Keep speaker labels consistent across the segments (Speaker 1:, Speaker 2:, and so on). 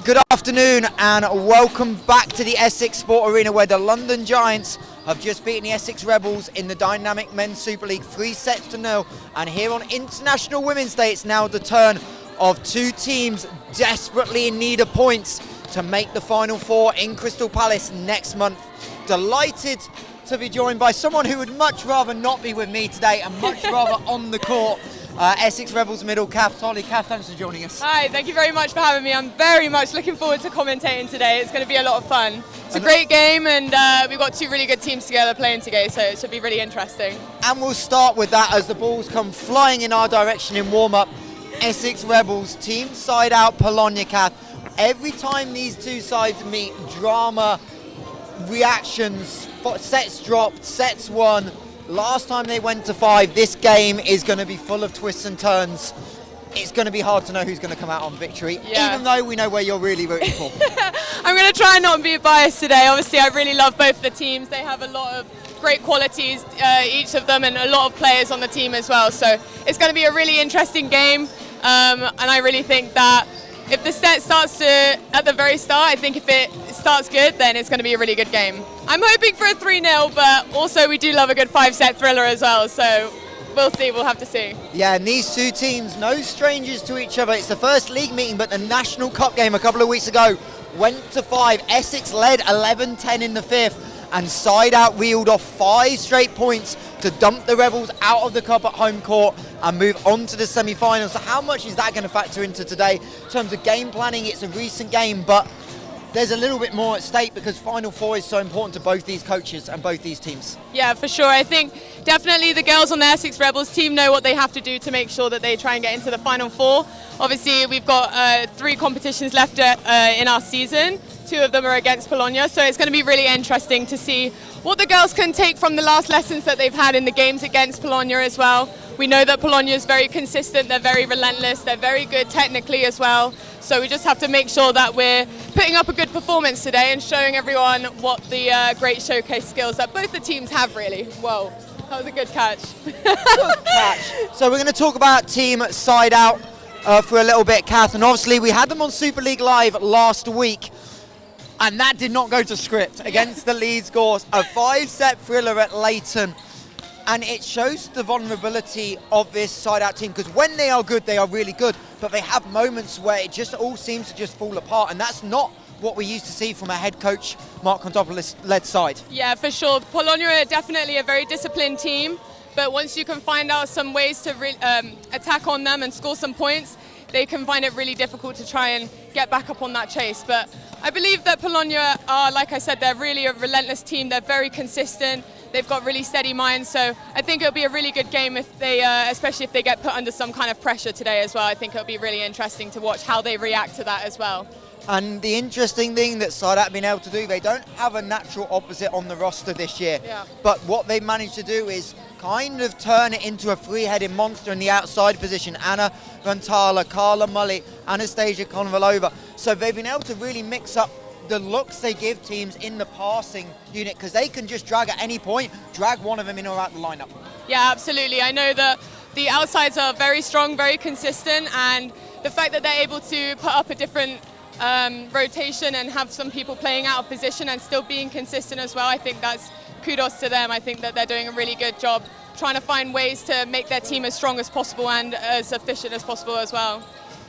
Speaker 1: Good afternoon and welcome back to the Essex Sport Arena, where the London Giants have just beaten the Essex Rebels in the dynamic Men's Super League 3-0. And here on International Women's Day, it's now the turn of two teams desperately in need of points to make the Final Four in Crystal Palace next month. Delighted to be joined by someone who would much rather not be with me today and much rather on the court. Essex Rebels middle, Kath Tolley. Kath, thanks for joining us.
Speaker 2: Hi, thank you very much for having me. I'm very much looking forward to commentating today. It's going to be a lot of fun. It's a great game, and we've got two really good teams together playing together, so it should be really interesting.
Speaker 1: And we'll start with that as the balls come flying in our direction in warm-up. Essex Rebels, team SideOut, Polonia, Kath. Every time these two sides meet, drama, reactions, sets dropped, sets won. Last time they went to 5, this game is going to be full of twists and turns. It's going to be hard to know who's going to come out on victory, even though we know where you're really rooting for.
Speaker 2: I'm going to try not to be biased today. Obviously, I really love both the teams. They have a lot of great qualities, each of them, and a lot of players on the team as well. So it's going to be a really interesting game, and I really think that if the set starts at the very start, I think if it starts good, then it's going to be a really good game. I'm hoping for a 3-0, but also we do love a good 5-set thriller as well, so we'll see, we'll have to see.
Speaker 1: Yeah, and these two teams, no strangers to each other. It's the first league meeting, but the National Cup game a couple of weeks ago went to 5. Essex led 11-10 in the 5th, and SideOut reeled off 5 straight points to dump the Rebels out of the cup at home court and move on to the semi-finals. So how much is that going to factor into today? In terms of game planning, it's a recent game, but there's a little bit more at stake because Final Four is so important to both these coaches and both these teams.
Speaker 2: Yeah, for sure. I think definitely the girls on the Essex Rebels team know what they have to do to make sure that they try and get into the Final Four. Obviously, we've got 3 competitions left in our season. 2 of them are against Polonia, so it's going to be really interesting to see what the girls can take from the last lessons that they've had in the games against Polonia as well. We know that Polonia is very consistent, they're very relentless, they're very good technically as well. So we just have to make sure that we're putting up a good performance today and showing everyone what the great showcase skills that both the teams have, really. Whoa, that was a good catch.
Speaker 1: Good catch. So we're going to talk about team SideOut for a little bit, Kath, and obviously we had them on Super League Live last week, and that did not go to script against the Leeds Gorse, a 5-set thriller at Leighton. And it shows the vulnerability of this SideOut team, because when they are good, they are really good, but they have moments where it just all seems to just fall apart, and that's not what we used to see from a head coach Mark Kontopoulos-led side.
Speaker 2: Yeah, for sure. Polonia are definitely a very disciplined team, but once you can find out some ways to attack on them and score some points, they can find it really difficult to try and get back up on that chase. But I believe that Polonia are, like I said, they're really a relentless team. They're very consistent. They've got really steady minds, so I think it'll be a really good game if they, especially if they get put under some kind of pressure today as well. I think it'll be really interesting to watch how they react to that as well.
Speaker 1: And the interesting thing that SideOut have been able to do, they don't have a natural opposite on the roster this year.
Speaker 2: Yeah.
Speaker 1: But what they've managed to do is kind of turn it into a 3-headed monster in the outside position. Anna Rantala, Carla Mully, Anastasia Konvalova. So they've been able to really mix up the looks they give teams in the passing unit, because they can just drag at any point, drag one of them in or out the lineup.
Speaker 2: Yeah, absolutely. I know that the outsides are very strong, very consistent, and the fact that they're able to put up a different rotation and have some people playing out of position and still being consistent as well, I think that's kudos to them. I think that they're doing a really good job trying to find ways to make their team as strong as possible and as efficient as possible as well.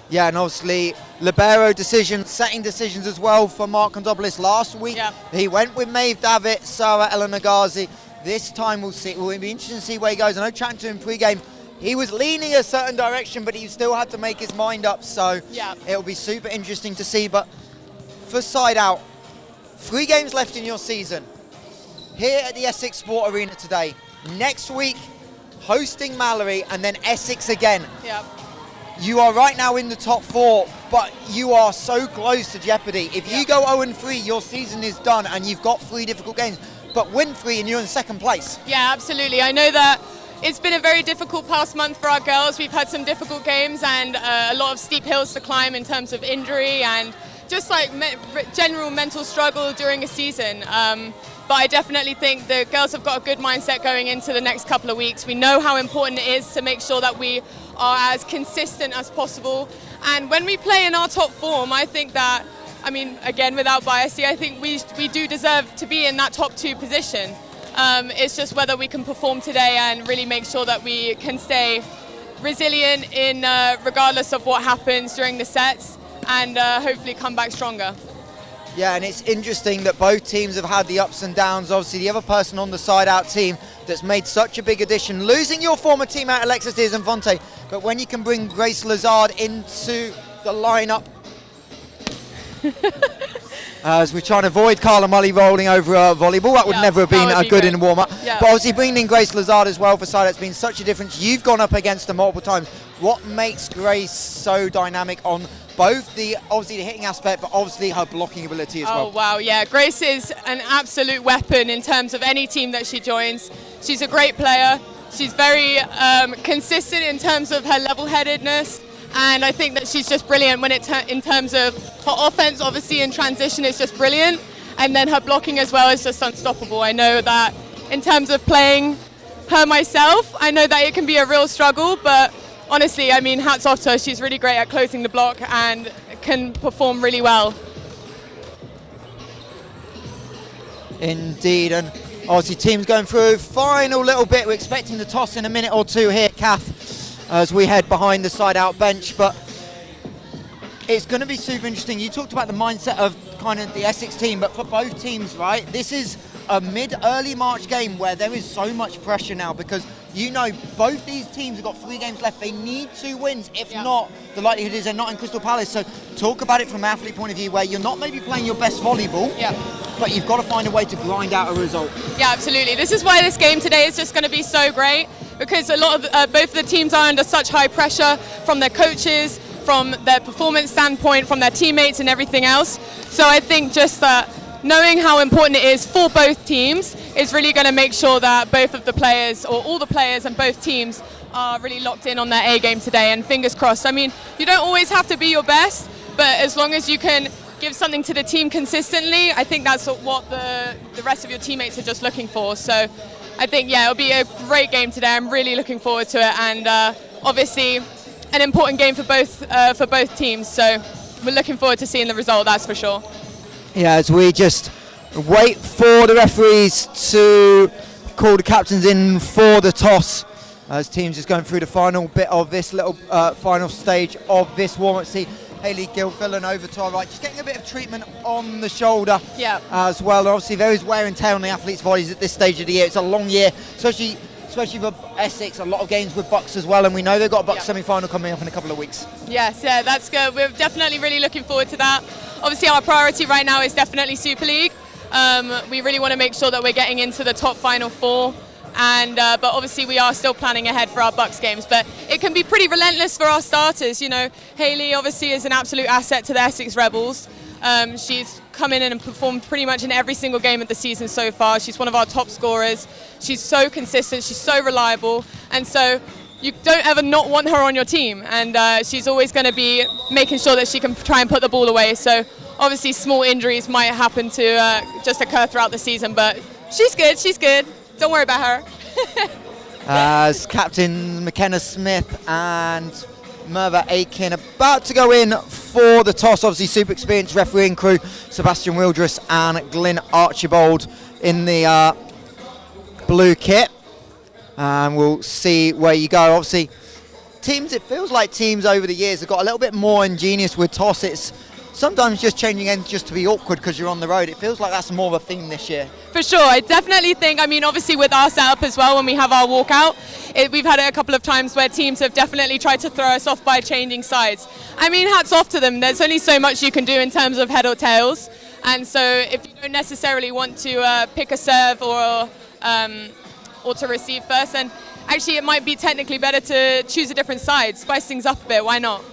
Speaker 1: Yeah, and obviously libero decisions, setting decisions as well for Mark Kontopoulos. Last week he went with Maeve Davitt, Sarah Eleanor Ghazi. This time we'll see. It will be interesting to see where he goes. I know chatting to him pre-game, he was leaning a certain direction, but he still had to make his mind up. So it'll be super interesting to see. But for SideOut, 3 games left in your season. Here at the Essex Sport Arena today. Next week, hosting MARREE and then Essex again. You are right now in the top 4, but you are so close to jeopardy. If you go 0-3, your season is done and you've got 3 difficult games, but win 3 and you're in 2nd place.
Speaker 2: Yeah, absolutely. I know that it's been a very difficult past month for our girls. We've had some difficult games and a lot of steep hills to climb in terms of injury and just like general mental struggle during a season. But I definitely think the girls have got a good mindset going into the next couple of weeks. We know how important it is to make sure that we are as consistent as possible. And when we play in our top form, I think that I mean, again, without bias, I think we do deserve to be in that top 2 position. It's just whether we can perform today and really make sure that we can stay resilient in regardless of what happens during the sets, and hopefully come back stronger.
Speaker 1: Yeah, and it's interesting that both teams have had the ups and downs. Obviously, the other person on the SideOut team that's made such a big addition, losing your former teammate Alexis Diaz and Fonte, but when you can bring Grace Lazard into the lineup, as we're trying to avoid Carla Mully rolling over a volleyball, that would never have been good in a warm-up.
Speaker 2: Yeah.
Speaker 1: But obviously bringing in Grace Lazard as well for SideOut's been such a difference. You've gone up against her multiple times. What makes Grace so dynamic on both the hitting aspect, but obviously her blocking ability as well?
Speaker 2: Oh wow, yeah, Grace is an absolute weapon in terms of any team that she joins. She's a great player. She's very consistent in terms of her level-headedness, and I think that she's just brilliant when in terms of her offense. Obviously in transition is just brilliant, and then her blocking as well is just unstoppable. I know that in terms of playing her myself, I know that it can be a real struggle, but honestly, I mean, hats off to her. She's really great at closing the block and can perform really well.
Speaker 1: Indeed, and obviously teams going through final little bit. We're expecting the toss in a minute or two here, Kath, as we head behind the SideOut bench, but it's going to be super interesting. You talked about the mindset of kind of the Essex team, but for both teams, right, this is a mid-early March game where there is so much pressure now, because you know both these teams have got 3 games left. They need 2 wins. If not, the likelihood is they're not in Crystal Palace. So talk about it from an athlete point of view, where you're not maybe playing your best volleyball, but you've got to find a way to grind out a result. Yeah,
Speaker 2: absolutely. This is why this game today is just going to be so great, because a lot of both of the teams are under such high pressure from their coaches, from their performance standpoint, from their teammates and everything else. So I think just that knowing how important it is for both teams is really going to make sure that both of the players, or all the players and both teams, are really locked in on their A game today, and fingers crossed. I mean, you don't always have to be your best, but as long as you can give something to the team consistently, I think that's what the rest of your teammates are just looking for. So I think, it'll be a great game today. I'm really looking forward to it, and obviously an important game for both teams. So we're looking forward to seeing the result, that's for sure.
Speaker 1: Yeah, as we just wait for the referees to call the captains in for the toss, as teams just going through the final bit of this little final stage of this warm-up. See Hayley Gilfillan over to our right, just getting a bit of treatment on the shoulder as well. Obviously there is wear and tear on the athletes' bodies at this stage of the year. It's a long year, especially for Essex, a lot of games with Bucks as well, and we know they've got a Bucks semi-final coming up in a couple of weeks.
Speaker 2: Yes, that's good. We're definitely really looking forward to that. Obviously our priority right now is definitely Super League. We really want to make sure that we're getting into the top final 4, and but obviously we are still planning ahead for our Bucks games, but it can be pretty relentless for our starters. You know, Hayley obviously is an absolute asset to the Essex Rebels. She's come in and performed pretty much in every single game of the season so far. She's one of our top scorers. She's so consistent, she's so reliable, and so you don't ever not want her on your team, and she's always going to be making sure that she can try and put the ball away. So obviously small injuries might happen to just occur throughout the season, but she's good. Don't worry about her.
Speaker 1: As Captain McKenna Smith and Merva Aiken about to go in for the toss. Obviously super experienced refereeing crew, Sebastian Wildress and Glyn Archibald in the blue kit, and we'll see where you go. Obviously teams, it feels like teams over the years have got a little bit more ingenious with toss. It's sometimes just changing ends just to be awkward because you're on the road. It feels like that's more of a theme this year.
Speaker 2: For sure, I definitely think, I mean, obviously with our setup as well, when we have our walkout, we've had it a couple of times where teams have definitely tried to throw us off by changing sides. I mean, hats off to them. There's only so much you can do in terms of head or tails, and so if you don't necessarily want to pick a serve or to receive first, then actually it might be technically better to choose a different side, spice things up a bit. Why not?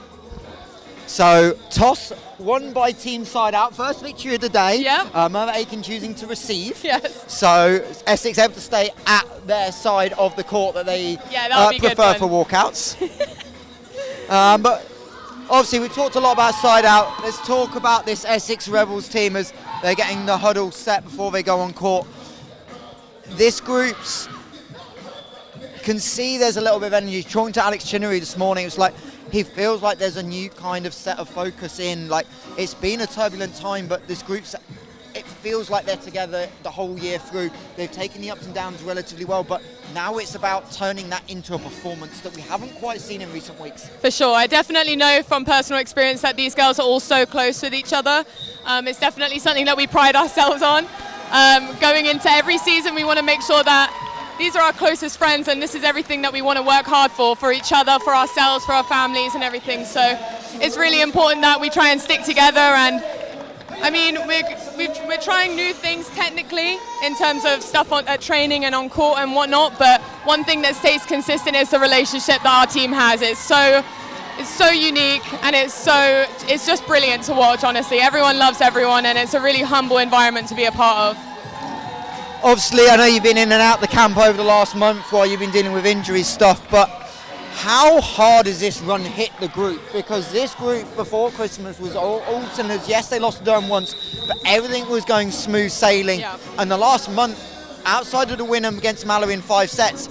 Speaker 1: So toss won by Team SideOut, first victory of the day.
Speaker 2: Yeah.
Speaker 1: Merva Aiken choosing to receive.
Speaker 2: Yes.
Speaker 1: So Essex able to stay at their side of the court that they prefer for walkouts. But obviously we talked a lot about SideOut. Let's talk about this Essex Rebels team as they're getting the huddle set before they go on court. This group's can see there's a little bit of energy. Talking to Alex Chinnery this morning, it was like he feels like there's a new kind of set of focus in. Like, it's been a turbulent time, but this group's, it feels like they're together the whole year through. They've taken the ups and downs relatively well, but now it's about turning that into a performance that we haven't quite seen in recent weeks.
Speaker 2: For sure. I definitely know from personal experience that these girls are all so close with each other. It's definitely something that we pride ourselves on. Going into every season, we want to make sure that these are our closest friends, and this is everything that we want to work hard for each other, for ourselves, for our families and everything. So it's really important that we try and stick together. And I mean, we're trying new things technically in terms of stuff at training and on court and whatnot, but one thing that stays consistent is the relationship that our team has. It's so unique, and it's just brilliant to watch, honestly. Everyone loves everyone, and it's a really humble environment to be a part of.
Speaker 1: Obviously, I know you've been in and out the camp over the last month while you've been dealing with injury stuff, but how hard has this run hit the group? Because this group before Christmas was all cylinders. Yes, they lost to Durham once, but everything was going smooth sailing. Yeah. And the last month, outside of the win against MARREE in 5 sets,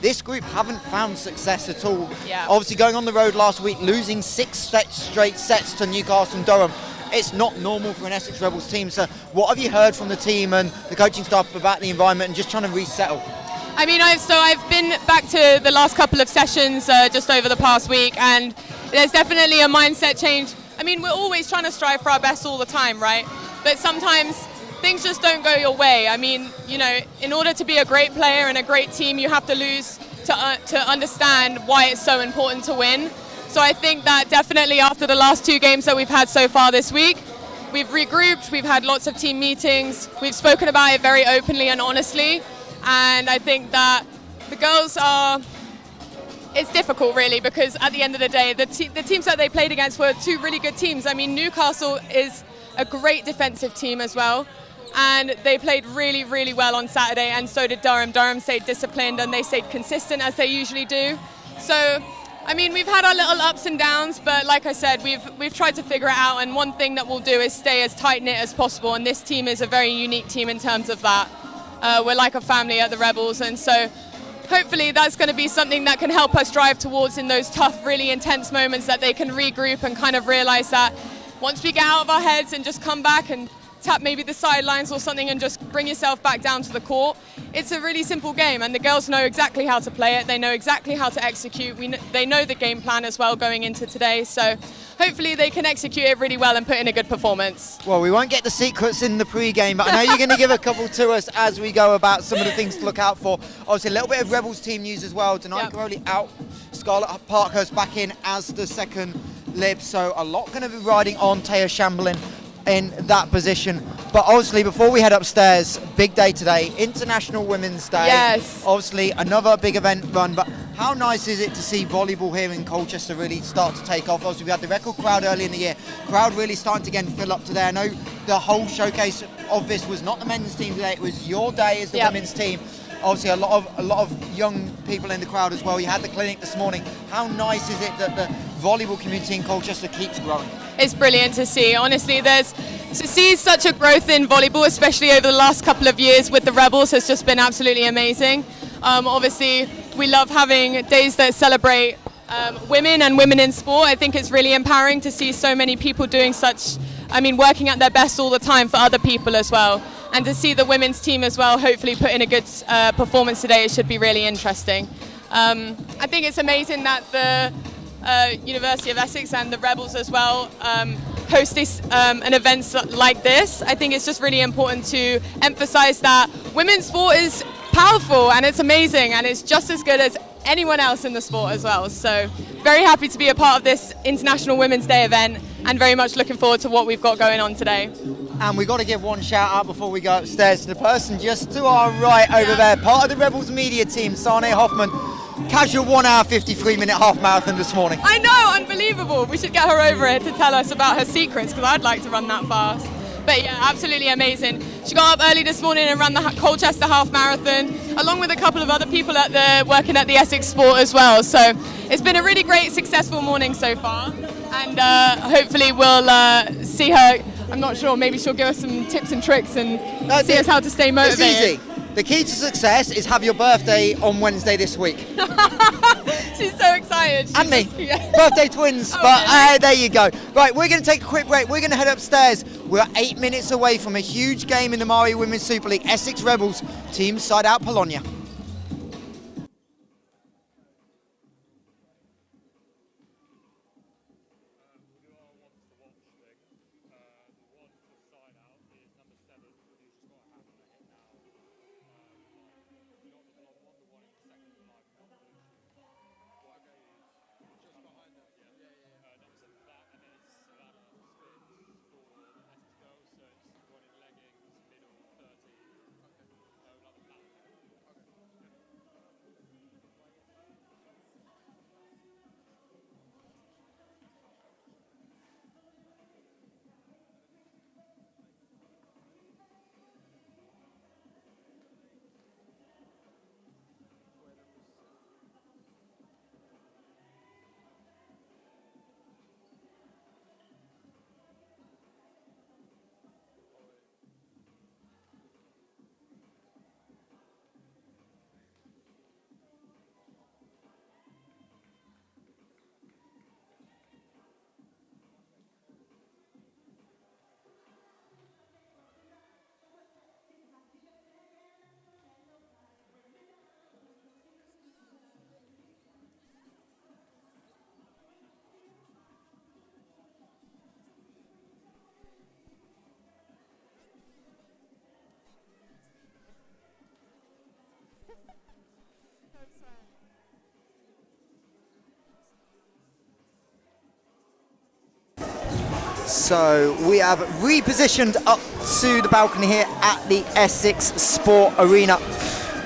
Speaker 1: this group haven't found success at all.
Speaker 2: Yeah.
Speaker 1: Obviously, going on the road last week, losing 6 straight sets to Newcastle and Durham. It's not normal for an Essex Rebels team. So what have you heard from the team and the coaching staff about the environment and just trying to resettle?
Speaker 2: I mean, I've been back to the last couple of sessions just over the past week, and there's definitely a mindset change. I mean, we're always trying to strive for our best all the time, right? But sometimes things just don't go your way. I mean, you know, in order to be a great player and a great team, you have to lose to understand why it's so important to win. So I think that definitely after the last 2 games that we've had so far this week, we've regrouped, we've had lots of team meetings, we've spoken about it very openly and honestly. And I think that the girls it's difficult really, because at the end of the day, the teams that they played against were 2 really good teams. I mean, Newcastle is a great defensive team as well, and they played really, really well on Saturday, and so did Durham. Durham stayed disciplined and they stayed consistent as they usually do. So, I mean, we've had our little ups and downs, but like I said, we've tried to figure it out, and one thing that we'll do is stay as tight-knit as possible, and this team is a very unique team in terms of that. We're like a family at the Rebels, and so hopefully that's going to be something that can help us drive towards in those tough, really intense moments, that they can regroup and kind of realize that once we get out of our heads and just come back and tap maybe the sidelines or something and just bring yourself back down to the court, it's a really simple game, and the girls know exactly how to play it. They know exactly how to execute. They know the game plan as well going into today, so hopefully they can execute it really well and put in a good performance.
Speaker 1: Well, we won't get the secrets in the pre-game, but I know you're going to give a couple to us as we go about some of the things to look out for. Obviously, a little bit of Rebels team news as well. Denai Caroli out, Scarlett Parkhurst back in as the second lib, so a lot going to be riding on Taya Chamberlain in that position. But obviously, before we head upstairs, big day today, International Women's Day.
Speaker 2: Yes.
Speaker 1: Obviously, another big event run, but how nice is it to see volleyball here in Colchester really start to take off? Obviously, we had the record crowd early in the year. Crowd really starting to again fill up to there. I know the whole showcase of this was not the men's team today, it was your day as the women's team. Obviously, a lot of young people in the crowd as well. You had the clinic this morning. How nice is it that the volleyball community in Colchester keeps growing?
Speaker 2: It's brilliant to see. Honestly, to see such a growth in volleyball, especially over the last couple of years with the Rebels, has just been absolutely amazing. Obviously, we love having days that celebrate women and women in sport. I think it's really empowering to see so many people doing working at their best all the time for other people as well. And to see the women's team as well hopefully put in a good performance today, it should be really interesting. I think it's amazing that the University of Essex and the Rebels as well host an event like this. I think it's just really important to emphasize that women's sport is powerful and it's amazing and it's just as good as anyone else in the sport as well. So very happy to be a part of this International Women's Day event and very much looking forward to what we've got going on today.
Speaker 1: And we've got to give one shout out before we go upstairs to the person just to our right over there, part of the Rebels media team, Sane Hoffman. Casual 1 hour 53-minute half marathon this morning.
Speaker 2: I know, unbelievable. We should get her over here to tell us about her secrets because I'd like to run that fast. But yeah, absolutely amazing. She got up early this morning and ran the Colchester half marathon, along with a couple of other people working at the Essex Sport as well. So it's been a really great, successful morning so far, and hopefully we'll see her. I'm not sure. Maybe she'll give us some tips and tricks and see us how to stay motivated.
Speaker 1: It's easy. The key to success is have your birthday on Wednesday this week.
Speaker 2: She's so excited.
Speaker 1: And me. Birthday twins. But there you go. Right, we're going to take a quick break. We're going to head upstairs. We're 8 minutes away from a huge game in the MARREE Women's Super League. Essex Rebels, team SideOut Polonia. So we have repositioned up to the balcony here at the Essex Sport Arena,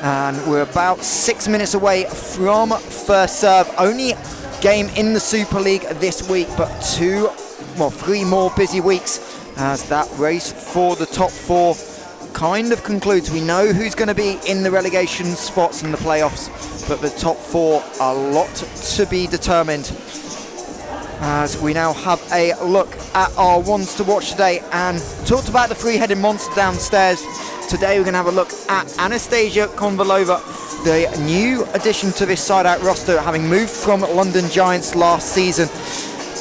Speaker 1: and we're about 6 minutes away from first serve. Only game in the Super League this week, but 3 more busy weeks as that race for the top 4 kind of concludes. We know who's going to be in the relegation spots in the playoffs, but the top 4, a lot to be determined. As we now have a look at our ones to watch today, and talked about the 3-headed monster downstairs. Today we're going to have a look at Anastasia Konvalova, the new addition to this SideOut roster, having moved from London Giants last season,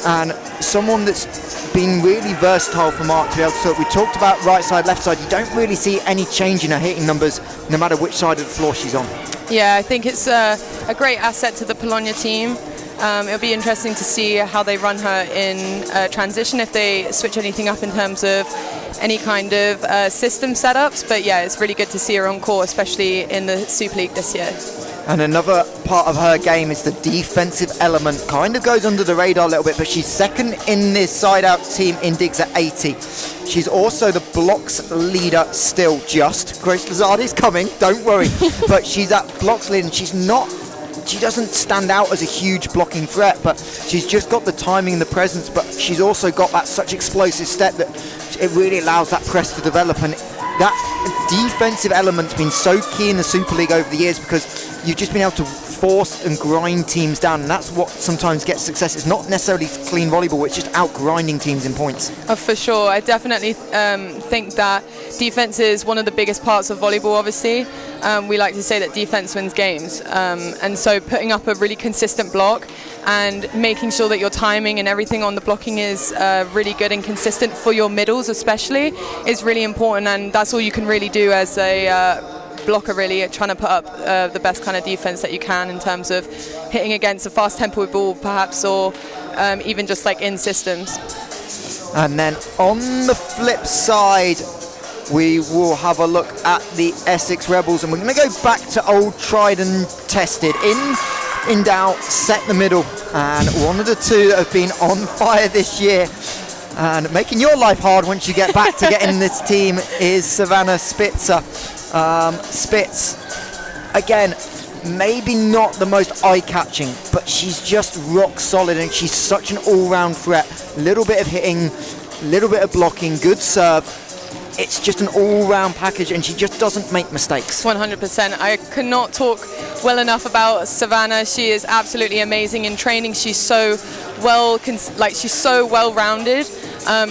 Speaker 1: and someone that's been really versatile for Mark to be able to talk. We talked about right side, left side. You don't really see any change in her hitting numbers, no matter which side of the floor she's on. Yeah, I think it's a great asset to the Polonia team. It'll be interesting to see how they run her in transition, if they switch anything up in terms of any kind of system setups. But yeah, it's really good to see her on court, especially in the Super League this year. And another part of her game is the defensive element. Kind of goes under the radar a little bit, but she's second in this SideOut team in digs at 80. She's also the blocks leader still just. Grace Lazardi's coming, don't worry. But she's at blocks lead, and she doesn't stand out as a huge blocking threat, but she's just got the timing and the presence, but she's also got that such explosive step that it really allows that press to develop. And that defensive element's been so key in the Super League over the years, because you've just been able to force and grind teams down, and that's what sometimes gets success. It's not necessarily clean volleyball, it's just out grinding teams in points. For sure, I definitely think that defense is one of the biggest parts of volleyball, obviously. We like to say that defense wins games, and so putting up a really consistent block and making sure that your timing and everything on the blocking is really good and consistent for your middles especially is really important, and that's all you can really do as a blocker, really trying to put up the best kind of defense that you can in terms of hitting against a fast tempo ball perhaps, or even just like in systems. And then on the flip side, we will have a look at the Essex Rebels, and we're going to go back to old tried and tested. In doubt, set the middle, and one of the two that have been on fire this year and making your life hard once you get back to getting this team is Savannah Spitzer. Spitz, again, maybe not the most eye-catching, but she's just rock solid, and she's such an all-round threat. Little bit of hitting, little bit of blocking, good serve. It's just an all-round package, and she just doesn't make mistakes. 100%. I could not talk well enough about Savannah. She is absolutely amazing in training. She's so well, she's so well-rounded.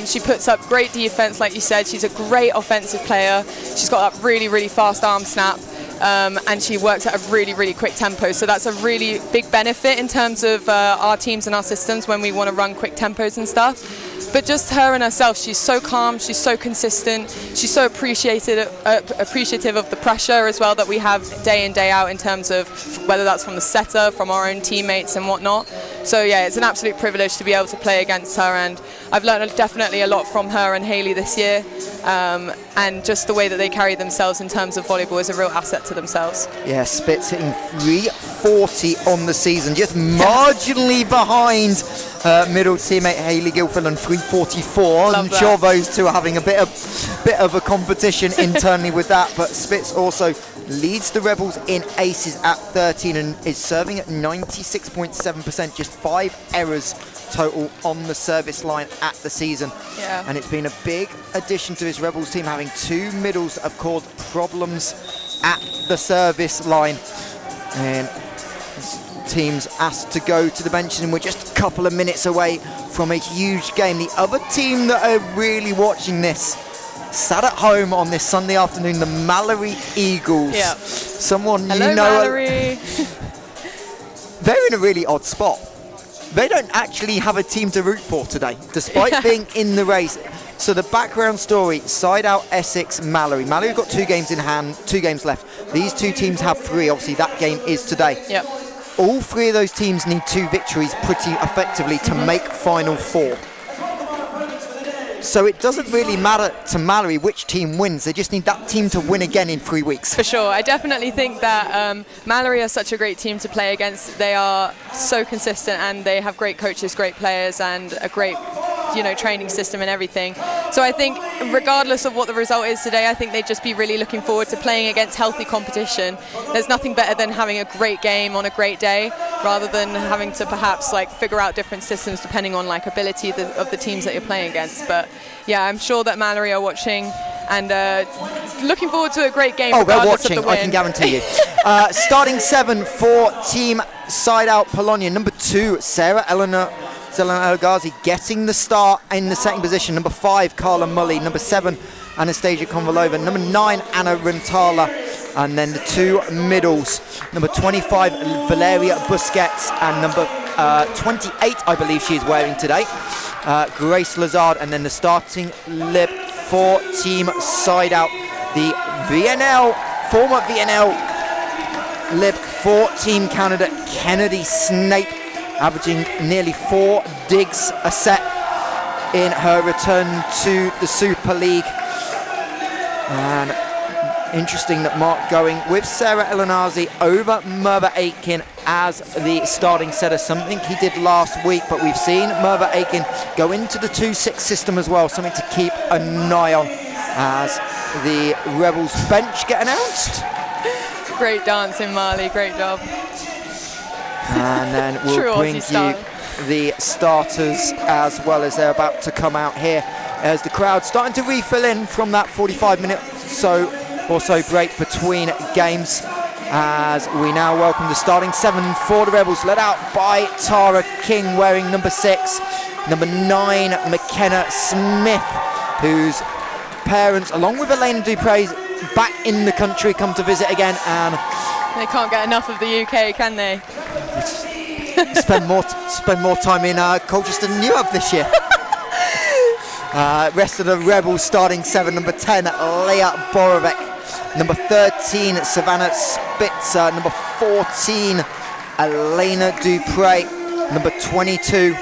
Speaker 2: She puts up great defense, like you said. She's a great offensive player. She's got that really, really fast arm snap. And she works at a really, really quick tempo. So that's a really big benefit in terms of our teams and our systems when we want to run quick tempos and stuff. But just her and herself, she's so calm, she's so consistent, she's so appreciative of the pressure as well that we have day in, day out in terms of whether that's from the setter, from our own teammates and whatnot. So yeah, it's an absolute privilege to be able to play against her, and I've learned definitely a lot from her and Hayley this year, and just the way that they carry themselves in terms of volleyball is a real asset to themselves.
Speaker 1: Yeah, Spitz hitting 340 on the season, just marginally behind middle teammate Hayley Gilfillan, 344. I'm sure those two are having a bit of a competition internally with that, but Spitz also leads the Rebels in aces at 13 and is serving at 96.7%, just 5 errors total on the service line at the season.
Speaker 2: Yeah.
Speaker 1: And it's been a big addition to his Rebels team, having 2 middles that have caused problems at the service line. And teams asked to go to the bench, and we're just a couple of minutes away from a huge game. The other team that are really watching this, sat at home on this Sunday afternoon, the MARREE Eagles.
Speaker 2: Yeah.
Speaker 1: Someone
Speaker 2: Hello,
Speaker 1: you know.
Speaker 2: MARREE.
Speaker 1: They're in a really odd spot. They don't actually have a team to root for today, despite being in the race. So the background story, SideOut, Essex, MARREE. MARREE have got 2 games in hand, 2 games left. These 2 teams have 3. Obviously, that game is today.
Speaker 2: Yep.
Speaker 1: All 3 of those teams need 2 victories pretty effectively to make Final 4. So it doesn't really matter to MARREE which team wins. They just need that team to win again in 3 weeks.
Speaker 2: For sure. I definitely think that MARREE are such a great team to play against. They are so consistent, and they have great coaches, great players, and a great training system and everything. So I think regardless of what the result is today, I think they'd just be really looking forward to playing against healthy competition. There's nothing better than having a great game on a great day, rather than having to perhaps figure out different systems depending on ability of the teams that you're playing against. But yeah, I'm sure that MARREE are watching and looking forward to a great game.
Speaker 1: Oh, they're
Speaker 2: regardless
Speaker 1: watching,
Speaker 2: of the win.
Speaker 1: I can guarantee you. Starting 7 for Team SideOut Polonia. Number 2, Sarah Eleanor Elgazi getting the start in the second position. Number 5, Carla Mully. Number 7, Anastasia Konvalova. Number 9, Anna Rentala. And then the 2 middles. Number 25, Valeria Busquets. And number 28, I believe she is wearing today, Grace Lazard. And then the starting lib for Team SideOut, the former VNL lib for Team Canada, Kennedy Snape, averaging nearly 4 digs a set in her return to the Super League. And interesting that Mark going with Sarah Elanazi over Merva Aitken as the starting setter, something he did last week, but we've seen Merva Aitken go into the 2-6 system as well, something to keep an eye on as the Rebels bench get announced.
Speaker 2: Great dancing, Marley, great job.
Speaker 1: And then we'll bring you the starters as well, as they're about to come out here, as the crowd starting to refill in from that 45-minute or so break between games, as we now welcome the starting 7 for the Rebels, led out by Tara King, wearing number 6, number 9, McKenna Smith, whose parents, along with Elena Dupre, back in the country, come to visit again, and
Speaker 2: they can't get enough of the UK, can they?
Speaker 1: spend more time in Colchester than you have this year. Rest of the Rebels starting 7, number 10, Leah Borovic, number 13, Savannah Spitzer, number 14, Elena Dupre, number 22,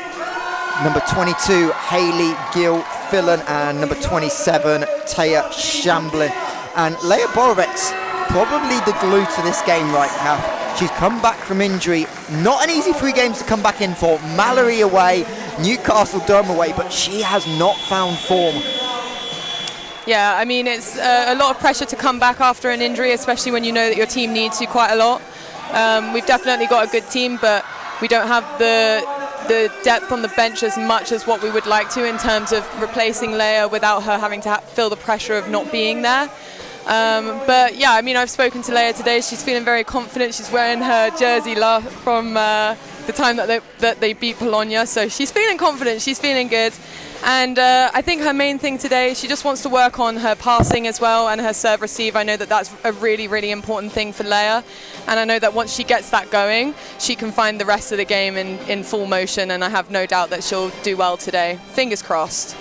Speaker 1: Hayley Gilfillan, and number 27, Taya Shamblin. And Leah Borovic's probably the glue to this game, right, Kath? She's come back from injury. Not an easy 3 games to come back in for. MARREE away, Newcastle Durham away, but she has not found form.
Speaker 2: Yeah, I mean, it's a lot of pressure to come back after an injury, especially when you know that your team needs you quite a lot. We've definitely got a good team, but we don't have the depth on the bench as much as what we would like to, in terms of replacing Leah without her having to feel the pressure of not being there. But yeah, I mean, I've spoken to Leah today. She's feeling very confident. She's wearing her jersey from the time that they beat Polonia, so she's feeling confident. She's feeling good. And I think her main thing today, she just wants to work on her passing as well and her serve receive. I know that that's a really, really important thing for Leia. And I know that once she gets that going, she can find the rest of the game in full motion. And I have no doubt that she'll do well today. Fingers crossed.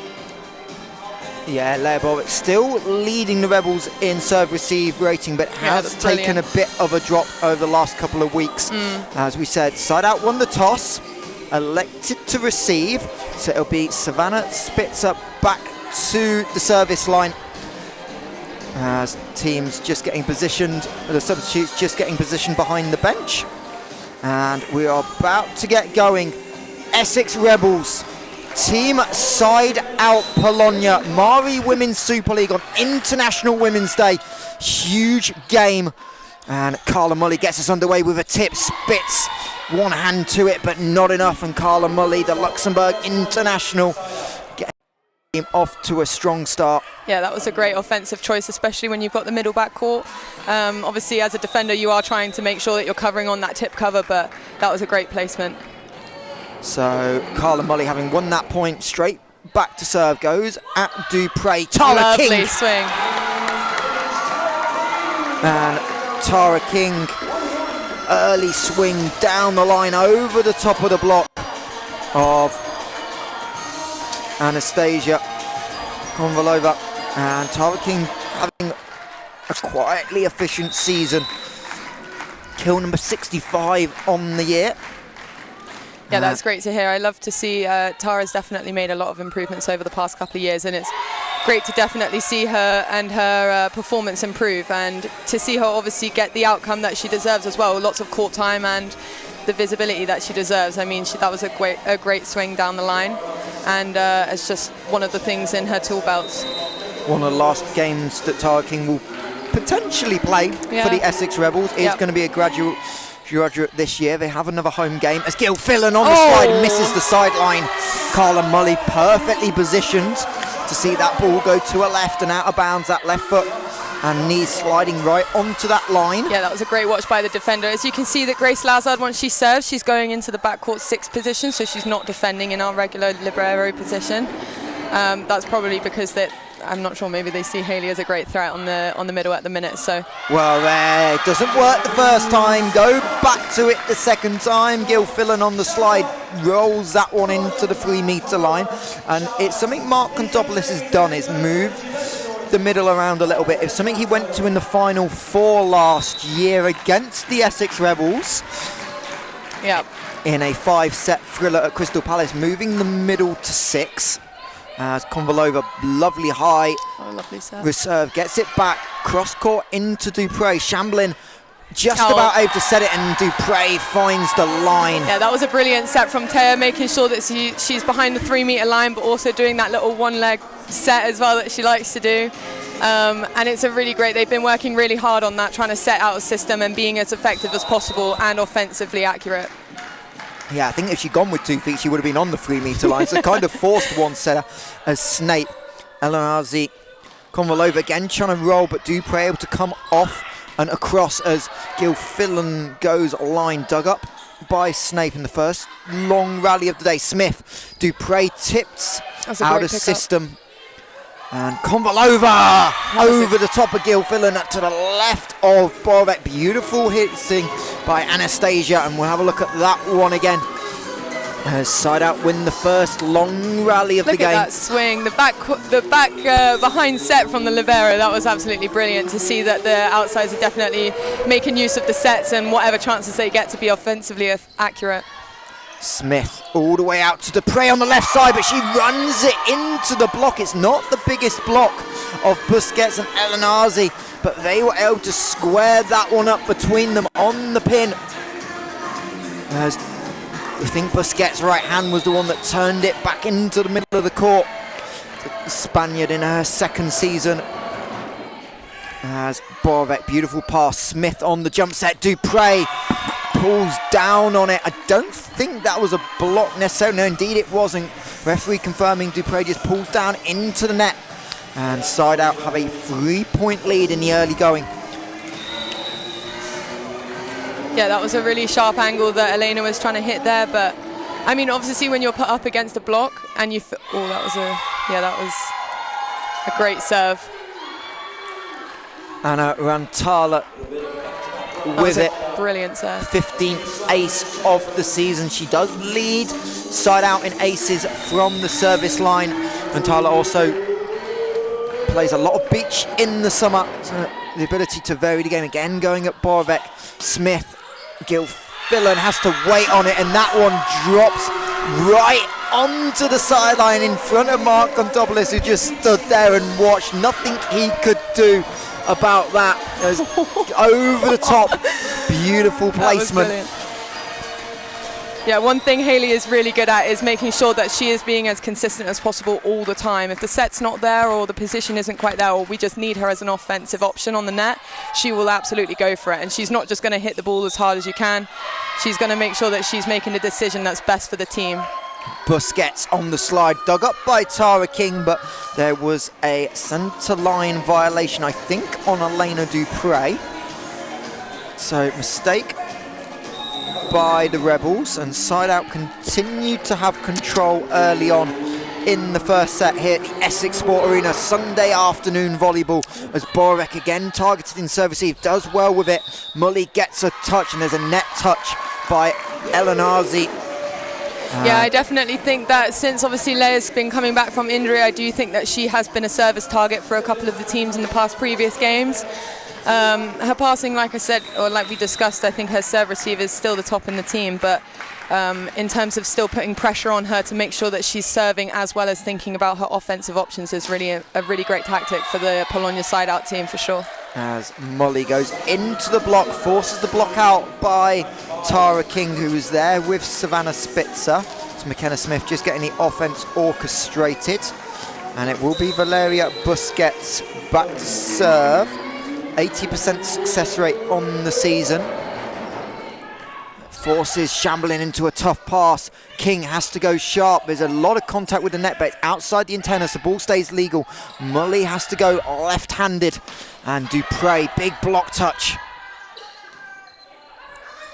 Speaker 1: Yeah, Leia Borovic still leading the Rebels in serve receive rating, but has taken a bit of a drop over the last couple of weeks. As we said, SideOut won the toss, elected to receive, so it'll be Savannah Spitzer back to the service line. As teams just getting positioned, the substitutes just getting positioned behind the bench. And we are about to get going. Essex Rebels, Team SideOut Polonia, MARREE Women's Super League on International Women's Day. Huge game. And Carla Mully gets us underway with a tip. Spitz, one hand to it, but not enough. And Carla Mully, the Luxembourg international, gets the game off to a strong start.
Speaker 2: Yeah, that was a great offensive choice, especially when you've got the middle back court. Obviously, as a defender, you are trying to make sure that you're covering on that tip cover, but that was a great placement.
Speaker 1: So Carla Mully, having won that point, straight back to serve goes at Dupre. Tara King.
Speaker 2: Lovely swing.
Speaker 1: And Tara King, early swing down the line over the top of the block of Anastasia Konvalova. And Tara King having a quietly efficient season. Kill number 65 on the year.
Speaker 2: Yeah, that's great to hear. I love to see Tara's definitely made a lot of improvements over the past couple of years, and it's great to definitely see her and her performance improve, and to see her obviously get the outcome that she deserves as well. Lots of court time and the visibility that she deserves. I mean, that was a great swing down the line, and it's just one of the things in her tool belts.
Speaker 1: One of the last games that Tara King will potentially play for the Essex Rebels is going to be a graduate this year. They have another home game as Gil Fillan on the slide misses the sideline. Carla Mully perfectly positioned to see that ball go to her left and out of bounds, that left foot, and knees sliding right onto that line. Yeah,
Speaker 2: that was a great watch by the defender. As you can see that Grace Lazard, once she serves, she's going into the backcourt 6 position, so she's not defending in our regular libero position. That's probably because I'm not sure, maybe they see Hayley as a great threat on the middle at the minute. So
Speaker 1: well, it doesn't work the first time. Go back to it the second time. Gil Fillan on the slide rolls that one into the 3-meter line, and it's something Mark Kontopoulos has done, is move the middle around a little bit. It's something he went to in the Final Four last year against the Essex Rebels.
Speaker 2: Yeah.
Speaker 1: In a 5-set thriller at Crystal Palace, moving the middle to 6. As Konvalova, lovely high reserve, gets it back, cross court into Dupre. Shamblin just about able to set it, and Dupre finds the line.
Speaker 2: Yeah, that was a brilliant set from Taya, making sure that she's behind the 3-meter line, but also doing that little one-leg set as well that she likes to do. And it's a really great, they've been working really hard on that, trying to set out a system and being as effective as possible and offensively accurate.
Speaker 1: Yeah, I think if she'd gone with 2 feet, she would have been on the 3-meter line. So kind of forced one setter as Snape, Elanazi, Konvalova again trying to roll, but Dupre able to come off and across as Gil Fillan goes line, dug up by Snape in the first long rally of the day. Smith, Dupre tipped out of system. And Konvalova over the top of Gil Fillan to the left of Borovic. Beautiful hitting by Anastasia, and we'll have a look at that one again. As SideOut win the first long rally of the game.
Speaker 2: Look at that swing, the back behind set from the libero. That was absolutely brilliant to see that the outsides are definitely making use of the sets and whatever chances they get to be offensively accurate.
Speaker 1: Smith all the way out to Dupre on the left side, but she runs it into the block. It's not the biggest block of Busquets and Elanazi, but they were able to square that one up between them on the pin. As I think Busquets' right hand was the one that turned it back into the middle of the court. The Spaniard in her second season. As Borovic, beautiful pass. Smith on the jump set. Dupre pulls down on it. I don't think that was a block necessarily. No, indeed it wasn't. Referee confirming Dupre just pulls down into the net. And SideOut have a 3-point lead in the early going.
Speaker 2: Yeah, that was a really sharp angle that Elena was trying to hit there, but I mean, obviously, when you're put up against a block and you, that was a great serve.
Speaker 1: Anna Rantala with it.
Speaker 2: Brilliant serve.
Speaker 1: 15th ace of the season. She does lead side out in aces from the service line. Rantala also plays a lot of beach in the summer. So the ability to vary the game again, going at Borovec. Smith, Gilfillan has to wait on it, and that one drops right onto the sideline in front of Mark Gondopoulos, who just stood there and watched. Nothing he could do about that. It was over the top. Beautiful placement.
Speaker 2: Yeah, one thing Hayley is really good at is making sure that she is being as consistent as possible all the time. If the set's not there or the position isn't quite there, or we just need her as an offensive option on the net, she will absolutely go for it. And she's not just going to hit the ball as hard as you can. She's going to make sure that she's making a decision that's best for the team.
Speaker 1: Busquets on the slide, dug up by Tara King, but there was a centre line violation, I think, on Elena Dupre. So mistake by the Rebels, and SideOut continued to have control early on in the first set here at the Essex Sport Arena. Sunday afternoon volleyball, as Borek again targeted in service eve, does well with it. Mully gets a touch, and there's a net touch by Elenazi.
Speaker 2: Yeah, I definitely think that since obviously Leia's been coming back from injury, I do think that she has been a service target for a couple of the teams in the past previous games. Her passing, like I said, or like we discussed, I think her serve receive is still the top in the team, but in terms of still putting pressure on her to make sure that she's serving as well as thinking about her offensive options is really a really great tactic for the Polonia side-out team for sure.
Speaker 1: As Mully goes into the block, forces the block out by Tara King, who was there with Savannah Spitzer. So McKenna Smith just getting the offense orchestrated, and it will be Valeria Busquets back to serve. 80% success rate on the season. Forces Shambling into a tough pass. King has to go sharp. There's a lot of contact with the net, but it's outside the antenna, so ball stays legal. Mully has to go left-handed. And Dupre, big block touch.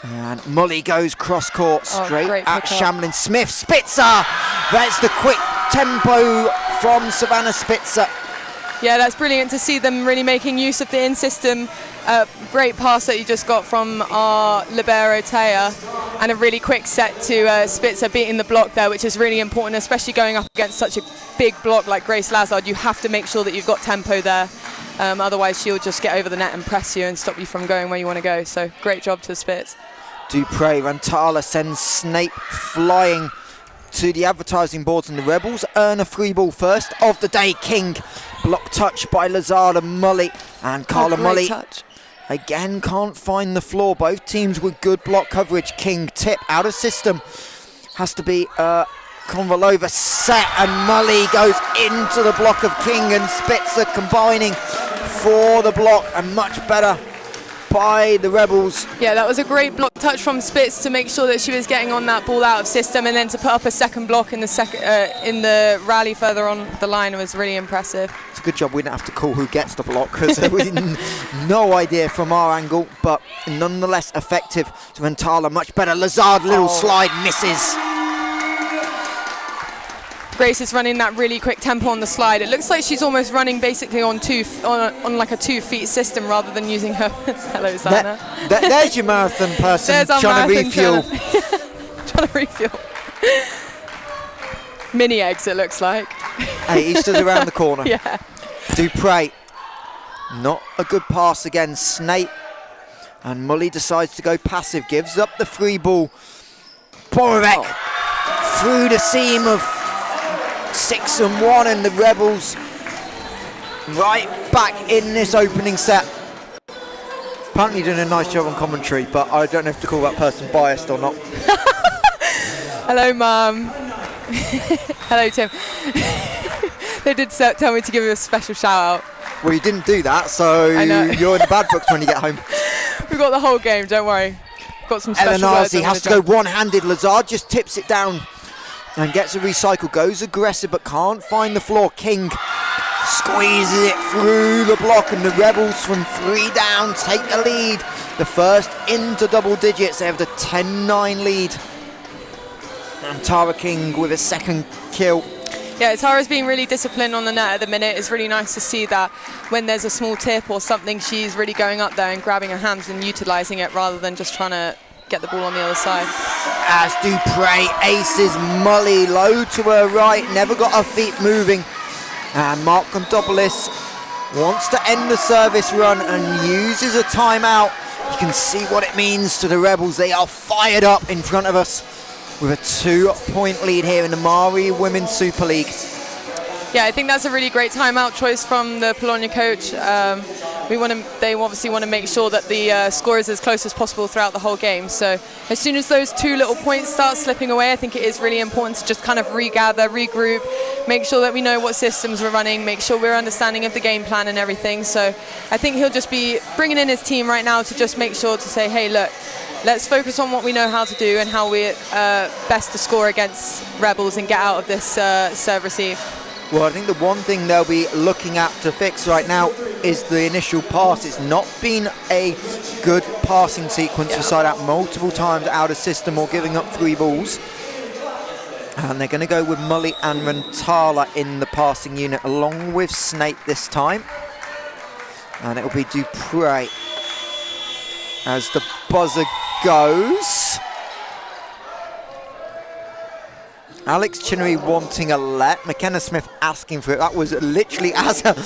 Speaker 1: And Mully goes cross-court, straight at Shambling. Smith, Spitzer! That's the quick tempo from Savannah Spitzer.
Speaker 2: Yeah, that's brilliant to see them really making use of the in-system. Great pass that you just got from our libero, Taya, and a really quick set to Spitzer beating the block there, which is really important, especially going up against such a big block like Grace Lazard. You have to make sure that you've got tempo there. Otherwise, she'll just get over the net and press you and stop you from going where you want to go. So great job to Spitz.
Speaker 1: Dupre, Rantala sends Snape flying to the advertising boards, and the Rebels earn a free ball first of the day. King, block touch by Lazard and Mully, and Carla Mully
Speaker 2: touch.
Speaker 1: Again can't find the floor. Both teams with good block coverage. King tip out of system, has to be Konvalova set, and Mully goes into the block of King and Spitzer combining for the block, and much better by the Rebels.
Speaker 2: Yeah, that was a great block touch from Spitz to make sure that she was getting on that ball out of system, and then to put up a second block in the in the rally further on the line was really impressive.
Speaker 1: It's a good job we didn't have to call who gets the block, because we didn't no idea from our angle, but nonetheless effective. To Rantala, much better. Lazard, little slide, misses.
Speaker 2: Grace is running that really quick tempo on the slide. It looks like she's almost running basically on like a 2 feet system rather than using her. Hello, Sana.
Speaker 1: There's your marathon person trying to refuel.
Speaker 2: Trying to refuel. Mini eggs, it looks like.
Speaker 1: Hey, Easter's around the corner.
Speaker 2: Yeah.
Speaker 1: Dupre, not a good pass again. Snape, and Mully decides to go passive, gives up the free ball. Borovec through the seam of 6-1, and the Rebels right back in this opening set. Apparently doing a nice job on commentary, but I don't know if to call that person biased or not.
Speaker 2: Hello, Mum. Hello, Tim. They did tell me to give you a special shout out.
Speaker 1: Well, you didn't do that, so you're in the bad books when you get home.
Speaker 2: We've got the whole game, don't worry. Got some special words.
Speaker 1: Elenazi has to go one-handed. Lazard just tips it down and gets a recycle, goes aggressive but can't find the floor. King squeezes it through the block, and the Rebels from 3 down take the lead. The first into double digits. They have the 10-9 lead. And Tara King with a second kill.
Speaker 2: Yeah, Tara's being really disciplined on the net at the minute. It's really nice to see that when there's a small tip or something, she's really going up there and grabbing her hands and utilising it rather than just trying to get the ball on the other side.
Speaker 1: As Dupre aces Mully low to her right, never got her feet moving. And Mark Contopoulos wants to end the service run and uses a timeout. You can see what it means to the Rebels. They are fired up in front of us with a 2-point lead here in the MARREE Women's Super League.
Speaker 2: Yeah, I think that's a really great timeout choice from the Polonia coach. They obviously want to make sure that the score is as close as possible throughout the whole game. So as soon as those 2 little points start slipping away, I think it is really important to just kind of regather, regroup, make sure that we know what systems we're running, make sure we're understanding of the game plan and everything. So I think he'll just be bringing in his team right now to just make sure to say, hey, look, let's focus on what we know how to do and how we're best to score against Rebels and get out of this serve-receive.
Speaker 1: Well, I think the one thing they'll be looking at to fix right now is the initial pass. It's not been a good passing sequence for SideOut, multiple times out of system or giving up 3 balls. And they're going to go with Mully and Rantala in the passing unit, along with Snape this time. And it'll be Dupre as the buzzer goes. Alex Chinnery wanting a let. McKenna Smith asking for it. That was literally as a...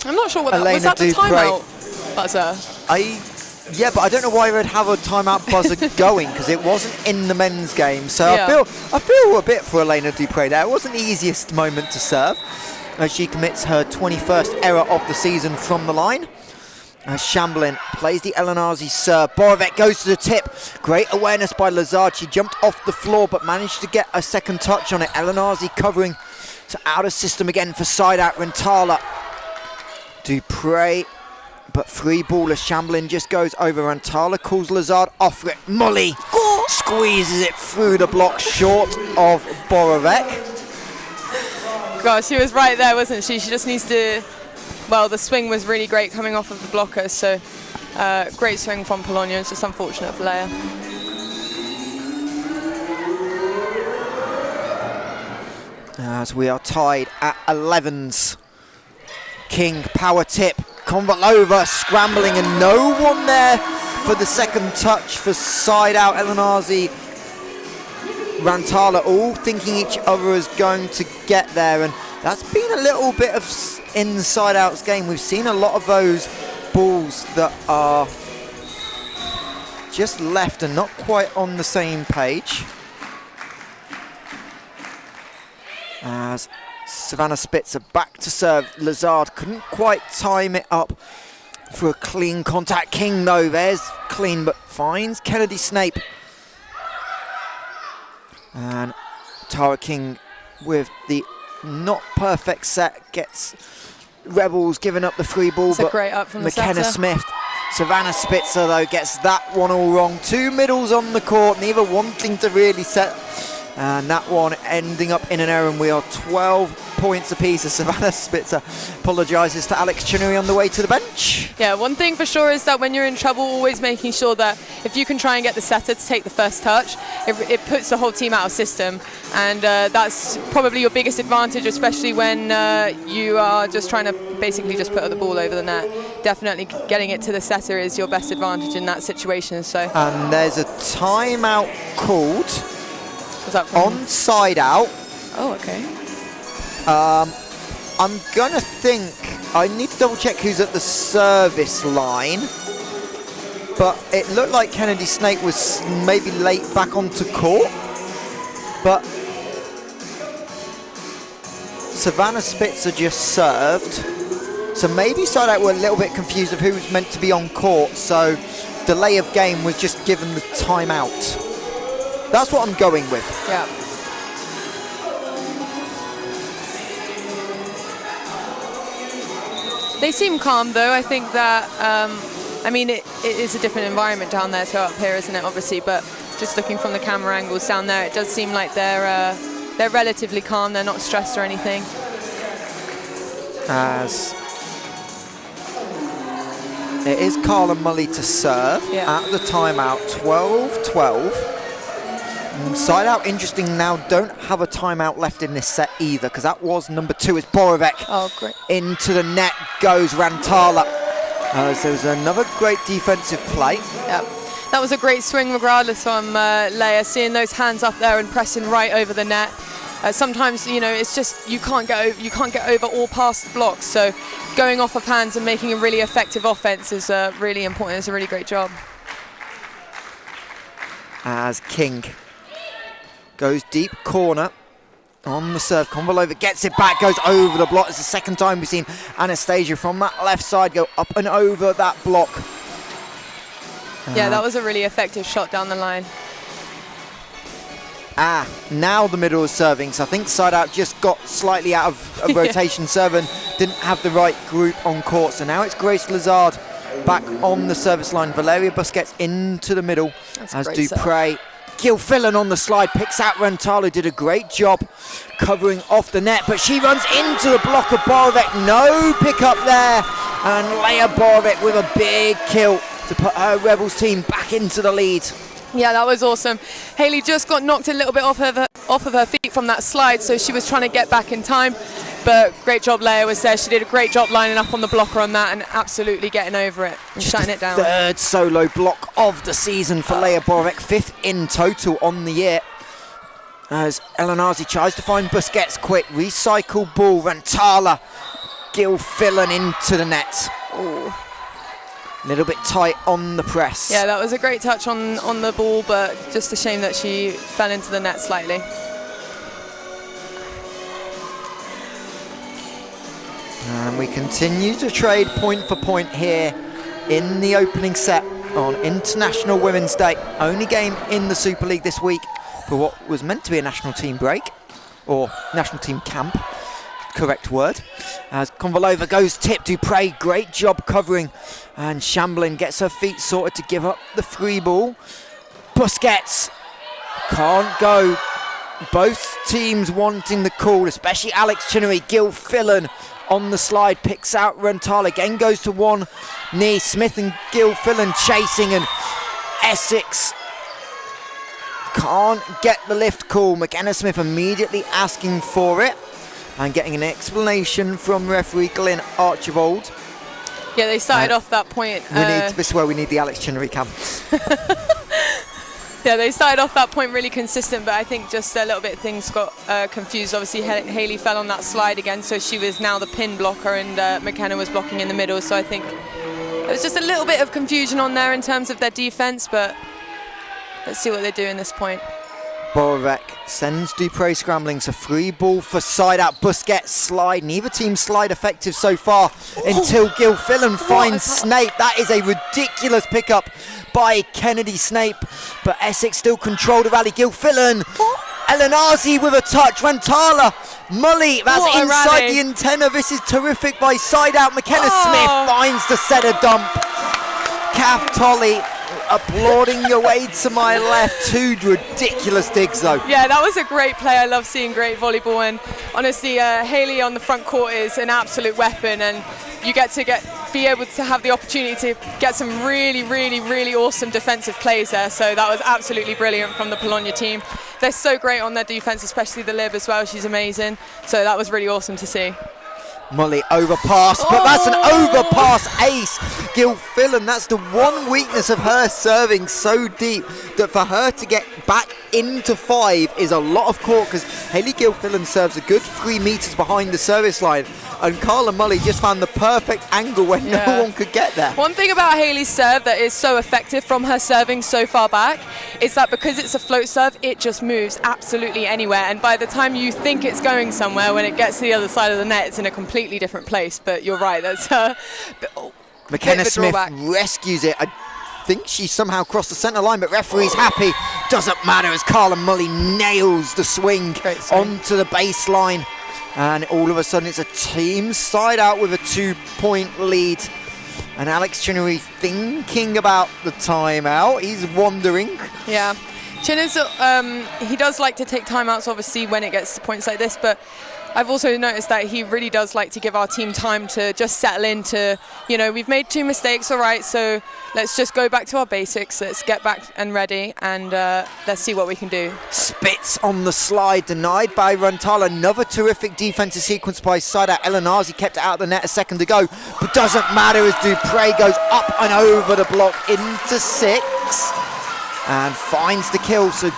Speaker 2: I'm not sure what that was. That the timeout buzzer?
Speaker 1: Yeah, but I don't know why we'd have a timeout buzzer going, because it wasn't in the men's game. So I feel a bit for Elena Dupre there. It wasn't the easiest moment to serve as she commits her 21st error of the season from the line. As Shamblin plays the Elanazi serve. Borovic goes to the tip. Great awareness by Lazard. She jumped off the floor but managed to get a second touch on it. Elanazi covering to out of system again for SideOut. Rantala. Dupre, but free ball as Shamblin just goes over. Rantala calls Lazard off for it. Mully squeezes it through the block short of Borovic.
Speaker 2: Gosh, she was right there, wasn't she? She just needs to... Well, the swing was really great coming off of the blocker, so great swing from Polonia. It's just unfortunate for Leia.
Speaker 1: As we are tied at 11s. King, power tip, Konvalova scrambling and no one there for the second touch for SideOut. Elanazi, Rantala all thinking each other is going to get there, and that's been a little bit of in SideOut's game. We've seen a lot of those balls that are just left and not quite on the same page. As Savannah Spitzer back to serve. Lazard couldn't quite time it up for a clean contact. King though, there's clean but finds Kennedy Snape. And Tara King with the not perfect set gets Rebels giving up the free ball.
Speaker 2: It's
Speaker 1: but
Speaker 2: a great up from
Speaker 1: McKenna
Speaker 2: the setter.
Speaker 1: Smith, Savannah Spitzer though gets that one all wrong. 2 middles on the court, neither wanting to really set. And that one ending up in an error, and we are 12 points apiece as Savannah Spitzer apologises to Alex Chinnery on the way to the bench.
Speaker 2: Yeah, one thing for sure is that when you're in trouble, always making sure that if you can try and get the setter to take the first touch, it puts the whole team out of system. And that's probably your biggest advantage, especially when you are just trying to basically just put the ball over the net. Definitely getting it to the setter is your best advantage in that situation. So.
Speaker 1: And there's a timeout called. On SideOut.
Speaker 2: Oh, okay.
Speaker 1: I'm gonna think I need to double check who's at the service line, but it looked like Kennedy Snape was maybe late back onto court, but Savannah Spitzer just served, so maybe SideOut were a little bit confused of who was meant to be on court, so delay of game was just given the timeout. That's what I'm going with.
Speaker 2: Yeah. They seem calm though. I think that, I mean, it is a different environment down there to up here, isn't it, obviously, but just looking from the camera angles down there, it does seem like they're relatively calm, they're not stressed or anything.
Speaker 1: As it is Carla Mully to serve at the timeout, 12-12. Side out, interesting now, don't have a timeout left in this set either, because that was number 2 is Borovic.
Speaker 2: Oh, great.
Speaker 1: Into the net goes Rantala. So there's another great defensive play.
Speaker 2: Yep. That was a great swing regardless from Leia, seeing those hands up there and pressing right over the net. Sometimes, you know, it's just you can't get over or past the blocks. So going off of hands and making a really effective offense is really important. It's a really great job.
Speaker 1: As King goes deep corner on the serve. Konvalova gets it back, goes over the block. It's the second time we've seen Anastasia from that left side go up and over that block.
Speaker 2: Yeah, that was a really effective shot down the line.
Speaker 1: Now the middle is serving, so I think side out just got slightly out of rotation serving, didn't have the right group on court, so now it's Grace Lazard back on the service line. Valeria Busquets into the middle. That's as Dupre. Gilfillan on the slide, picks out Rantalo, did a great job covering off the net, but she runs into the block of Borovic. No pick up there, and Leia Borovic with a big kill to put her Rebels team back into the lead.
Speaker 2: Yeah, that was awesome. Haley just got knocked a little bit off of her feet from that slide, so she was trying to get back in time. But great job, Leia was there. She did a great job lining up on the blocker on that and absolutely getting over it and shutting it down.
Speaker 1: Third solo block of the season for Leia Borovic, 5th in total on the year. As Elanazi tries to find Busquets quick, recycle ball, Rantala, Gilfillan into the net.
Speaker 2: Ooh.
Speaker 1: A little bit tight on the press.
Speaker 2: Yeah, that was a great touch on the ball, but just a shame that she fell into the net slightly.
Speaker 1: And we continue to trade point for point here in the opening set on International Women's Day. Only game in the Super League this week for what was meant to be a national team break, or national team camp, correct word. As Konvalova goes tip, Dupre, great job covering, and Shamblin gets her feet sorted to give up the free ball. Busquets can't go. Both teams wanting the call, especially Alex Chinnery. Gilfillan on the slide, picks out Rantala, again goes to one knee. Smith and Gilfillan chasing, and Essex can't get the lift call. McKenna Smith immediately asking for it and getting an explanation from referee Glyn Archibald.
Speaker 2: Yeah, they started off that point.
Speaker 1: This is where we need the Alex Chinnery cam.
Speaker 2: Yeah, they started off that point really consistent, but I think just a little bit things got confused. Obviously, Haley fell on that slide again, so she was now the pin blocker, and McKenna was blocking in the middle. So I think there was just a little bit of confusion on there in terms of their defense, but let's see what they do in this point.
Speaker 1: Borovic sends Dupre scrambling, so free ball for side out. Busquets slide, neither team slide effective so far until Gilfillan finds Snape. That is a ridiculous pickup by Kennedy Snape, but Essex still control the rally. Gilfillan, Elanazi with a touch, Rantala, Mully, that's inside the antenna. This is terrific by side out. McKenna Smith finds the setter dump. Kath Tolley applauding your way to my left. 2 ridiculous digs though.
Speaker 2: Yeah, that was a great play. I love seeing great volleyball, and honestly Haley on the front court is an absolute weapon, and you get to be able to have the opportunity to get some really awesome defensive plays there. So that was absolutely brilliant from the Polonia team. They're so great on their defense, especially the Lib as well. She's amazing. So that was really awesome to see.
Speaker 1: Mully overpass, but that's an overpass ace. Gilfillan, that's the one weakness of her serving so deep, that for her to get back into 5 is a lot of court, because Haley Gilfillan serves a good 3 meters behind the service line, and Carla Mully just found the perfect angle when no one could get there.
Speaker 2: One thing about Haley's serve that is so effective from her serving so far back is that because it's a float serve, it just moves absolutely anywhere, and by the time you think it's going somewhere, when it gets to the other side of the net, it's in a completely different place. But you're right, that's
Speaker 1: McKenna Smith rescues it. I think she somehow crossed the centre line, but referee's happy. Doesn't matter as Carla Mully nails the swing onto the baseline, and all of a sudden it's a team side out with a 2-point lead. And Alex Chinnery thinking about the timeout. He's wondering.
Speaker 2: Yeah, Chin is he does like to take timeouts obviously when it gets to points like this, but I've also noticed that he really does like to give our team time to just settle into, you know, we've made 2 mistakes, all right, so let's just go back to our basics, let's get back and ready, and let's see what we can do.
Speaker 1: Spitz on the slide, denied by Rantala. Another terrific defensive sequence by SideOut. Elanazi kept it out of the net a second ago, but doesn't matter as Dupre goes up and over the block into 6 and finds the kill. So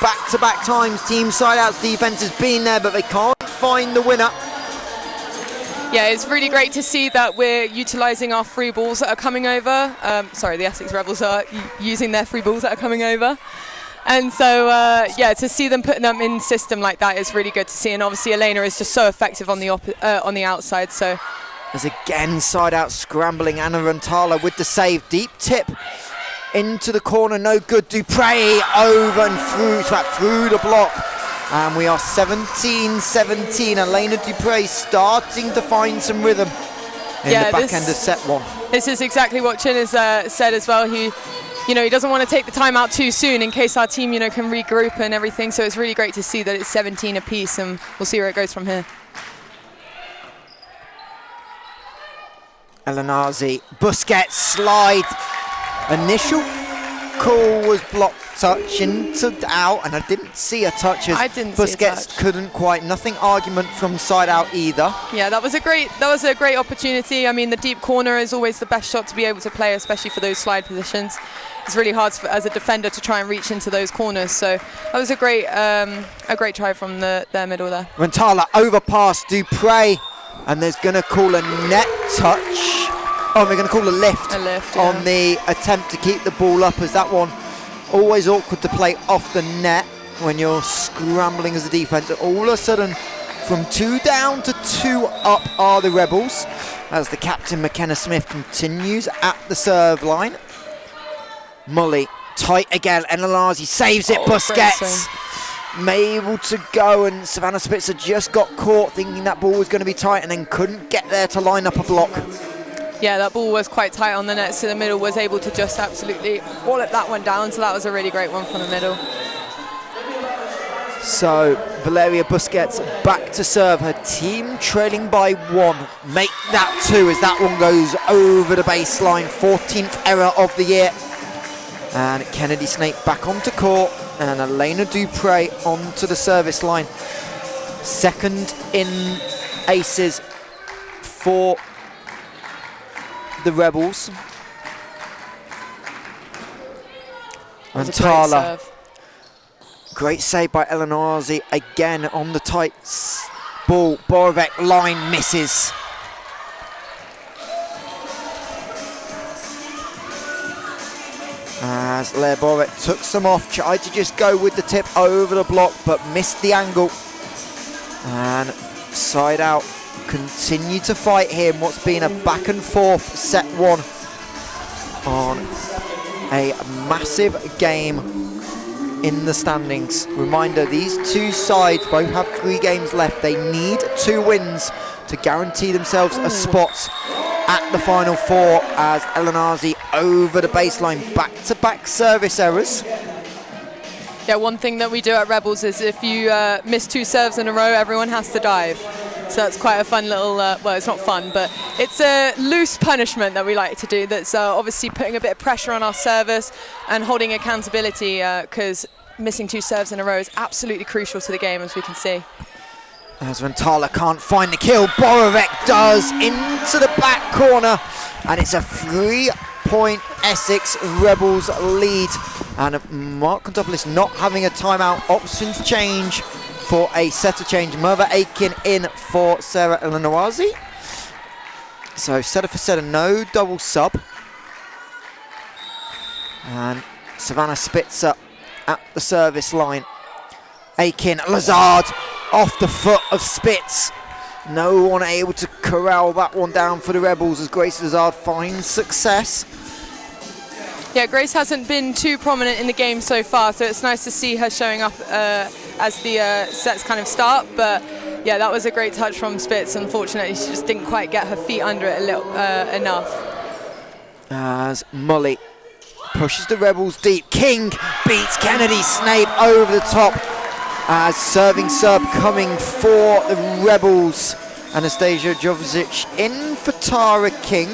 Speaker 1: back-to-back times, Team SideOut's defense has been there, but they can't find the winner.
Speaker 2: Yeah, it's really great to see that we're utilising our free balls that are coming over. Sorry, the Essex Rebels are using their free balls that are coming over. And so, yeah, to see them putting them in system like that is really good to see. And obviously, Elena is just so effective on the outside. So,
Speaker 1: as again, SideOut scrambling. Anna Rantala with the save. Deep tip into the corner, no good. Dupre over and through the block. And we are 17-17. Elena Dupre starting to find some rhythm in the back end of set 1.
Speaker 2: This is exactly what Chin has said as well. He doesn't want to take the time out too soon in case our team, can regroup and everything. So it's really great to see that it's 17 apiece, and we'll see where it goes from here.
Speaker 1: Elanazi, Busquets slide. Initial call was blocked, touch into out, and I didn't see a touch as Busquets couldn't quite. Nothing argument from SideOut either.
Speaker 2: Yeah, that was a great opportunity. I mean, the deep corner is always the best shot to be able to play, especially for those slide positions. It's really hard as a defender to try and reach into those corners. So that was a great try from their middle there.
Speaker 1: Rantala overpass Dupre, and there's going to call a net touch. Oh, we're going to call a lift on the attempt to keep the ball up, as that one always awkward to play off the net when you're scrambling as a defence. All of a sudden, from 2 down to 2 up are the Rebels, as the captain McKenna Smith continues at the serve line. Mully tight again, and Elanazi saves it. Busquets able to go, and Savannah Spitzer just got caught thinking that ball was going to be tight and then couldn't get there to line up a block.
Speaker 2: Yeah, that ball was quite tight on the net, so the middle was able to just absolutely wallop that one down, so that was a really great one from the middle.
Speaker 1: So Valeria Busquets back to serve, her team trailing by 1. Make that 2 as that one goes over the baseline. 14th error of the year. And Kennedy Snape back onto court, and Elena Dupre onto the service line. Second in aces for the Rebels. Rantala. Great save by Elanazi again on the tight ball. Borovec line misses. As Lea Borovec took some off, tried to just go with the tip over the block, but missed the angle. And SideOut continue to fight here in what's been a back and forth set 1 on a massive game in the standings. Reminder, these 2 sides both have 3 games left. They need 2 wins to guarantee themselves a spot at the final 4, as Elanazi over the baseline. Back-to-back service errors.
Speaker 2: Yeah, one thing that we do at Rebels is if you miss 2 serves in a row, everyone has to dive. So that's quite a fun little, well, it's not fun, but it's a loose punishment that we like to do that's obviously putting a bit of pressure on our service and holding accountability, because missing 2 serves in a row is absolutely crucial to the game, as we can see.
Speaker 1: As Rantala can't find the kill, Borovec does into the back corner, and it's a 3-point Essex Rebels lead. And Mark Kontopoulos not having a timeout, options change for a setter change. Merva Aiken in for Sarah Elanazi. So setter for setter, no double sub. And Savannah Spitzer at the service line. Aiken, Lazard off the foot of Spitz. No one able to corral that one down for the Rebels as Grace Lazard finds success.
Speaker 2: Yeah, Grace hasn't been too prominent in the game so far, so it's nice to see her showing up as the sets kind of start. But yeah, that was a great touch from Spitz. Unfortunately, she just didn't quite get her feet under it enough.
Speaker 1: As Mully pushes the Rebels deep. King beats Kennedy Snape over the top. as serving serve coming for the Rebels. Anastasia Jovicic in for Tara King.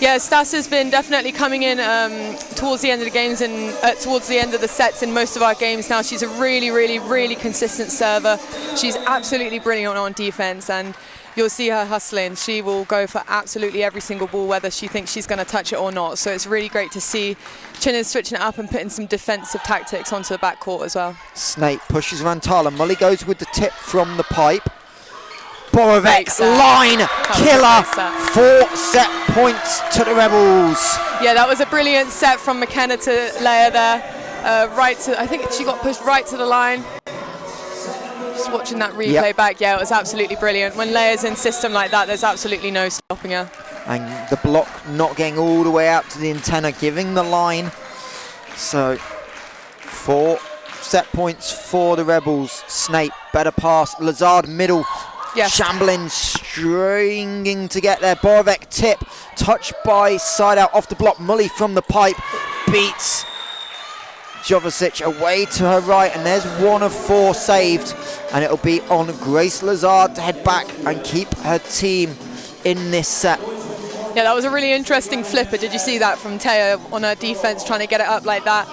Speaker 2: Yeah, Stas has been definitely coming in towards the end of the games and towards the end of the sets in most of our games now. She's a really, really, really consistent server. She's absolutely brilliant on defense, and you'll see her hustling. She will go for absolutely every single ball, whether she thinks she's going to touch it or not. So it's really great to see Chin is switching it up and putting some defensive tactics onto the backcourt as well.
Speaker 1: Snape pushes around Tala. Mully goes with the tip from the pipe. Borovic, line killer, 4 set points to the Rebels.
Speaker 2: Yeah, that was a brilliant set from McKenna to Leia there. I think she got pushed right to the line. Just watching that replay back, yeah, it was absolutely brilliant. When Leia's in system like that, there's absolutely no stopping her.
Speaker 1: And the block not getting all the way out to the antenna, giving the line. So 4 set points for the Rebels. Snape, better pass, Lazard middle. Yes. Shamblin stringing to get there. Borovic tip, touched by SideOut off the block. Mully from the pipe beats Jovicic away to her right, and there's 1 of 4 saved. And it'll be on Grace Lazard to head back and keep her team in this set.
Speaker 2: Yeah, that was a really interesting flipper. Did you see that from Taya on her defense, trying to get it up like that?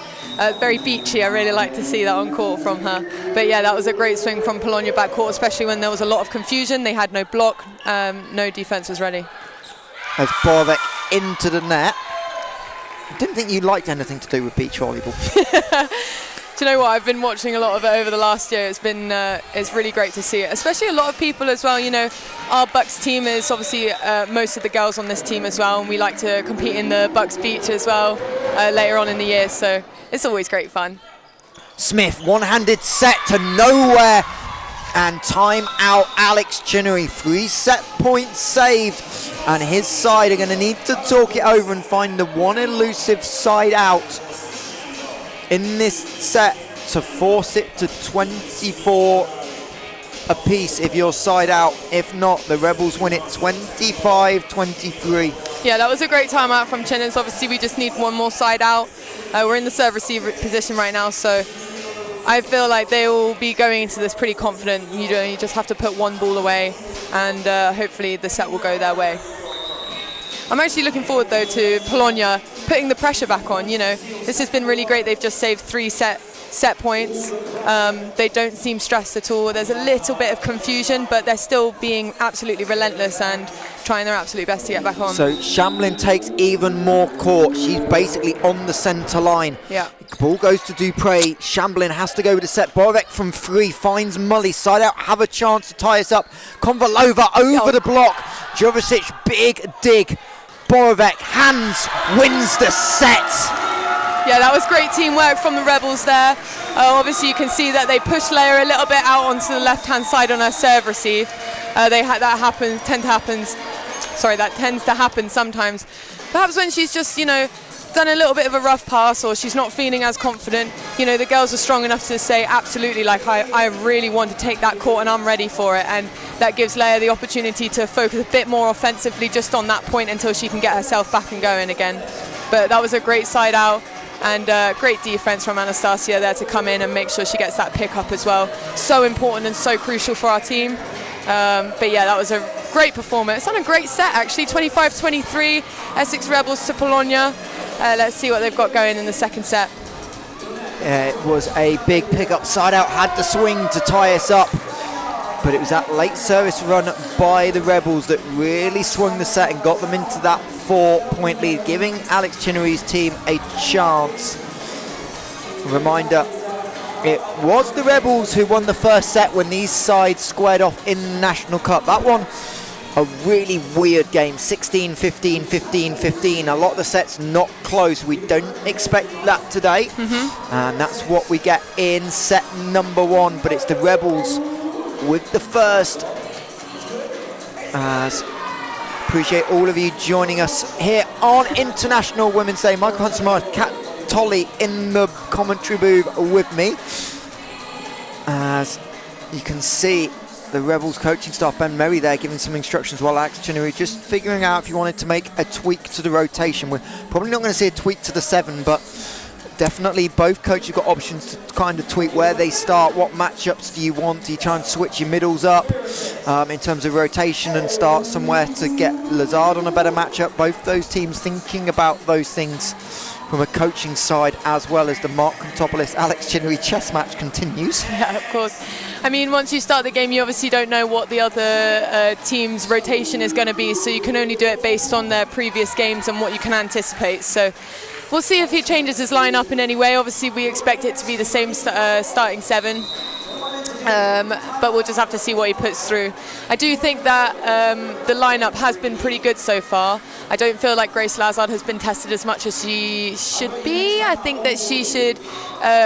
Speaker 2: Very beachy. I really like to see that on court from her. But yeah, that was a great swing from Polonia backcourt, especially when there was a lot of confusion. They had no block, no defense was ready.
Speaker 1: As Borovic into the net. I didn't think you liked anything to do with beach volleyball.
Speaker 2: Do you know what? I've been watching a lot of it over the last year. It's really great to see it, especially a lot of people as well. You know, our Bucks team is obviously most of the girls on this team as well, and we like to compete in the Bucks Beach as well later on in the year. So it's always great fun.
Speaker 1: Smith, one-handed set to nowhere, and time out. Alex Chinnery, 3 set points saved, and his side are going to need to talk it over and find the one elusive side out in this set to force it to 24 apiece if you're side out. If not, the Rebels win it 25-23.
Speaker 2: Yeah, that was a great timeout from Chinners. Obviously, we just need 1 more side out. We're in the serve receiver position right now, so I feel like they will be going into this pretty confident. You just have to put 1 ball away, and hopefully the set will go their way. I'm actually looking forward though to Polonia putting the pressure back on. You know, this has been really great. They've just saved 3 set points. They don't seem stressed at all. There's a little bit of confusion, but they're still being absolutely relentless and trying their absolute best to get back on. So
Speaker 1: Shamblin takes even more court. She's basically on the centre line.
Speaker 2: Yeah.
Speaker 1: Ball goes to Dupre. Shamblin has to go with the set. Borovic from 3 finds Mully. SideOut have a chance to tie us up. Konvalova over the block. Jovicic, big dig. Borovic, hands, wins the set.
Speaker 2: Yeah, that was great teamwork from the Rebels there. Obviously, you can see that they pushed Leia a little bit out onto the left-hand side on her serve receive. That tends to happen sometimes. Perhaps when she's just, you know, done a little bit of a rough pass or she's not feeling as confident, you know, the girls are strong enough to say, absolutely, like, I really want to take that court and I'm ready for it. And that gives Leia the opportunity to focus a bit more offensively just on that point until she can get herself back and going again. But that was a great side out. And great defense from Anastasia there to come in and make sure she gets that pick up as well. So important and so crucial for our team. But yeah, that was a great performance and a great set actually. 25-23, Essex Rebels to Polonia. Let's see what they've got going in the second set.
Speaker 1: It was a big pick-up. SideOut had the swing to tie us up, but it was that late service run by the Rebels that really swung the set and got them into that 4-point lead, giving Alex Chinnery's team a chance. Reminder, it was the Rebels who won the first set when these sides squared off in the National Cup. That one, a really weird game, 16-15, 15-15. A lot of the sets not close. We don't expect that today. And that's what we get in set number 1. But it's the Rebels with the first. Appreciate all of you joining us here on International Women's Day. Michael Huntsman, Kat Tolley in the commentary booth with me. As you can see, the Rebels coaching staff, Ben Merry there giving some instructions while Alex Chinnery just figuring out if you wanted to make a tweak to the rotation. We're probably not going to see a tweak to the 7, but definitely both coaches have got options to kind of tweak where they start. What matchups do you want? Do you try and switch your middles up in terms of rotation and start somewhere to get Lazard on a better matchup? Both those teams thinking about those things from a coaching side, as well as the Mark Contopoulos Alex Chinnery chess match continues.
Speaker 2: Yeah, of course. I mean, once you start the game, you obviously don't know what the other team's rotation is going to be, so you can only do it based on their previous games and what you can anticipate. So we'll see if he changes his lineup in any way. Obviously, we expect it to be the same starting 7. But we'll just have to see what he puts through. I do think that the lineup has been pretty good so far. I don't feel like Grace Lazard has been tested as much as she should be. I think that she should,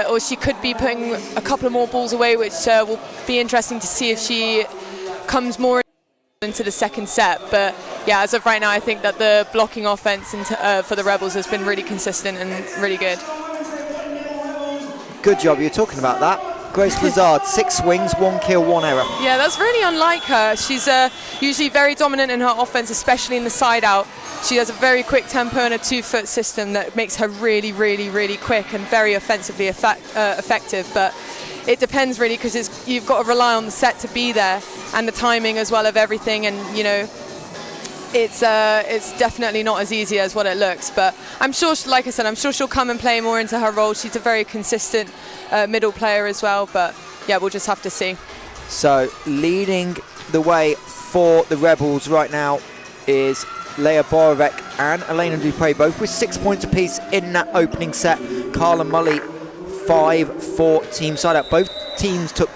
Speaker 2: or she could be putting a couple of more balls away, which will be interesting to see if she comes more into the second set. But yeah, as of right now, I think that the blocking offense for the Rebels has been really consistent and really good.
Speaker 1: Good job, you're talking about that. Grace Lazard, 6 swings, 1 kill, 1 error.
Speaker 2: Yeah, that's really unlike her. She's usually very dominant in her offense, especially in the side out. She has a very quick tempo and a 2-foot system that makes her really, really, really quick and very offensively effective. But it depends really, because you've got to rely on the set to be there and the timing as well of everything. And you know, it's definitely not as easy as what it looks. But I'm sure, like I said, I'm sure she'll come and play more into her role. She's a very consistent middle player as well. But yeah, we'll just have to see.
Speaker 1: So leading the way for the Rebels right now is Leah Borovec and Elena Dupre, both with 6 points apiece in that opening set. Carla Mully, 5 for Team SideOut. Both teams took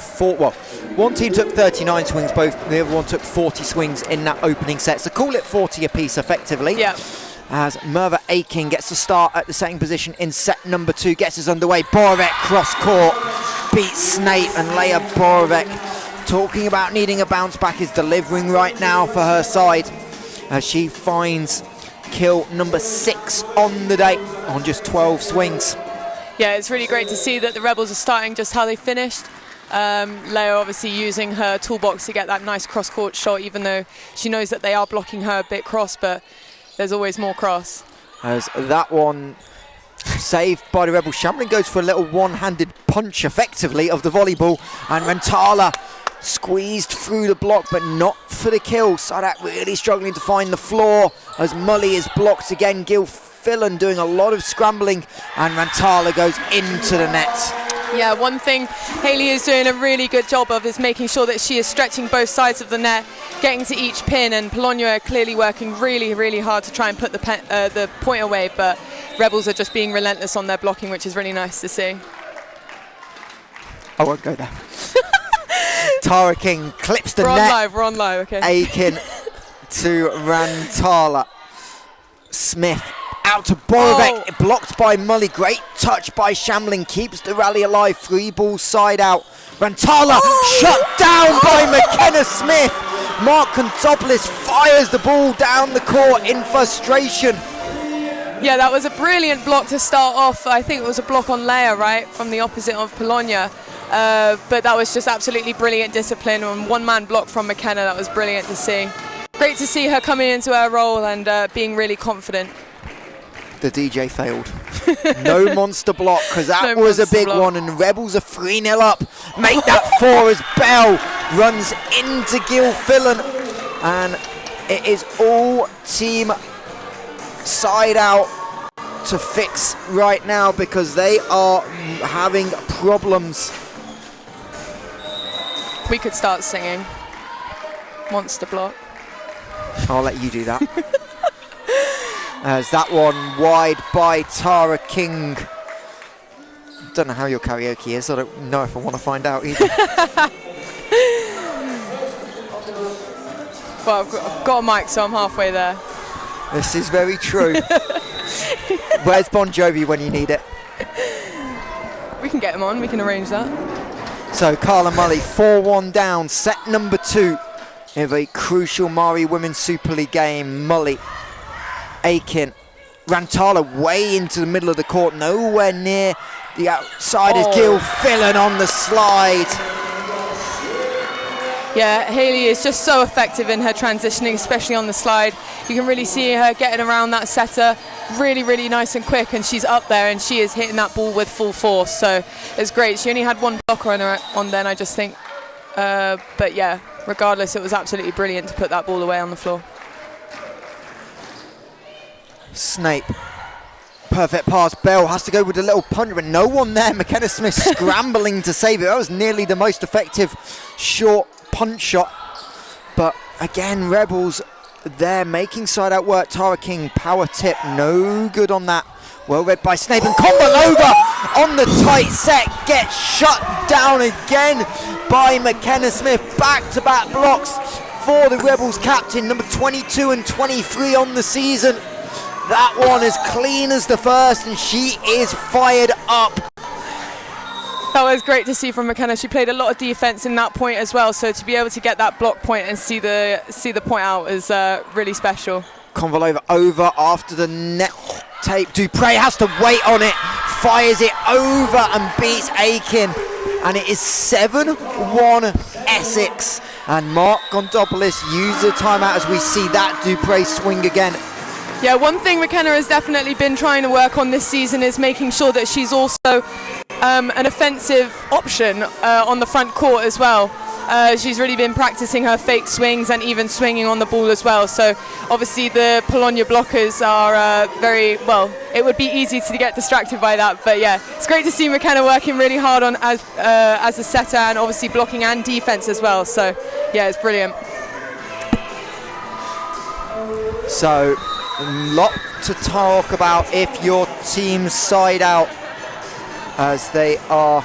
Speaker 1: one team took 39 swings, the other one took 40 swings in that opening set. So call it 40 apiece effectively.
Speaker 2: Yeah.
Speaker 1: As Merva Aiken gets to start at the setting position in set number 2, gets us underway. Borovec cross court, beats Snape, and Leah Borovec, talking about needing a bounce back, is delivering right now for her side as she finds kill number 6 on the day on just 12 swings.
Speaker 2: Yeah, it's really great to see that the Rebels are starting just how they finished. Leah obviously using her toolbox to get that nice cross-court shot, even though she knows that they are blocking her a bit cross, but there's always more cross. As
Speaker 1: that one saved by the Rebels. Shamlin goes for a little one-handed punch, effectively, of the volleyball, and Rantala squeezed through the block, but not for the kill. SideOut really struggling to find the floor as Mully is blocked again. Gil Fillan doing a lot of scrambling, and Rantala goes into the net.
Speaker 2: Yeah, one thing Hayley is doing a really good job of is making sure that she is stretching both sides of the net, getting to each pin, and Polonia are clearly working really, really hard to try and put the point away, but Rebels are just being relentless on their blocking, which is really nice to see.
Speaker 1: I won't go there. Tara King clips the net.
Speaker 2: We're on live, okay.
Speaker 1: Aiken to Rantala. Smith out to Borovec, blocked by Mully. Great touch by Shamlin, keeps the rally alive. 3 balls side out. Rantala shut down by McKenna Smith. Mark Contopoulos fires the ball down the court in frustration.
Speaker 2: Yeah, that was a brilliant block to start off. I think it was a block on Leia, right, from the opposite of Polonia. But that was just absolutely brilliant discipline. And one-man block from McKenna, that was brilliant to see. Great to see her coming into her role and being really confident.
Speaker 1: The DJ failed. No monster block, because that was a big one, and the Rebels are 3-0 up. Make that 4 as Bell runs into Gil Fillan, and it is all Team SideOut to fix right now because they are having problems.
Speaker 2: We could start singing monster block.
Speaker 1: I'll let you do that. As that one wide by Tara King. Don't know how your karaoke is. I don't know if I want to find out either.
Speaker 2: Well, I've got a mic, so I'm halfway there.
Speaker 1: This is very true. Where's Bon Jovi when you need it?
Speaker 2: We can get him on. We can arrange that.
Speaker 1: So Carla Mully 4-1 down. Set number 2 in a crucial MARREE Women's Super League game. Mully, Aiken, Rantala way into the middle of the court, nowhere near the outside is Gil Fillan on the slide.
Speaker 2: Yeah, Hayley is just so effective in her transitioning, especially on the slide. You can really see her getting around that setter really, really nice and quick, and she's up there and she is hitting that ball with full force. So it's great. She only had one blocker on then, I just think. But yeah, regardless, it was absolutely brilliant to put that ball away on the floor.
Speaker 1: Snape. Perfect pass. Bell has to go with a little punch, but no one there. McKenna Smith scrambling to save it. That was nearly the most effective short punch shot. But again, Rebels there making side out work. Tara King, power tip, no good on that. Well read by Snape, and Konvalova on the tight set gets shut down again by McKenna Smith. Back-to-back blocks for the Rebels captain, number 22 and 23 on the season. That one as clean as the first, and she is fired up.
Speaker 2: That was great to see from McKenna. She played a lot of defense in that point as well, so to be able to get that block point and see the point out is really special.
Speaker 1: Konvalova over after the net tape. Dupre has to wait on it, fires it over and beats Aiken, and it is 7-1 Essex. And Mark Gondopoulos used the timeout as we see that Dupre swing again.
Speaker 2: Yeah, one thing McKenna has definitely been trying to work on this season is making sure that she's also an offensive option on the front court as well. She's really been practicing her fake swings and even swinging on the ball as well. So obviously the Polonia blockers are very, well, it would be easy to get distracted by that. But yeah, it's great to see McKenna working really hard on as a setter, and obviously blocking and defense as well. So yeah, it's brilliant.
Speaker 1: So a lot to talk about if your team's side out, as they are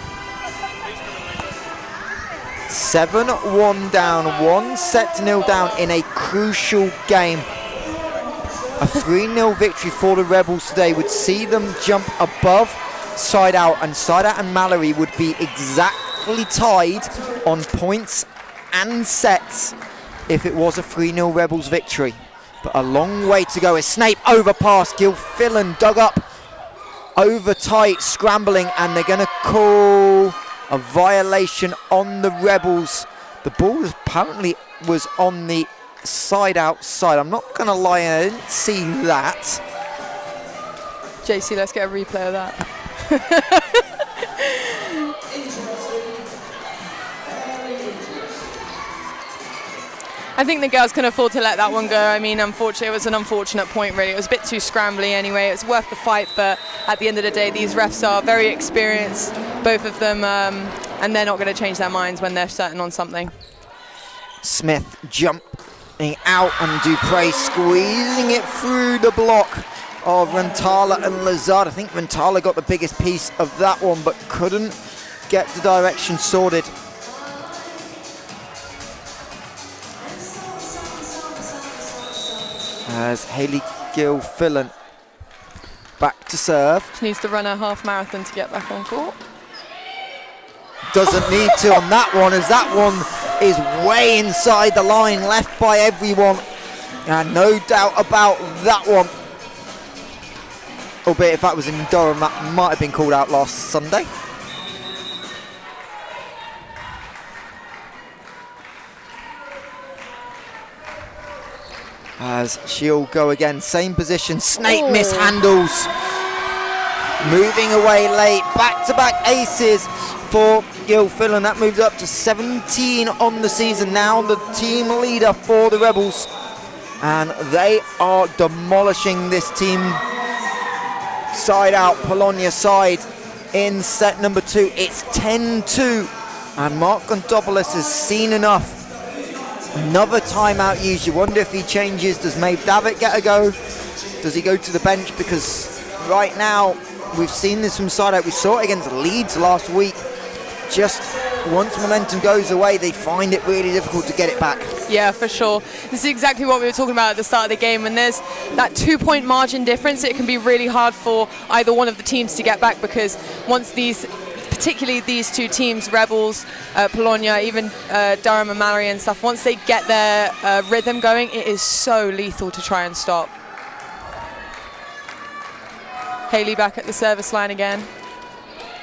Speaker 1: 7-1 down, 1-0 down in a crucial game. A 3-0 victory for the Rebels today would see them jump above SideOut, and SideOut and MARREE would be exactly tied on points and sets if it was a 3-0 Rebels victory. But a long way to go. As Snape overpass, Gilfillan dug up over tight, scrambling, and they're going to call a violation on the Rebels. The ball apparently was on the SideOut side. I'm not going to lie, I didn't see that.
Speaker 2: JC, let's get a replay of that. I think the girls can afford to let that one go. I mean, unfortunately, it was an unfortunate point, really. It was a bit too scrambly anyway. It was worth the fight, but at the end of the day, these refs are very experienced, both of them, and they're not going to change their minds when they're certain on something.
Speaker 1: Smith jumping out, and Dupre squeezing it through the block of Rentala and Lazard. I think Rentala got the biggest piece of that one, but couldn't get the direction sorted. As Hayley Gilfillan back to serve.
Speaker 2: She needs to run a half marathon to get back on court.
Speaker 1: Doesn't need to on that one, as that one is way inside the line, left by everyone. And no doubt about that one. Albeit if that was in Durham, that might have been called out last Sunday. As she'll go again, same position, Snape mishandles. Moving away late, back-to-back aces for Gilfillan. That moves up to 17 on the season, now the team leader for the Rebels. And they are demolishing this team SideOut Polonia side in set number 2. It's 10-2, and Mark Gondopoulos has seen enough. Another timeout used. You wonder if he changes. Does Maeve Davitt get a go? Does he go to the bench? Because right now, we've seen this from SideOut. We saw it against Leeds last week. Just once momentum goes away, they find it really difficult to get it back.
Speaker 2: Yeah, for sure. This is exactly what we were talking about at the start of the game. When there's that 2-point margin difference, it can be really hard for either one of the teams to get back, because once particularly these two teams, Rebels, Polonia, even Durham and MARREE and stuff, once they get their rhythm going, it is so lethal to try and stop. Hayley back at the service line again.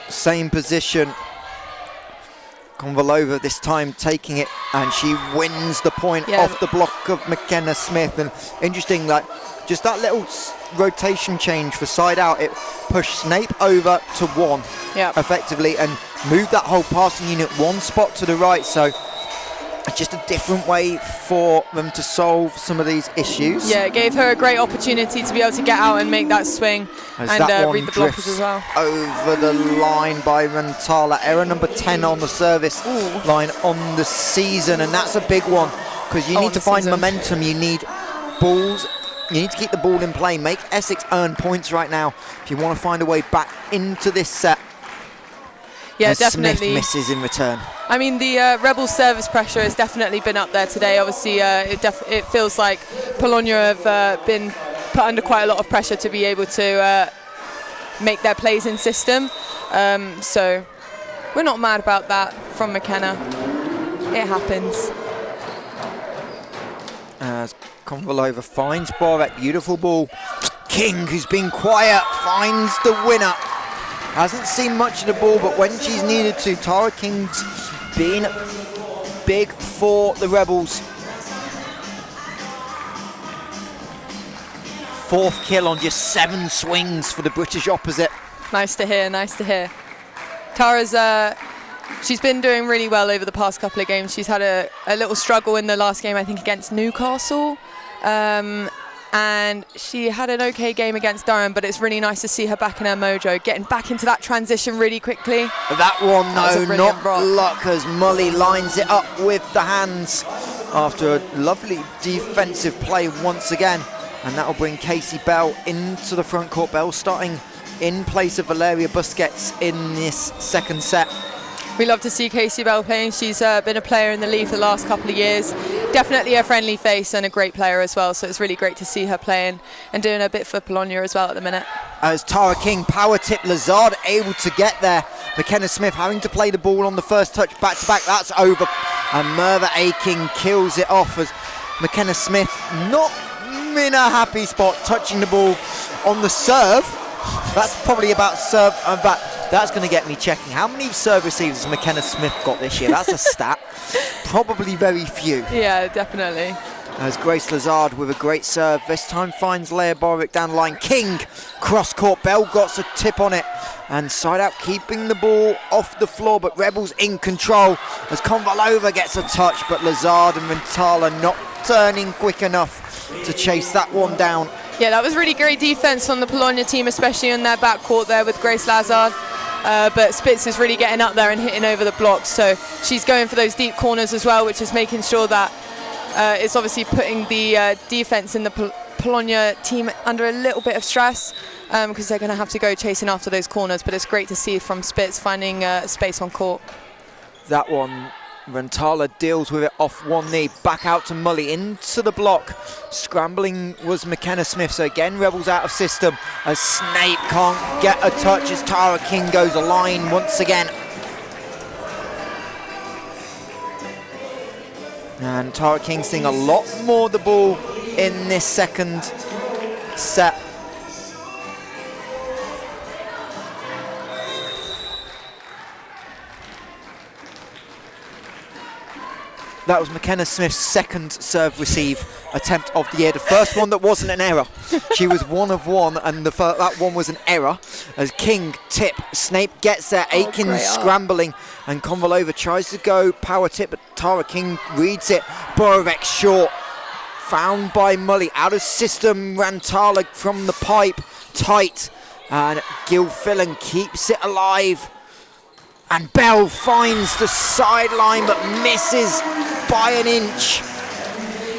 Speaker 1: Same position Konvalova this time taking it, and she wins the point off the block of McKenna Smith. And interesting, like just that little rotation change for side out, it pushed Snape over to 1 effectively and moved that whole passing unit 1 spot to the right. So just a different way for them to solve some of these issues.
Speaker 2: Yeah, it gave her a great opportunity to be able to get out and make that swing and read the blockers as well.
Speaker 1: Over the line by Rantala. Error number 10 on the service line on the season, and that's a big one because you need to find momentum. You need balls. You need to keep the ball in play. Make Essex earn points right now if you want to find a way back into this set.
Speaker 2: Yeah,
Speaker 1: and
Speaker 2: definitely.
Speaker 1: Smith misses in return.
Speaker 2: I mean, the Rebels' service pressure has definitely been up there today. Obviously, it feels like Polonia have been put under quite a lot of pressure to be able to make their plays in system. So we're not mad about that from McKenna. It happens.
Speaker 1: As Konvalova finds Borek, beautiful ball. King, who's been quiet, finds the winner. Hasn't seen much of the ball, but when she's needed to, Tara King's been big for the Rebels. 4th kill on just 7 swings for the British opposite.
Speaker 2: Nice to hear, nice to hear. Tara's, she's been doing really well over the past couple of games. She's had a little struggle in the last game, I think, against Newcastle. And she had an okay game against Durham, but it's really nice to see her back in her mojo, getting back into that transition really quickly.
Speaker 1: That one, no, not luck, as Mully lines it up with the hands after a lovely defensive play once again. And that'll bring Casey Bell into the front court. Bell starting in place of Valeria Busquets in this second set.
Speaker 2: We love to see Casey Bell playing. She's been a player in the league for the last couple of years. Definitely a friendly face and a great player as well. So it's really great to see her playing and doing a bit for Polonia as well at the minute.
Speaker 1: As Tara King power tip, Lazard able to get there. McKenna Smith having to play the ball on the first touch back to back. That's over. And Merva Aking kills it off as McKenna Smith not in a happy spot, touching the ball on the serve. That's probably about serve. In fact, that's going to get me checking. How many serve receivers has McKenna Smith got this year? That's a stat. Probably very few.
Speaker 2: Yeah, definitely.
Speaker 1: As Grace Lazard with a great serve. This time finds Leah Boric down the line. King, cross-court. Bell got a tip on it. And side out keeping the ball off the floor, but Rebels in control as Konvalova gets a touch, but Lazard and Rentala not turning quick enough to chase that one down.
Speaker 2: Yeah, that was really great defense on the Polonia team, especially in their backcourt there with Grace Lazard. But Spitz is really getting up there and hitting over the blocks, so she's going for those deep corners as well, which is making sure that it's obviously putting the defense in the Polonia team under a little bit of stress because they're going to have to go chasing after those corners. But it's great to see from Spitz finding space on court.
Speaker 1: That one, Rentala deals with it off one knee, back out to Mully, into the block. Scrambling was McKenna Smith, so again Rebels out of system as Snape can't get a touch as Tara King goes a line once again. And Tara King seeing a lot more the ball in this second set. That was McKenna Smith's second serve receive attempt of the year. The first one that wasn't an error. She was 1 of 1, and that one was an error. As King tip, Snape gets there, Aiken scrambling, and Konvalova tries to go power tip, but Tara King reads it. Borek short, found by Mully, out of system. Rantala from the pipe, tight, and Gilfillan keeps it alive. And Bell finds the sideline but misses by an inch.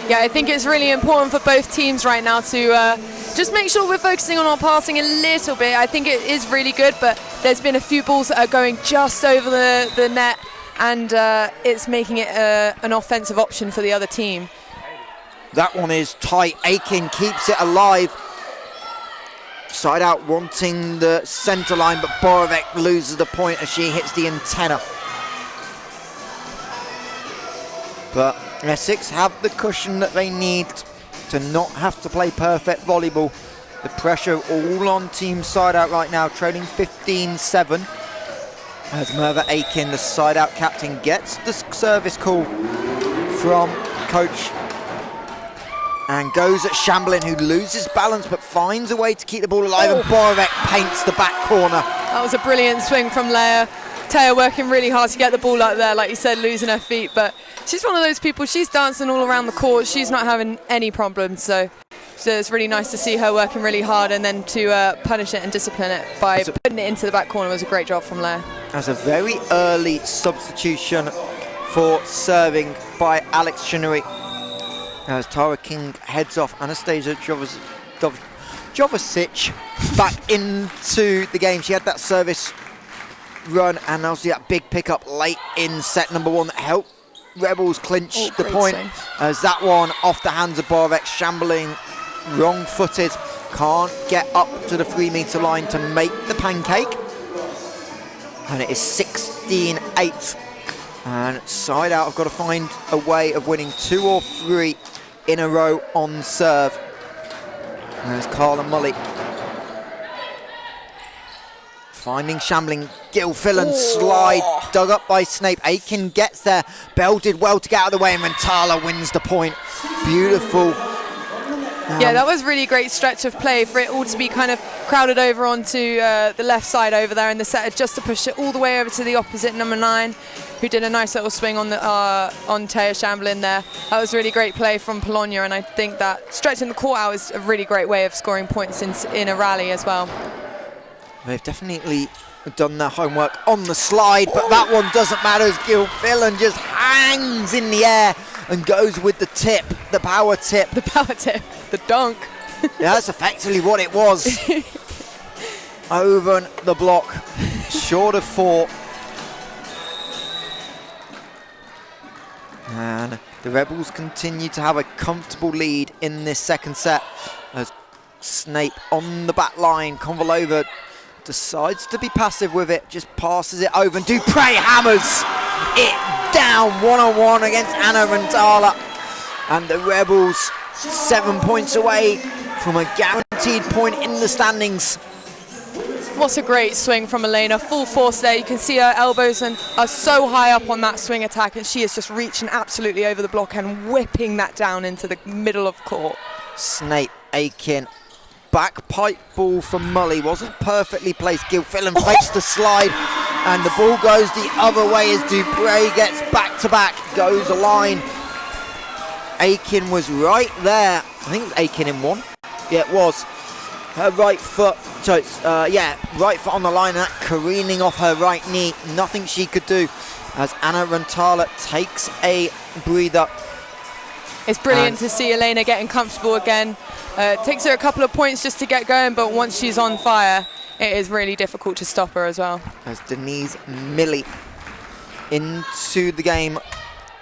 Speaker 2: Yeah, I think it's really important for both teams right now to just make sure we're focusing on our passing a little bit. I think it is really good, but there's been a few balls that are going just over the net, and it's making it an offensive option for the other team.
Speaker 1: That one is tight. Aiken keeps it alive. Side out wanting the centre line, but Borek loses the point as she hits the antenna. But Essex have the cushion that they need to not have to play perfect volleyball. The pressure all on team side out right now, trailing 15-7. As Merva Aiken, the side-out captain, gets the service call from coach and goes at Shamblin, who loses balance but finds a way to keep the ball alive, and Borek paints the back corner.
Speaker 2: That was a brilliant swing from Leia. Taya working really hard to get the ball out there, like you said, losing her feet, but she's one of those people, she's dancing all around the court, she's not having any problems, so it's really nice to see her working really hard, and then to punish it and discipline it by putting it into the back corner was a great job from Leia.
Speaker 1: As a very early substitution for serving by Alex Chinnery. As Tara King heads off, Anastasia Jovicic back into the game. She had that service run and obviously that big pickup late in set number 1 that helped Rebels clinch the point.
Speaker 2: Swing.
Speaker 1: As that one off the hands of Borek, Shamblin wrong-footed, can't get up to the 3-meter line to make the pancake. And it is 16-8. And SideOut have got to find a way of winning 2 or 3 in a row on serve. There's Carla Mully finding Shamblin. Gilfillan slide, dug up by Snape. Aiken gets there. Bell did well to get out of the way, and Rantala wins the point. Beautiful.
Speaker 2: Yeah, that was really great stretch of play for it all to be kind of crowded over onto the left side over there in the set, just to push it all the way over to the opposite number 9, who did a nice little swing on the on Taya Shamblin there. That was really great play from Polonia, and I think that stretching the court out is a really great way of scoring points in a rally as well.
Speaker 1: They've definitely done their homework on the slide, but that one doesn't matter as Gilfillan just hangs in the air and goes with the tip, the power tip.
Speaker 2: The power tip, the dunk.
Speaker 1: Yeah, that's effectively what it was. Over the block, short of 4. And the Rebels continue to have a comfortable lead in this second set as Snape on the back line. Konvalova decides to be passive with it, just passes it over, and Dupre hammers it down 1-on-1 against Anna Rantala. And the Rebels 7 points away from a guaranteed point in the standings.
Speaker 2: What a great swing from Elena, full force there. You can see her elbows are so high up on that swing attack, and she is just reaching absolutely over the block and whipping that down into the middle of court.
Speaker 1: Snape, Aiken, back pipe ball from Mully, wasn't perfectly placed. Gilfillan fakes the slide, and the ball goes the other way as Dupre gets back-to-back, goes a line. Aiken was right there. I think it was Aiken in 1. Yeah, it was. Her right foot, right foot on the line, and that careening off her right knee. Nothing she could do as Anna Rantala takes a breather.
Speaker 2: It's brilliant to see Elena getting comfortable again. It takes her a couple of points just to get going, but once she's on fire, it is really difficult to stop her as well.
Speaker 1: As Denise Milley into the game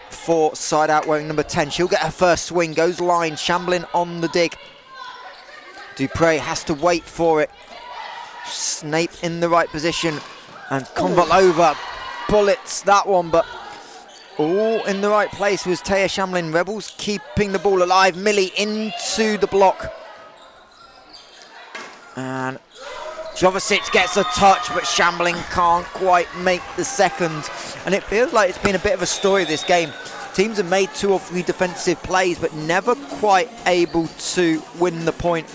Speaker 1: for SideOut wearing number 10. She'll get her first swing, goes line, Shamblin on the dig. Dupre has to wait for it. Snape in the right position, and Konvalova bullets that one, but all in the right place was Taya Shamblin. Rebels keeping the ball alive. Milley into the block. And Jovicic gets a touch, but Shamblin can't quite make the second. And it feels like it's been a bit of a story this game. Teams have made 2 or 3 defensive plays, but never quite able to win the point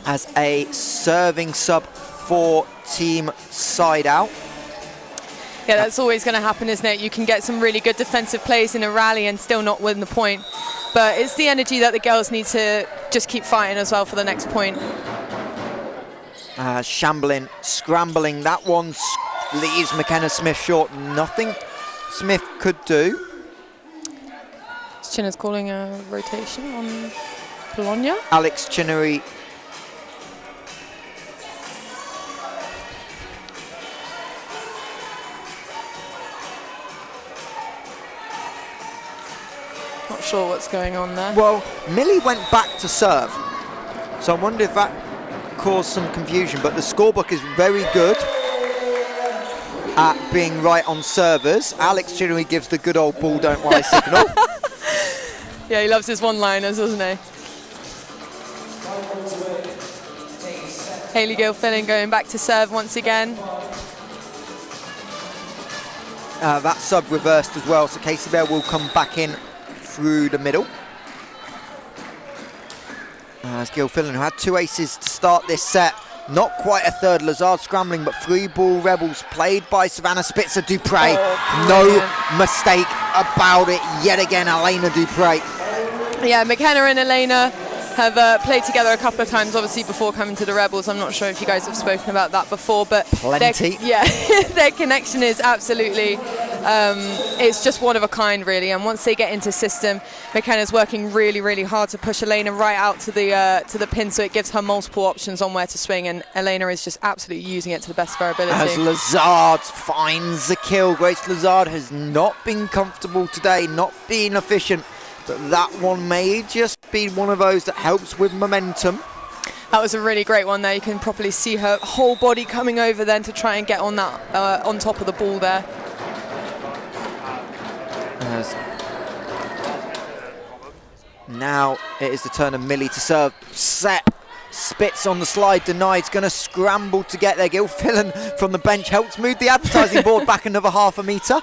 Speaker 1: as a serving sub for Team SideOut.
Speaker 2: Yeah, that's always going to happen, isn't it? You can get some really good defensive plays in a rally and still not win the point. But it's the energy that the girls need to just keep fighting as well for the next point.
Speaker 1: Shamblin scrambling. That one leaves McKenna Smith short. Nothing Smith could do.
Speaker 2: Chinner's calling a rotation on Polonia.
Speaker 1: Alex Chinnery.
Speaker 2: Not sure what's going on there.
Speaker 1: Well, Millie went back to serve, so I wonder if that caused some confusion, but the scorebook is very good at being right on servers. Alex Chinnery gives the good old ball don't worry signal.
Speaker 2: Yeah, he loves his one-liners, doesn't he? Hayley Gilfillan going back to serve once again.
Speaker 1: That sub reversed as well, so Casey Bell will come back in through the middle. As Gil Fillan, who had 2 aces to start this set, not quite a third. Lazard scrambling, but 3-ball Rebels played by Savannah Spitzer Dupre. No mistake about it yet again, Elena Dupre.
Speaker 2: Yeah, McKenna and Elena have played together a couple of times, obviously, before coming to the Rebels. I'm not sure if you guys have spoken about that before, but
Speaker 1: plenty.
Speaker 2: Their connection is absolutely, it's just one of a kind, really. And once they get into system, McKenna's working really, really hard to push Elena right out to the pin, so it gives her multiple options on where to swing, and Elena is just absolutely using it to the best of her ability.
Speaker 1: As Lazard finds the kill, Grace Lazard has not been comfortable today, not being efficient. But that one may just be one of those that helps with momentum.
Speaker 2: That was a really great one there. You can properly see her whole body coming over then to try and get on that on top of the ball there.
Speaker 1: Now it is the turn of Millie to serve. Set. Spitz on the slide, denied, going to scramble to get there. Gil Fillan from the bench helps move the advertising board back another half a metre.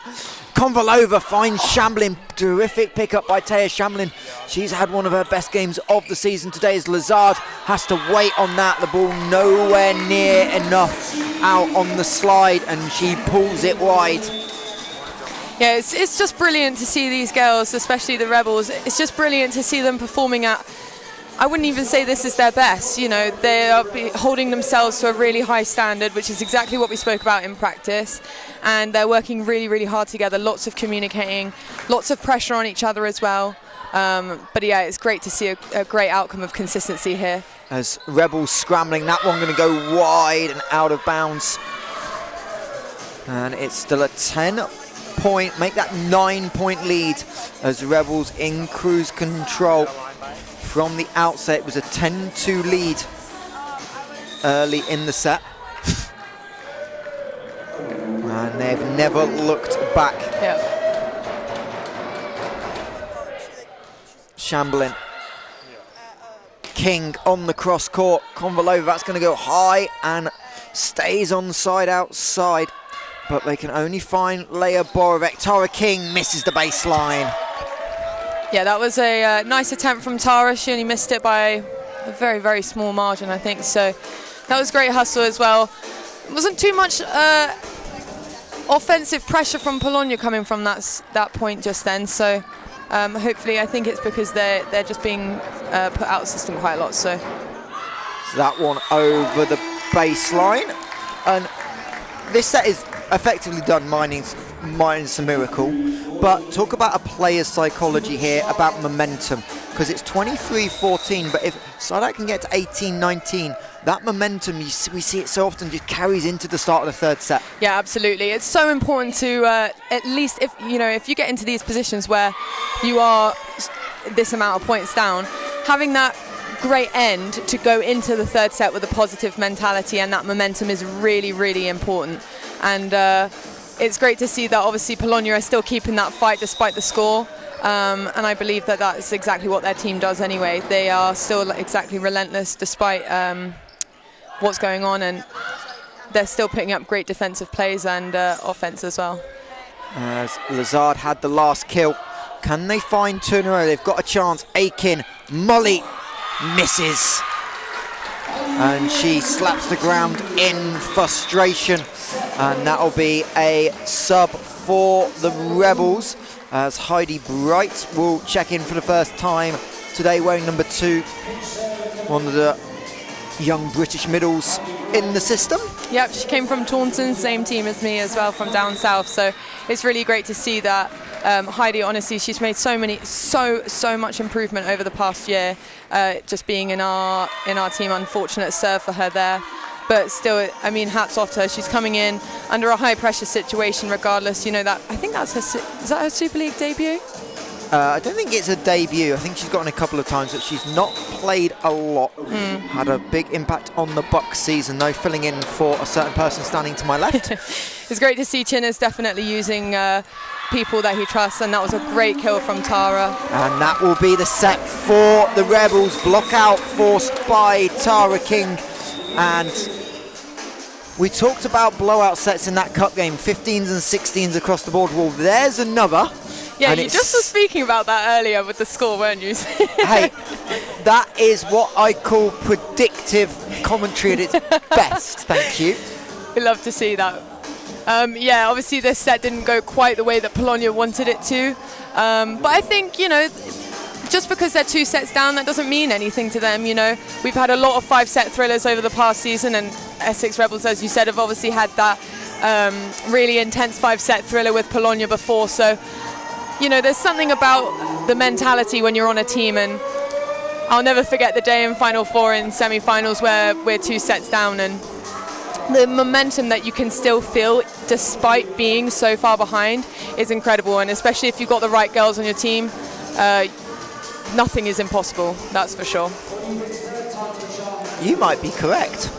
Speaker 1: Konvalova finds Shamblin. Terrific pickup by Taya Shamblin. She's had one of her best games of the season today as Lazard has to wait on that. The ball nowhere near enough out on the slide, and she pulls it wide.
Speaker 2: Yeah, it's just brilliant to see these girls, especially the Rebels. It's just brilliant to see them performing at, I wouldn't even say this is their best, you know, they are holding themselves to a really high standard, which is exactly what we spoke about in practice, and they're working really, really hard together, lots of communicating, lots of pressure on each other as well, but yeah, it's great to see a great outcome of consistency here.
Speaker 1: As Rebels scrambling, that one going to go wide and out of bounds, and it's still a 10-point, make that 9-point lead as Rebels in cruise control. From the outset, it was a 10-2 lead early in the set. And they've never looked back.
Speaker 2: Yep.
Speaker 1: Shamblin. King on the cross court. Konvalova, that's going to go high and stays on the side outside. But they can only find Leia Borovec. Tara King misses the baseline.
Speaker 2: Yeah, that was a nice attempt from Tara. She only missed it by a very, very small margin, I think. So that was great hustle as well. It wasn't too much offensive pressure from Polonia coming from that point just then. So hopefully, I think it's because they're just being put out of system quite a lot. So
Speaker 1: that one over the baseline, and this set is effectively done minus a miracle. But talk about a player's psychology here, about momentum, because it's 23-14, but if SideOut can get to 18-19, that momentum, we see it so often, just carries into the start of the third set.
Speaker 2: Yeah, absolutely. It's so important to, at least if you get into these positions where you are this amount of points down, having that great end to go into the third set with a positive mentality and that momentum is really, really important. And it's great to see that obviously Polonia are still keeping that fight despite the score, and I believe that that's exactly what their team does anyway. They are still exactly relentless despite what's going on, and they're still putting up great defensive plays and offense as well.
Speaker 1: As Lazard had the last kill, can they find two in a row? They've got a chance. Aiken, Molly misses, and she slaps the ground in frustration. And that'll be a sub for the Rebels as Heidi Bright will check in for the first time today, wearing number 2, one of the young British middles in the system.
Speaker 2: Yep, she came from Taunton, same team as me as well, from down south. So it's really great to see that Heidi, honestly, she's made so much improvement over the past year, just being in our team. Unfortunate serve for her there. But still, I mean, hats off to her. She's coming in under a high-pressure situation regardless. You know, that I think that's is that her Super League debut?
Speaker 1: I don't think it's a debut. I think she's gotten a couple of times, but she's not played a lot. Had a big impact on the Bucks season, though, filling in for a certain person standing to my left.
Speaker 2: It's great to see Chin is definitely using people that he trusts, and that was a great kill from Tara.
Speaker 1: And that will be the set for the Rebels. Block out forced by Tara King. And We talked about blowout sets in that cup game, 15s and 16s across the board. Well, there's another.
Speaker 2: Yeah, you just were speaking about that earlier with the score, weren't you?
Speaker 1: Hey, that is what I call predictive commentary at its best. Thank you.
Speaker 2: We love to see that. Yeah, obviously this set didn't go quite the way that Polonia wanted it to. But I think, you know, just because they're 2 sets down, that doesn't mean anything to them, you know. We've had a lot of 5-set thrillers over the past season, and Essex Rebels, as you said, have obviously had that really intense 5-set thriller with Polonia before. So, you know, there's something about the mentality when you're on a team, and I'll never forget the day in Final Four in semi-finals where we're 2 sets down, and the momentum that you can still feel despite being so far behind is incredible. And especially if you've got the right girls on your team, nothing is impossible, that's for sure.
Speaker 1: You might be correct.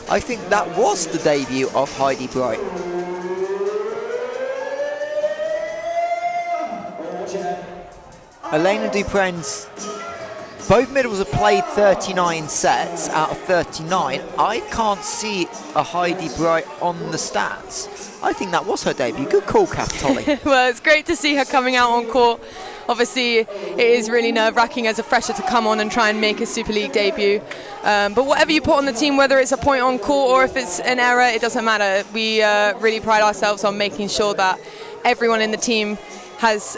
Speaker 1: I think that was the debut of Heidi Bright. Elena Dupren's, both middles have played 39 sets out of 39. I can't see a Heidi Bright on the stats. I think that was her debut. Good call, Kath Tolley.
Speaker 2: Well, it's great to see her coming out on court. Obviously, it is really nerve-wracking as a fresher to come on and try and make a Super League debut. But whatever you put on the team, whether it's a point on court or if it's an error, it doesn't matter. We really pride ourselves on making sure that everyone in the team has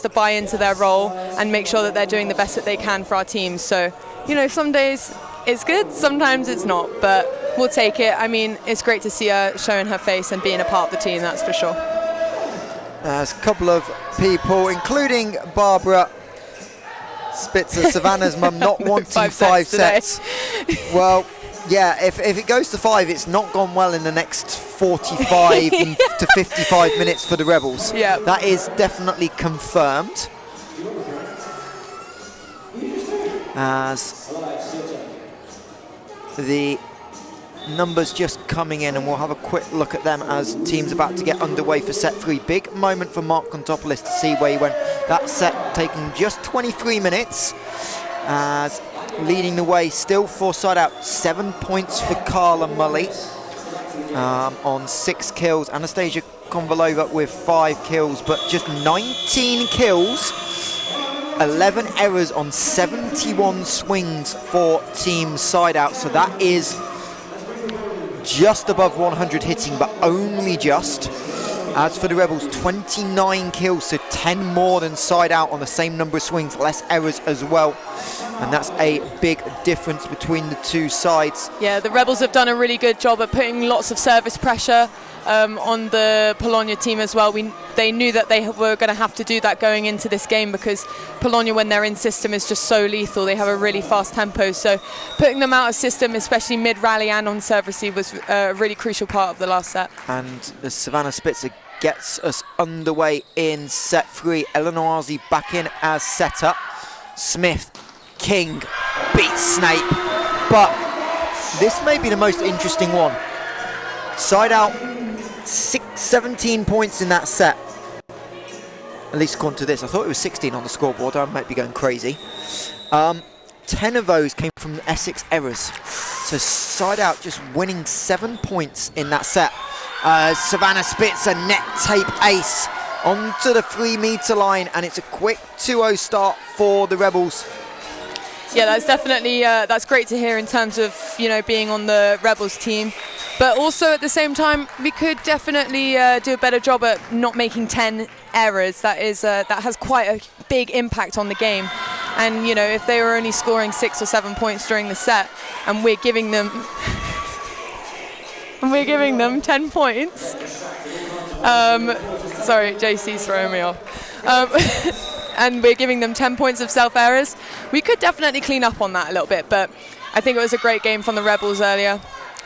Speaker 2: to buy into their role and make sure that they're doing the best that they can for our team. So, you know, some days it's good, sometimes it's not, but we'll take it. I mean, it's great to see her showing her face and being a part of the team, that's for sure.
Speaker 1: There's a couple of people, including Barbara Spitzer, Savannah's mum, not wanting 5 sets. Well, yeah, if it goes to 5, it's not gone well in the next 45 to 55 minutes for the Rebels.
Speaker 2: Yeah.
Speaker 1: That is definitely confirmed. As the numbers just coming in, and we'll have a quick look at them as teams about to get underway for set 3. Big moment for Mark Kontopoulos to see where he went. That set taking just 23 minutes, as leading the way still for SideOut. 7 points for Carla Mully on 6 kills. Anastasia Konvalova with 5 kills, but just 19 kills, 11 errors on 71 swings for Team SideOut. So that is just above 100 hitting, but only just. As for the Rebels, 29 kills, so 10 more than SideOut on the same number of swings, less errors as well. And that's a big difference between the two sides.
Speaker 2: Yeah, the Rebels have done a really good job at putting lots of service pressure on the Polonia team as well. They knew that they were going to have to do that going into this game, because Polonia, when they're in system, is just so lethal. They have a really fast tempo, so putting them out of system, especially mid-rally and on serve receive, was a really crucial part of the last set.
Speaker 1: And Savannah Spitzer gets us underway in set 3. Eleanor Arzi back in as setup. Smith, King beats Snape, but this may be the most interesting one. SideOut 17 points in that set, at least according to this. I thought it was 16 on the scoreboard. I might be going crazy. 10 of those came from Essex errors, so SideOut just winning 7 points in that set. Savannah Spitzer net tape ace onto the 3-meter line, and it's a quick 2-0 start for the Rebels.
Speaker 2: Yeah, that's definitely that's great to hear in terms of, you know, being on the Rebels team, but also at the same time we could definitely do a better job at not making 10 errors. That has quite a big impact on the game, and you know, if they were only scoring 6 or 7 points during the set, and we're giving them 10 points. Sorry, JC's throwing me off. And we're giving them 10 points of self-errors. We could definitely clean up on that a little bit, but I think it was a great game from the Rebels earlier.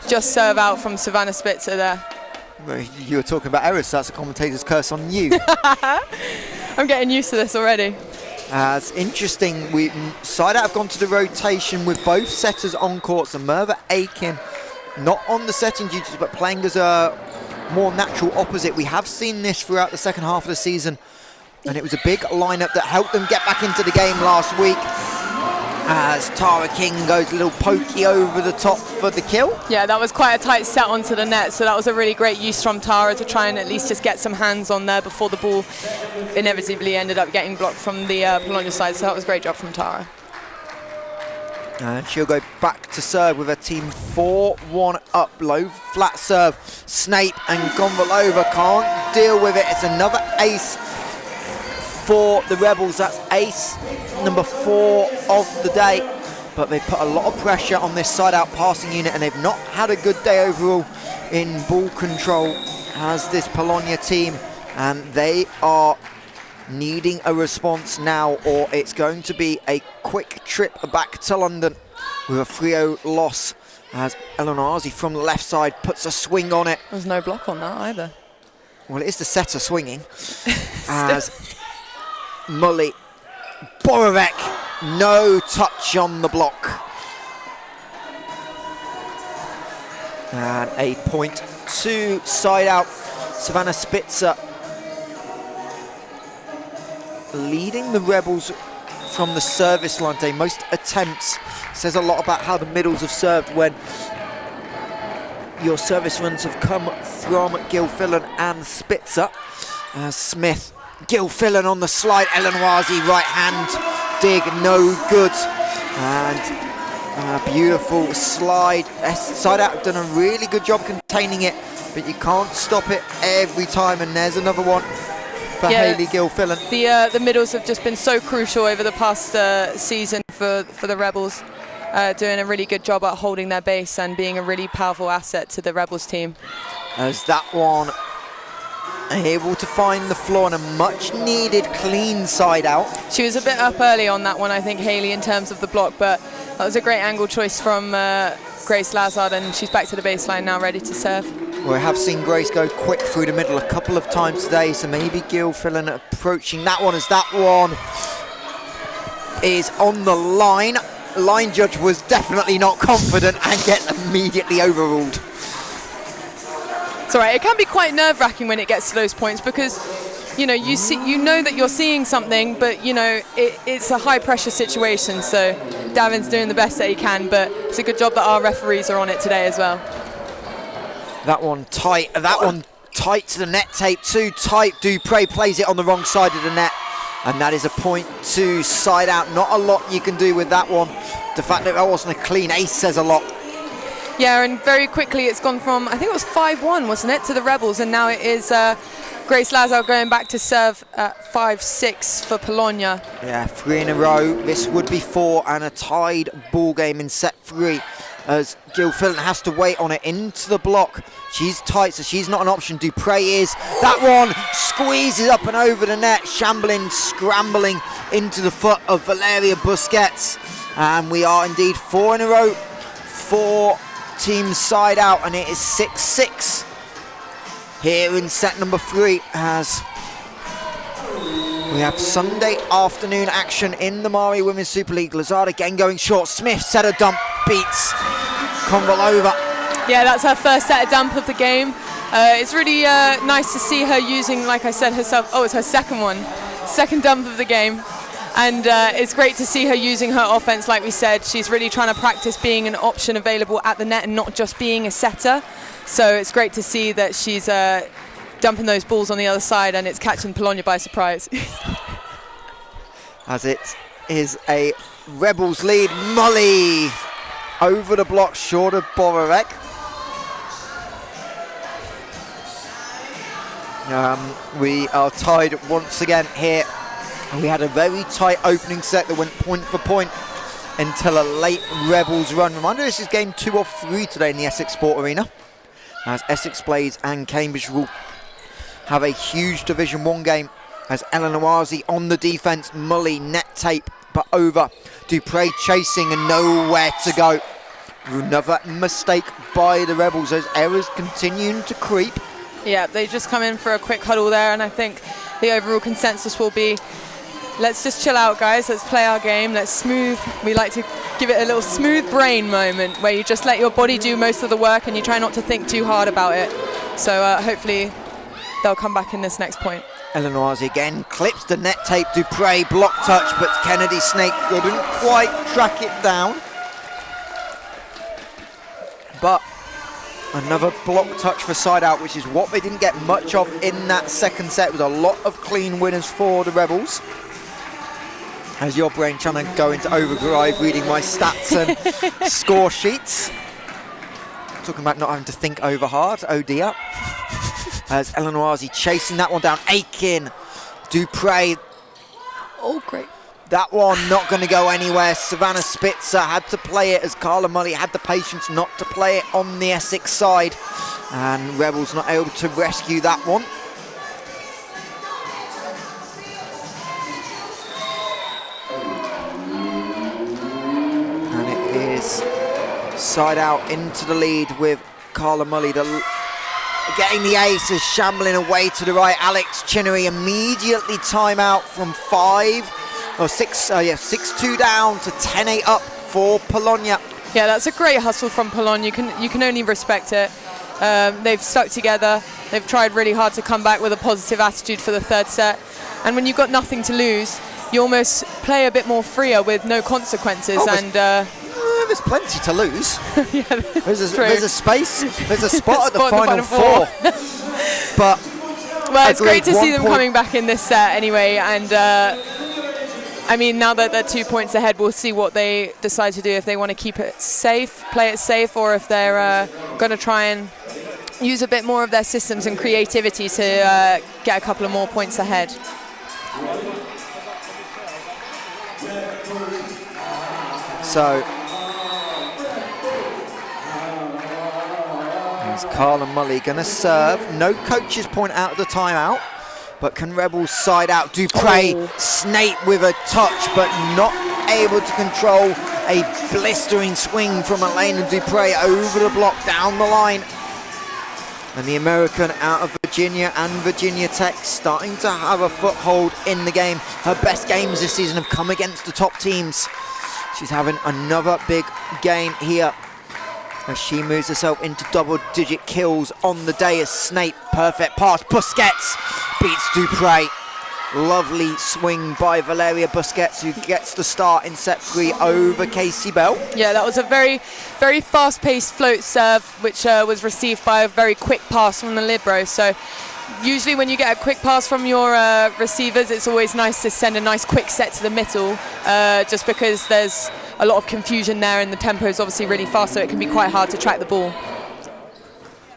Speaker 2: Just serve out from Savannah Spitzer there.
Speaker 1: You were talking about errors, so that's a commentator's curse on you.
Speaker 2: I'm getting used to this already.
Speaker 1: It's interesting. SideOut have gone to the rotation with both setters on court. So Merva Aiken not on the setting duties, but playing as a more natural opposite. We have seen this throughout the second half of the season, and it was a big lineup that helped them get back into the game last week. as Tara King goes a little pokey over the top for the kill.
Speaker 2: Yeah, that was quite a tight set onto the net, so that was a really great use from Tara to try and at least just get some hands on there before the ball inevitably ended up getting blocked from the Polonia side, so that was a great job from Tara.
Speaker 1: And she'll go back to serve with her team 4-1 up, low flat serve. Snape and Gonvalova can't deal with it. It's another ace for the Rebels. That's ace number 4 of the day. But they put a lot of pressure on this side-out passing unit, and they've not had a good day overall in ball control as this Polonia team. And they are needing a response now, or it's going to be a quick trip back to London with a 3-0 loss as Eleanor Arzi from the left side puts a swing on it.
Speaker 2: There's no block on that either.
Speaker 1: Well, it is the setter swinging as Mully, Borowek, no touch on the block. And a point to side out. Savannah Spitzer leading the Rebels from the service line today. Most attempts, says a lot about how the middles have served when your service runs have come from Gilfillan and Spitzer. Smith, Gilfillan on the slide, Eleanor Arzi right hand dig, no good. And a beautiful slide. Side out have done a really good job containing it, but you can't stop it every time, and there's another one for Hayley Gilfillan.
Speaker 2: The middles have just been so crucial over the past season for the Rebels, doing a really good job at holding their base and being a really powerful asset to the Rebels team.
Speaker 1: As that one able to find the floor and a much needed clean side out.
Speaker 2: She was a bit up early on that one, I think, Hayley, in terms of the block, but that was a great angle choice from Grace Lazard, and she's back to the baseline now, ready to serve.
Speaker 1: We have seen Grace go quick through the middle a couple of times today, so maybe Gilfillan approaching that one, as that one is on the line. Line judge was definitely not confident and gets immediately overruled.
Speaker 2: It's all right. It can be quite nerve-wracking when it gets to those points, because you know that you're seeing something, but it's a high-pressure situation. So Davin's doing the best that he can, but it's a good job that our referees are on it today as well.
Speaker 1: That one tight. That one tight to the net tape. Too tight. Dupre plays it on the wrong side of the net, and that is a point to side out. Not a lot you can do with that one. The fact that that wasn't a clean ace says a lot.
Speaker 2: Yeah, and very quickly it's gone from, I think it was 5-1, wasn't it, to the Rebels, and now it is Grace Lazar going back to serve at 5-6 for Polonia.
Speaker 1: Yeah, 3 in a row. This would be 4, and a tied ball game in set 3 as Gilfillan has to wait on it into the block. She's tight, so she's not an option. Dupre is. That one squeezes up and over the net. Shambling, scrambling into the foot of Valeria Busquets. And we are indeed 4 in a row for team side out, and it is 6-6 here in set number 3 as we have Sunday afternoon action in the MARREE Women's Super League. Lazard again going short. Smith set a dump, beats Konvalova.
Speaker 2: Yeah, that's her first set a dump of the game. It's really nice to see her using, like I said, herself. Oh, it's her second dump of the game. And it's great to see her using her offense, like we said. She's really trying to practice being an option available at the net and not just being a setter. So it's great to see that she's dumping those balls on the other side, and it's catching Polonia by surprise.
Speaker 1: As it is a Rebels lead. Mully over the block, short of Borowek. We are tied once again here. We had a very tight opening set that went point for point until a late Rebels run. Reminder, this is game 2 of 3 today in the Essex Sport Arena, as Essex Blades and Cambridge will have a huge Division 1 game, as Eleanor Arzi on the defence. Mully net tape, but over. Dupre chasing and nowhere to go. Another mistake by the Rebels. Those errors continuing to creep.
Speaker 2: Yeah, they just come in for a quick huddle there, and I think the overall consensus will be, let's just chill out, guys. Let's play our game. We like to give it a little smooth brain moment where you just let your body do most of the work and you try not to think too hard about it. So hopefully they'll come back in this next point.
Speaker 1: Eleanor again clips the net tape. Dupre block touch, but Kennedy Snake couldn't quite track it down. But another block touch for SideOut, which is what they didn't get much of in that second set. It was a lot of clean winners for the Rebels. As your brain trying to go into overdrive, reading my stats and score sheets. Talking about not having to think over hard. Oh dear. As Eleanor chasing that one down. Aiken, Dupre.
Speaker 2: Oh, great.
Speaker 1: That one not going to go anywhere. Savannah Spitzer had to play it as Carla Mully had the patience not to play it on the Essex side. And Rebels not able to rescue that one. And it is SideOut into the lead with Carla Mully. Getting the ace is shambling away to the right. Alex Chinnery immediately timeout from 6-2 down to 10-8 up for Polonia.
Speaker 2: Yeah, that's a great hustle from Polonia. You can only respect it. They've stuck together. They've tried really hard to come back with a positive attitude for the third set. And when you've got nothing to lose, you almost play a bit more freer with no consequences.
Speaker 1: There's plenty to lose.
Speaker 2: Yeah,
Speaker 1: there's a space, there's a spot at the final four. But
Speaker 2: well, it's great to see them coming back in this set anyway. And I mean, now that they're 2 points ahead, we'll see what they decide to do, if they want to keep it safe, play it safe, or if they're going to try and use a bit more of their systems and creativity to get a couple of more points ahead.
Speaker 1: So here's Carla Mully going to serve. No coaches point out the timeout, but can Rebels side out? Dupre, Snape with a touch, but not able to control a blistering swing from Elena Dupre over the block down the line. And the American out of Virginia and Virginia Tech starting to have a foothold in the game. Her best games this season have come against the top teams. She's having another big game here as she moves herself into double-digit kills on the day as Snape, perfect pass. Busquets beats Dupre. Lovely swing by Valeria Busquets, who gets the start in set 3 over Casey Bell. Yeah,
Speaker 2: that was a very, very fast-paced float serve, which was received by a very quick pass from the libero. So usually when you get a quick pass from your receivers, it's always nice to send a nice quick set to the middle, just because there's a lot of confusion there and the tempo is obviously really fast, so it can be quite hard to track the ball.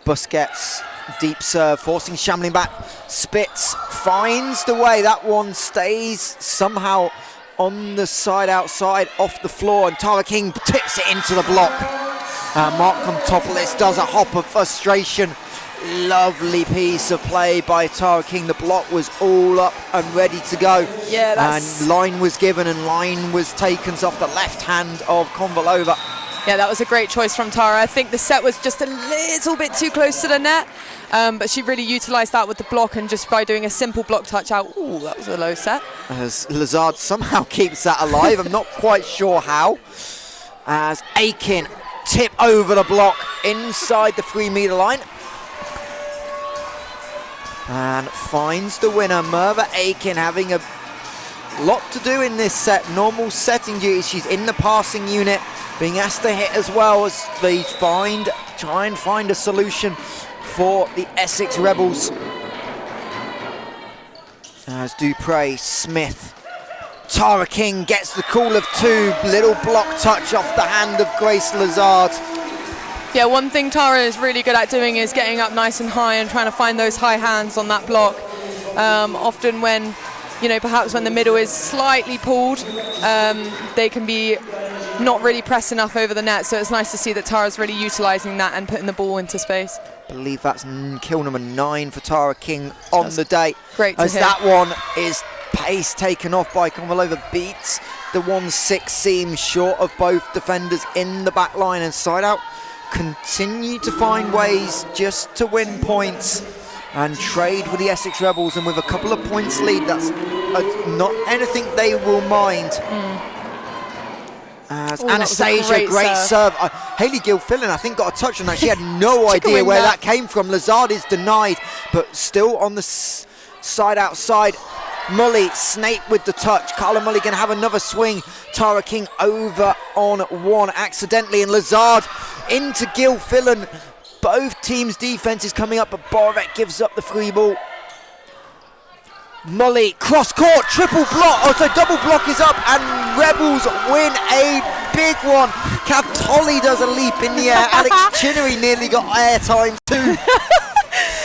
Speaker 1: Busquets, deep serve, forcing Shamlin back. Spitz finds the way. That one stays somehow on the side outside off the floor, and Tara King tips it into the block. Mark Kontopoulos does a hop of frustration. Lovely piece of play by Tara King. The block was all up and ready to go.
Speaker 2: Yeah,
Speaker 1: and line was given and line was taken off the left hand of Konvalova.
Speaker 2: Yeah, that was a great choice from Tara. I think the set was just a little bit too close to the net, but she really utilised that with the block and just by doing a simple block touch out. Ooh, that was a low set.
Speaker 1: As Lazard somehow keeps that alive. I'm not quite sure how. As Aiken tip over the block inside the 3-metre line. And finds the winner. Merva Aiken having a lot to do in this set. Normal setting duties. She's in the passing unit, being asked to hit as well as they try and find a solution for the Essex Rebels. As Dupre, Smith, Tara King gets the call of 2. Little block touch off the hand of Grace Lazard.
Speaker 2: Yeah, one thing Tara is really good at doing is getting up nice and high and trying to find those high hands on that block. Often when, perhaps when the middle is slightly pulled, they can be not really pressed enough over the net. So it's nice to see that Tara's really utilising that and putting the ball into space.
Speaker 1: I believe that's kill number 9 for Tara King on the day.
Speaker 2: Great to
Speaker 1: hear.
Speaker 2: As
Speaker 1: that one is pace taken off by Konvalova, beats the 1-6 seam short of both defenders in the back line, and SideOut continue to find ways just to win points and trade with the Essex Rebels, and with a couple of points lead, that's not anything they will mind. As Anastasia, great serve. Hayley Gilfillan, I think, got a touch on that. She had no idea where that came from. Lazard is denied, but still on the Side outside. Mully, Snape with the touch. Carla Mully going to have another swing. Tara King over on one accidentally, and Lazard into Gil Fillan. Both teams' defense is coming up, but Borek gives up the free ball. Mully, cross court, triple block. Oh, so double block is up, and Rebels win a big one. Cav Tolley does a leap in the air. Alex Chinnery nearly got airtime too.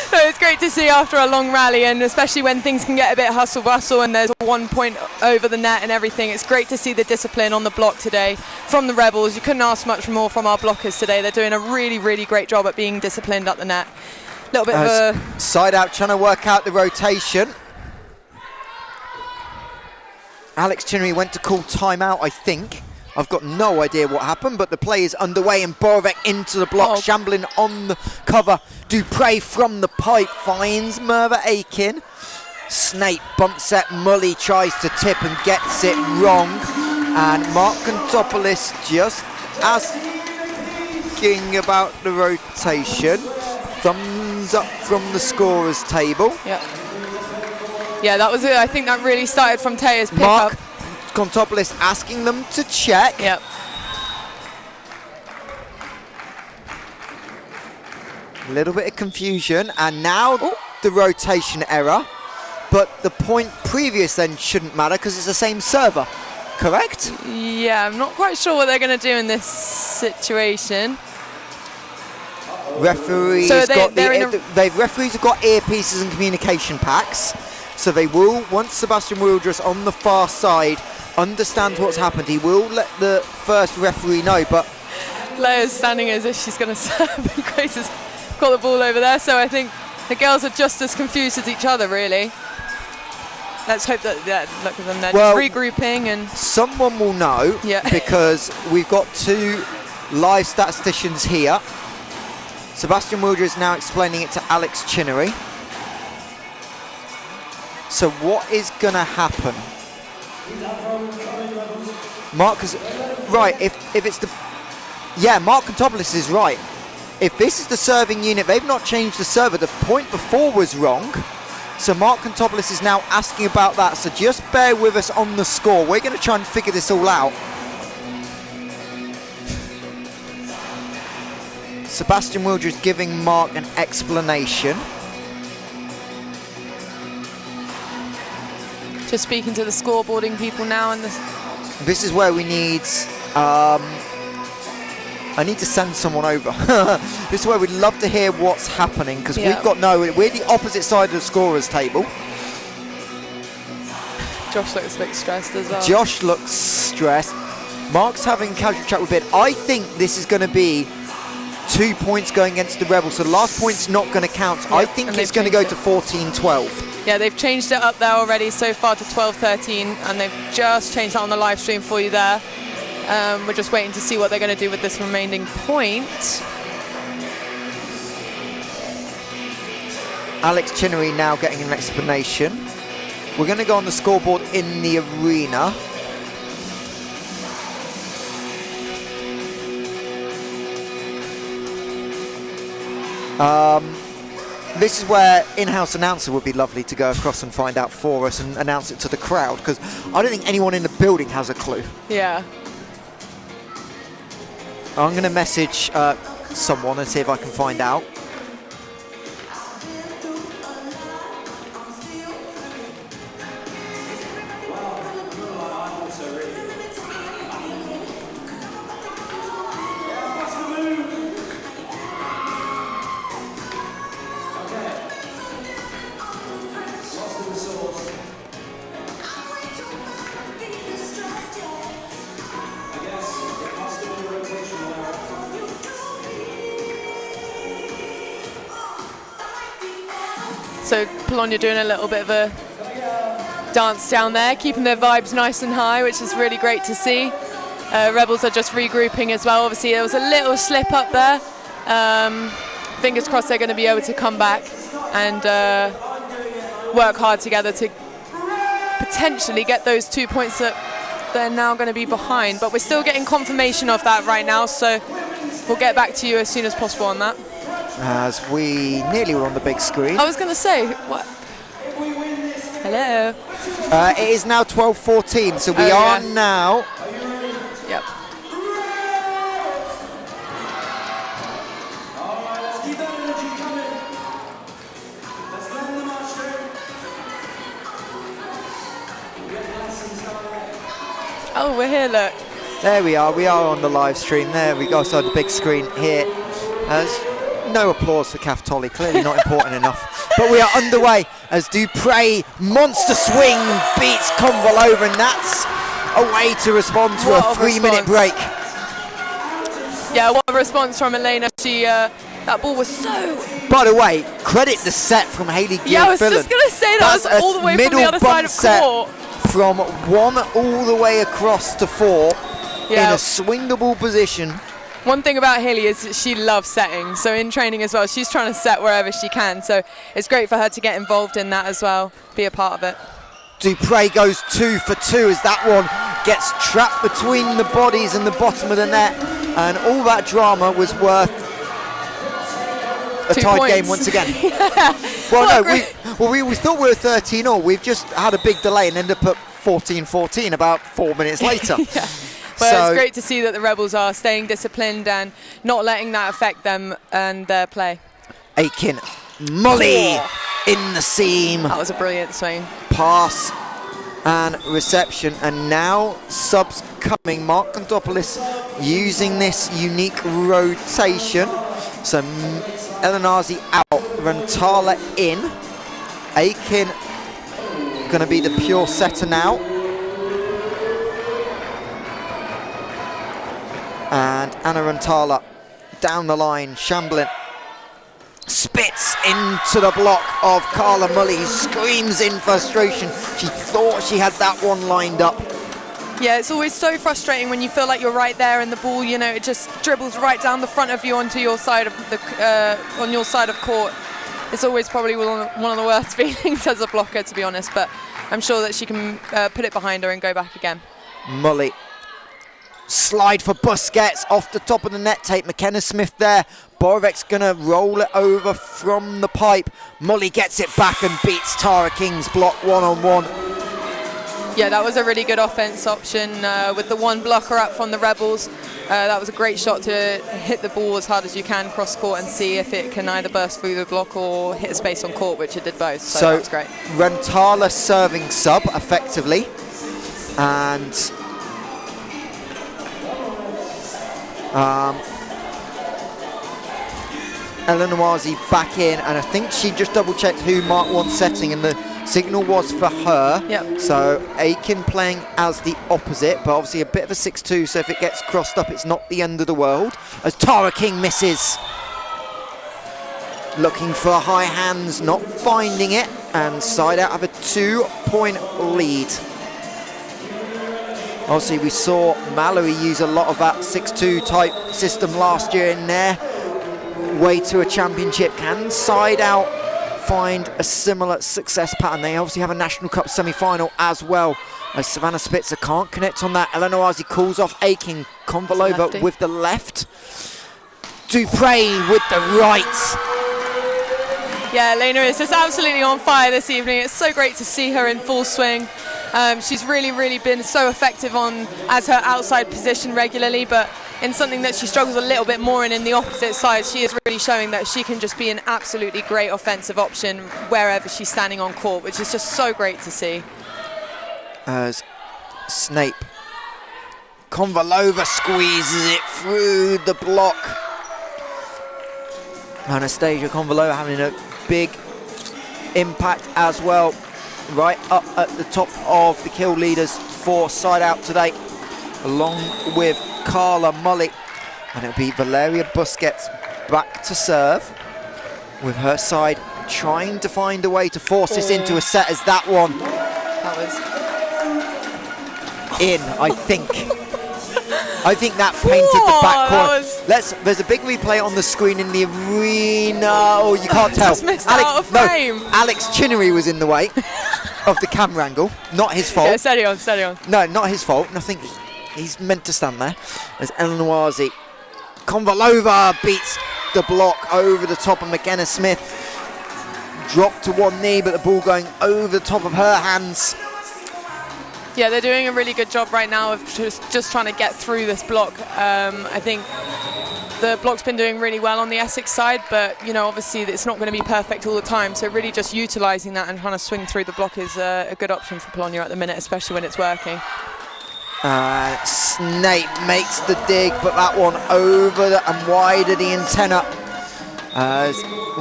Speaker 2: So it's great to see after a long rally, and especially when things can get a bit hustle-bustle and there's 1 point over the net and everything. It's great to see the discipline on the block today from the Rebels. You couldn't ask much more from our blockers today. They're doing a really, really great job at being disciplined at the net. A little bit of a...
Speaker 1: Side out trying to work out the rotation. Alex Chinnery went to call timeout, I think. I've got no idea what happened, but the play is underway, and Borek into the block. Shamblin on the cover. Dupre from the pipe finds Merva Aiken. Snape bumps at Mully, tries to tip and gets it wrong. And Mark Kontopoulos just asking about the rotation. Thumbs up from the scorer's table.
Speaker 2: Yep. Yeah, that was it. I think that really started from Taya's pickup.
Speaker 1: Mark Kontopoulos asking them to check.
Speaker 2: Yep.
Speaker 1: A little bit of confusion, and now the rotation error. But the point previous then shouldn't matter because it's the same server, correct?
Speaker 2: Yeah, I'm not quite sure what they're going to do in this situation.
Speaker 1: Referees referees have got earpieces and communication packs, so they will, once Sebastian Wildress on the far side understands what's happened, he will let the first referee know. But
Speaker 2: Leia's standing as if she's going to serve, and Grace has got the ball over there, so I think the girls are just as confused as each other, really. Let's hope that, look at them, they're just regrouping, and
Speaker 1: someone will know, because we've got two live statisticians here. Sebastian Wilder is now explaining it to Alex Chinnery. So what is going to happen? Mark is right. If it's the Mark Kontopoulos is right. If this is the serving unit, they've not changed the server. The point before was wrong. So Mark Kontopoulos is now asking about that. So just bear with us on the score. We're going to try and figure this all out. Sebastian Wilder is giving Mark an explanation.
Speaker 2: Just speaking to the scoreboarding people now. And
Speaker 1: this is where we need... I need to send someone over. This is where we'd love to hear what's happening, because we've got we're the opposite side of the scorer's table.
Speaker 2: Josh looks a bit stressed as well.
Speaker 1: Josh looks stressed. Mark's having a casual chat with Bid. I think this is going to be 2 points going against the Rebels, so the last point's not going to count. Yep. I think it's going to go to 14-12.
Speaker 2: Yeah, they've changed it up there already so far to 12-13, and they've just changed that on the live stream for you there. We're just waiting to see what they're going to do with this remaining point.
Speaker 1: Alex Chinnery now getting an explanation. We're going to go on the scoreboard in the arena. This is where in-house announcer would be lovely to go across and find out for us and announce it to the crowd, because I don't think anyone in the building has a clue.
Speaker 2: Yeah.
Speaker 1: I'm going to message someone and see if I can find out.
Speaker 2: So Polonia doing a little bit of a dance down there, keeping their vibes nice and high, which is really great to see. Rebels are just regrouping as well. Obviously there was a little slip up there. Fingers crossed they're going to be able to come back and work hard together to potentially get those 2 points that they're now going to be behind. But we're still getting confirmation of that right now, so we'll get back to you as soon as possible on that.
Speaker 1: As we nearly were on the big screen.
Speaker 2: I was going to say, what? Hello.
Speaker 1: It is now 12:14, so we are now.
Speaker 2: Yep. Oh, we're here, look.
Speaker 1: There we are on the live stream. There we go, so the big screen here. No applause for Caftoli, clearly not important enough. But we are underway as Dupree, monster swing, beats Konvalova, and that's a way to respond to a 3-minute break.
Speaker 2: Yeah, what a response from Elena. She, that ball was so...
Speaker 1: By the way, credit the set from Hayley Gilfillan.
Speaker 2: Yeah, I was just going to say that was all the way from the other side of court.
Speaker 1: From 1 all the way across to 4 in a swingable position.
Speaker 2: One thing about Hayley is that she loves setting, so in training as well, she's trying to set wherever she can, so it's great for her to get involved in that as well, be a part of it.
Speaker 1: Dupree goes 2 for 2 as that one gets trapped between the bodies and the bottom of the net, and all that drama was worth a tied game once again. Well, no, we thought we were 13-all. We've just had a big delay and ended up at 14-14 about 4 minutes later.
Speaker 2: But so it's great to see that the Rebels are staying disciplined and not letting that affect them and their play.
Speaker 1: Aiken, Molly in the seam.
Speaker 2: That was a brilliant swing.
Speaker 1: Pass and reception, and now subs coming. Mark Kontopoulos using this unique rotation. So Elinazi out, Rantala in. Aiken going to be the pure setter now. And Anna Rantala down the line, shambling. Spits into the block of Carla Mully, screams in frustration. She thought she had that one lined up.
Speaker 2: Yeah, it's always so frustrating when you feel like you're right there and the ball, you know, it just dribbles right down the front of you onto your side of the on your side of court. It's always probably one of the worst feelings as a blocker, to be honest, but I'm sure that she can put it behind her and go back again.
Speaker 1: Mully. Slide for Busquets off the top of the net tape. McKenna Smith there. Borovec's going to roll it over from the pipe. Mully gets it back and beats Tara King's block 1-on-1.
Speaker 2: Yeah, that was a really good offense option with the one blocker up from the Rebels. That was a great shot to hit the ball as hard as you can cross court and see if it can either burst through the block or hit a space on court, which it did both. So that was great.
Speaker 1: Rantala serving sub effectively. And Eleanor Wazi back in, and I think she just double-checked who Mark wants setting, and the signal was for her.
Speaker 2: Yep.
Speaker 1: So Aiken playing as the opposite, but obviously a bit of a 6-2, so if it gets crossed up, it's not the end of the world. As Tara King misses. Looking for high hands, not finding it, and SideOut have a 2-point lead. Obviously, we saw Mallory use a lot of that 6-2 type system last year in their way to a championship. Can SideOut find a similar success pattern? They obviously have a National Cup semi-final as well. As Savannah Spitzer can't connect on that. Elena Wazi calls off Aiken. Konvalova with the left. Dupree with the right.
Speaker 2: Yeah, Elena is just absolutely on fire this evening. It's so great to see her in full swing. She's really been so effective as her outside position regularly, but in something that she struggles a little bit more in the opposite side, she is really showing that she can just be an absolutely great offensive option wherever she's standing on court, which is just so great to see.
Speaker 1: As Snape, Konvalova squeezes it through the block. Anastasia Konvalova having a big impact as well. Right up at the top of the kill leaders for SideOut today, along with Carla Mully. And it'll be Valeria Busquets back to serve, with her side trying to find a way to force this into a set, as that one in, I think. I think that painted the back corner. There's a big replay on the screen in the arena. Oh, you can't tell.
Speaker 2: Just missed out of frame.
Speaker 1: No, Alex Chinnery was in the way of the camera angle. Not his fault.
Speaker 2: Yeah, steady on.
Speaker 1: No, not his fault. Nothing. He's meant to stand there. As Eleanor Wazi. Konvalova beats the block over the top of McKenna Smith. drop to one knee, but the ball going over the top of her hands.
Speaker 2: Yeah, they're doing a really good job right now of just trying to get through this block. I think the block's been doing really well on the Essex side, but obviously it's not going to be perfect all the time. So really just utilising that and trying to swing through the block is a good option for Polonia at the minute, especially when it's working.
Speaker 1: Snape makes the dig, but that one over and wide of the antenna.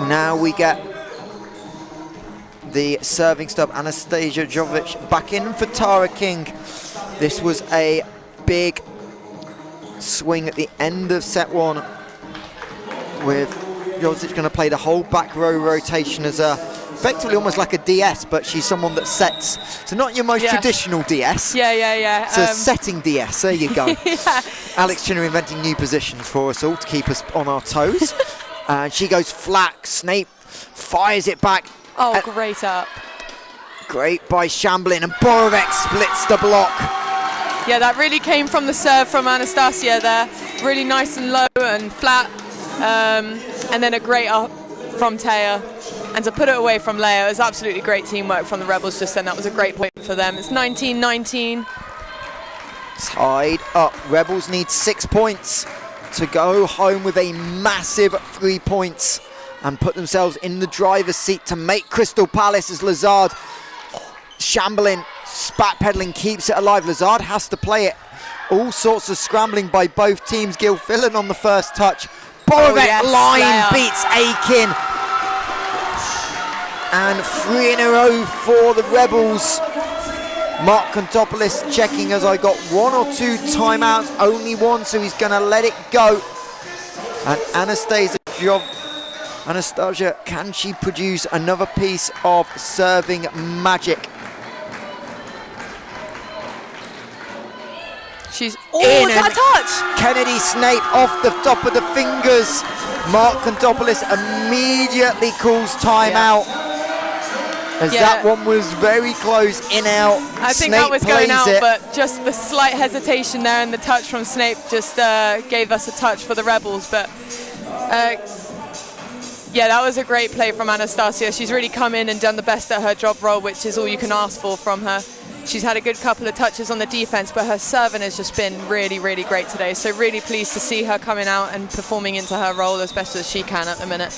Speaker 1: Now we get the serving stub, Anastasia Jovic back in for Tara King. This was a big swing at the end of set one, with Jovic going to play the whole back row rotation as effectively almost like a DS, but she's someone that sets. So not your most traditional DS.
Speaker 2: Yeah.
Speaker 1: It's a setting DS, there you go.
Speaker 2: Yeah.
Speaker 1: Alex Chinner inventing new positions for us all to keep us on our toes. And she goes flat, Snape fires it back.
Speaker 2: Oh, great up.
Speaker 1: Great by Shamblin, and Borovic splits the block.
Speaker 2: Yeah, that really came from the serve from Anastasia there. Really nice and low and flat. And then a great up from Taya. And to put it away from Leia, it was absolutely great teamwork from the Rebels just then. That was a great point for them. It's 19-19.
Speaker 1: Tied up. Rebels need 6 points to go home with a massive 3 points and put themselves in the driver's seat to make Crystal Palace as Lazard. Shamblin, spat pedaling, keeps it alive. Lazard has to play it. All sorts of scrambling by both teams. Gil Fillan on the first touch. Borovic line beats Aiken. And 3 in a row for the Rebels. Mark Kontopoulos checking as I got 1 or 2 timeouts, only one, so he's going to let it go. And Anastasia, can she produce another piece of serving magic?
Speaker 2: She's in that touch.
Speaker 1: Kennedy Snape off the top of the fingers. Mark Kontopoulos immediately calls timeout. As that one was very close, in out.
Speaker 2: I think
Speaker 1: Snape
Speaker 2: that was going out,
Speaker 1: it.
Speaker 2: but just the slight hesitation there and the touch from Snape just gave us a touch for the Rebels. But yeah, that was a great play from Anastasia. She's really come in and done the best at her job role, which is all you can ask for from her. She's had a good couple of touches on the defense, but her serving has just been really, really great today. So really pleased to see her coming out and performing into her role as best as she can at the minute.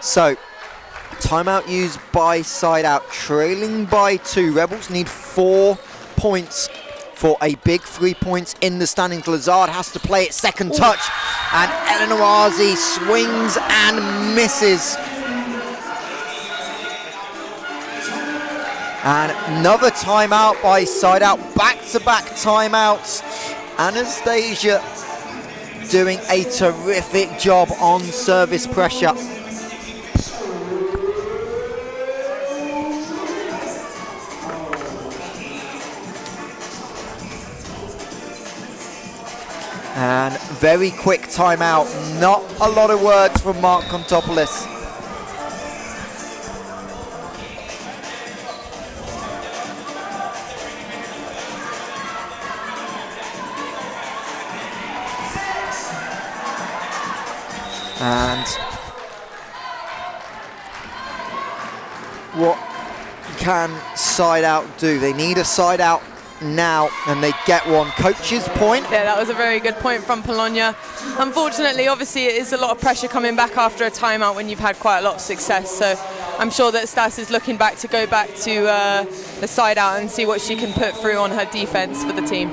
Speaker 1: So, timeout used by SideOut, trailing by 2. Rebels need 4 points for a big 3 points in the standings. Lazard has to play it second touch, and Eleanor Azi swings and misses. And another timeout by SideOut, back-to-back timeouts. Anastasia doing a terrific job on service pressure. And very quick timeout. Not a lot of words from Mark Kontopoulos. And what can SideOut do? They need a SideOut now, and they get one. Coach's point.
Speaker 2: Yeah, that was a very good point from Polonia. Unfortunately, obviously, it is a lot of pressure coming back after a timeout when you've had quite a lot of success. So I'm sure that Stas is looking back to go back to the SideOut and see what she can put through on her defense for the team.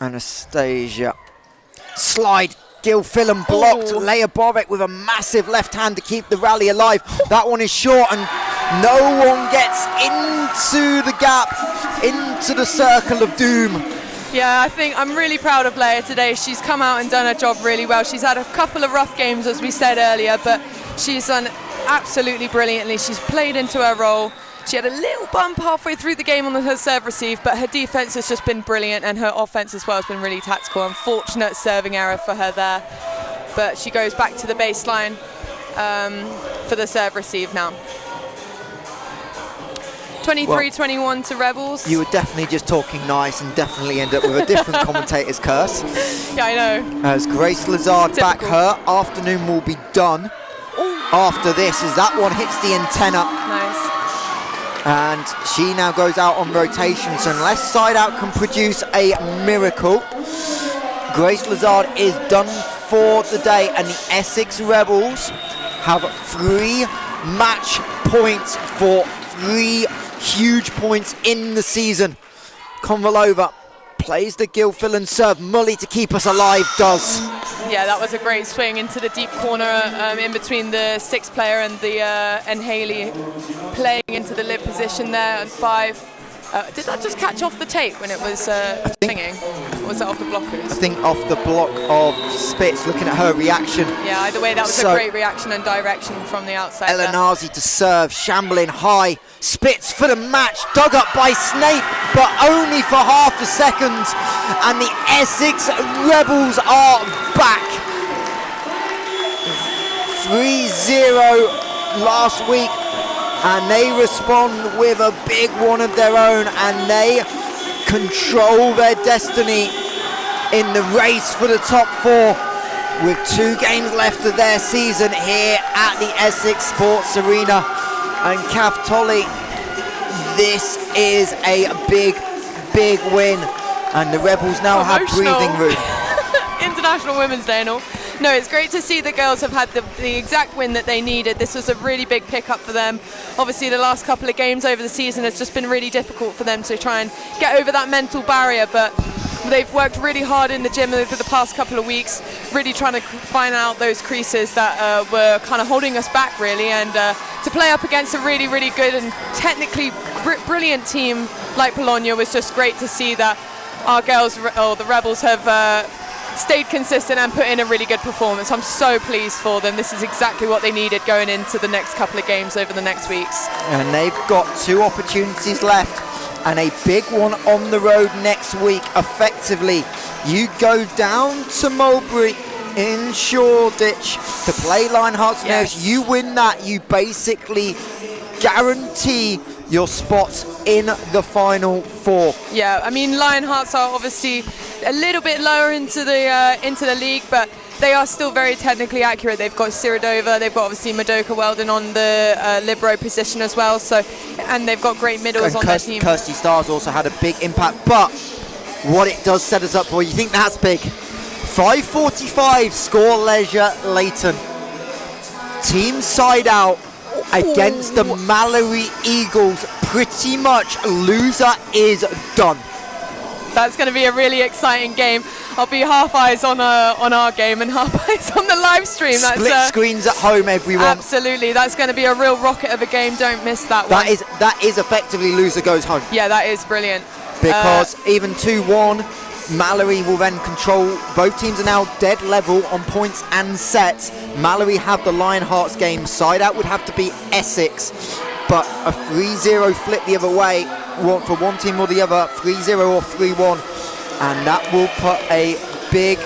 Speaker 1: Anastasia. Slide. Gil Fillan blocked. Leia Borovic with a massive left hand to keep the rally alive. That one is short, and no one gets into the gap, into the circle of doom.
Speaker 2: Yeah, I think I'm really proud of Leia today. She's come out and done her job really well. She's had a couple of rough games, as we said earlier, but she's done absolutely brilliantly. She's played into her role. She had a little bump halfway through the game on her serve receive, but her defense has just been brilliant, and her offense as well has been really tactical. Unfortunate serving error for her there, but she goes back to the baseline for the serve receive now. 23-21 to Rebels.
Speaker 1: You were definitely just talking nice and definitely end up with a different commentator's curse.
Speaker 2: Yeah, I know.
Speaker 1: As Grace Lazard back, her afternoon will be done.
Speaker 2: Ooh.
Speaker 1: After this, as that one hits the antenna.
Speaker 2: Nice.
Speaker 1: And she now goes out on rotation. So unless SideOut can produce a miracle, Grace Lazard is done for the day. And the Essex Rebels have 3 match points for 3 huge points in the season. Konvalova plays the Gilfillan serve. Mully to keep us alive does.
Speaker 2: Yeah, that was a great swing into the deep corner in between the 6th player and Haley, playing into the lid position there at 5. Did that just catch off the tape when it was swinging? Or was that off the blockers? I
Speaker 1: think off the block of Spitz, looking at her reaction.
Speaker 2: Yeah, either way, that was a great reaction and direction from the outside.
Speaker 1: Elanazi to serve, shambling high. Spitz for the match, dug up by Snape, but only for half a second. And the Essex Rebels are back. 3-0 last week. And they respond with a big one of their own, and they control their destiny in the race for the top 4 with 2 games left of their season here at the Essex Sports Arena. And Kath Tolley, this is a big, big win, and the Rebels now have breathing room.
Speaker 2: International Women's Day and all. No, it's great to see the girls have had the exact win that they needed. This was a really big pickup for them. Obviously, the last couple of games over the season has just been really difficult for them to try and get over that mental barrier, but they've worked really hard in the gym over the past couple of weeks, really trying to find out those creases that were kind of holding us back, really, and to play up against a really, really good and technically brilliant team like Polonia was just great to see that our girls, or the Rebels, have stayed consistent and put in a really good performance. I'm so pleased for them. This is exactly what they needed going into the next couple of games over the next weeks.
Speaker 1: And they've got 2 opportunities left and a big one on the road next week. Effectively, you go down to Mulberry in Shoreditch to play Lionhearts. Yes. You win that, you basically guarantee your spots in the final 4.
Speaker 2: Yeah, I mean, Lionhearts are obviously a little bit lower into the league, but they are still very technically accurate. They've got Siradova, they've got obviously Madoka Weldon on the libero position as well, so, and they've got great middles on their team.
Speaker 1: Kirsty Starr's also had a big impact, but what it does set us up for, you think that's big? 5:45 score Leisure Leighton. Team SideOut against the Mallory Eagles. Pretty much loser is done.
Speaker 2: That's going to be a really exciting game. I'll be half eyes on our game and half eyes on the live stream.
Speaker 1: Split screens at home, everyone.
Speaker 2: Absolutely, that's going to be a real rocket of a game. Don't miss that one.
Speaker 1: That is effectively loser goes home.
Speaker 2: Yeah, that is brilliant.
Speaker 1: Because even 2-1, Mallory will then control. Both teams are now dead level on points and sets. Mallory have the Lionhearts game. SideOut would have to beat Essex, but a 3-0 flip the other way, for one team or the other, 3-0 or 3-1, and that will put a big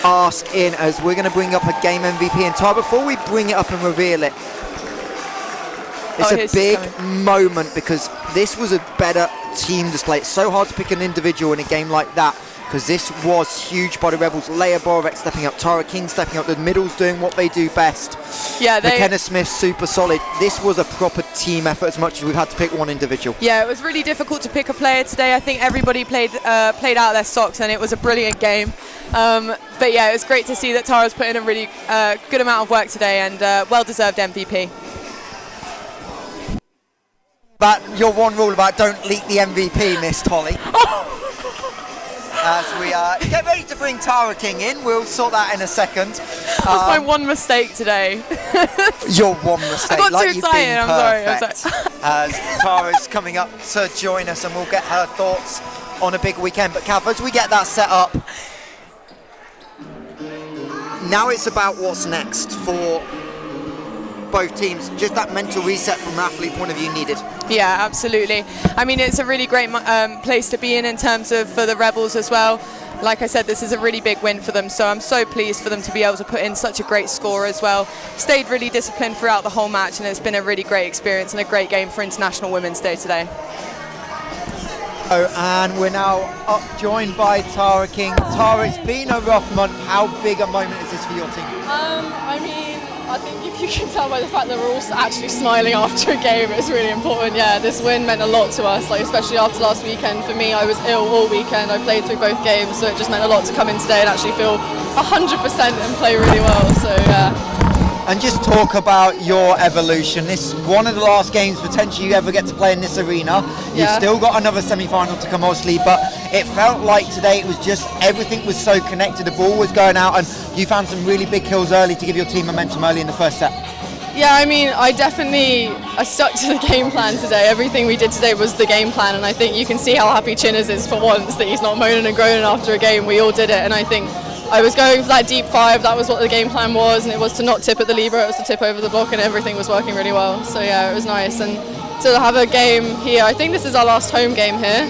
Speaker 1: ask in, as we're going to bring up a game MVP. And Ty, before we bring it up and reveal it, it's a big moment, because this was a better team display. It's so hard to pick an individual in a game like that, because this was huge by the Rebels. Leia Borek stepping up, Tara King stepping up, the middles doing what they do best.
Speaker 2: Yeah,
Speaker 1: McKenna Smith super solid. This was a proper team effort, as much as we've had to pick one individual.
Speaker 2: Yeah, it was really difficult to pick a player today. I think everybody played out their socks, and it was a brilliant game. But yeah, it was great to see that Tara's put in a really good amount of work today, and well-deserved MVP.
Speaker 1: But your one rule about don't leak the MVP, Miss Tolly. As we get ready to bring Tara King in, we'll sort that in a second.
Speaker 2: That was my one mistake today.
Speaker 1: Your one mistake.
Speaker 2: I got too excited, I'm sorry.
Speaker 1: As Tara's coming up to join us, and we'll get her thoughts on a big weekend. But Kath, as we get that set up, now it's about what's next for both teams. Just that mental reset from an athlete point of view needed.
Speaker 2: Yeah, absolutely. I mean, it's a really great place to be in terms of for the Rebels as well. Like I said, this is a really big win for them, so I'm so pleased for them to be able to put in such a great score as well. Stayed really disciplined throughout the whole match, and it's been a really great experience and a great game for International Women's Day today.
Speaker 1: And we're now joined by Tara King. Tara, it's been a rough month. How big a moment is this for your team?
Speaker 3: I mean, I think if you can tell by the fact that we're all actually smiling after a game, it's really important. Yeah, this win meant a lot to us, like especially after last weekend. For me, I was ill all weekend. I played through both games, so it just meant a lot to come in today and actually feel 100% and play really well. So yeah.
Speaker 1: And just talk about your evolution. This is one of the last games potentially you ever get to play in this arena. You've still got another semi-final to come, obviously, but it felt like today it was just everything was so connected. The ball was going out, and you found some really big kills early to give your team momentum early in the first set.
Speaker 3: Yeah, I mean, I stuck to the game plan today. Everything we did today was the game plan, and I think you can see how happy Chinners is for once that he's not moaning and groaning after a game. We all did it, and I think I was going for that deep 5, that was what the game plan was, and it was to not tip at the libero, it was to tip over the block, and everything was working really well. So yeah, it was nice, and to have a game here, I think this is our last home game here,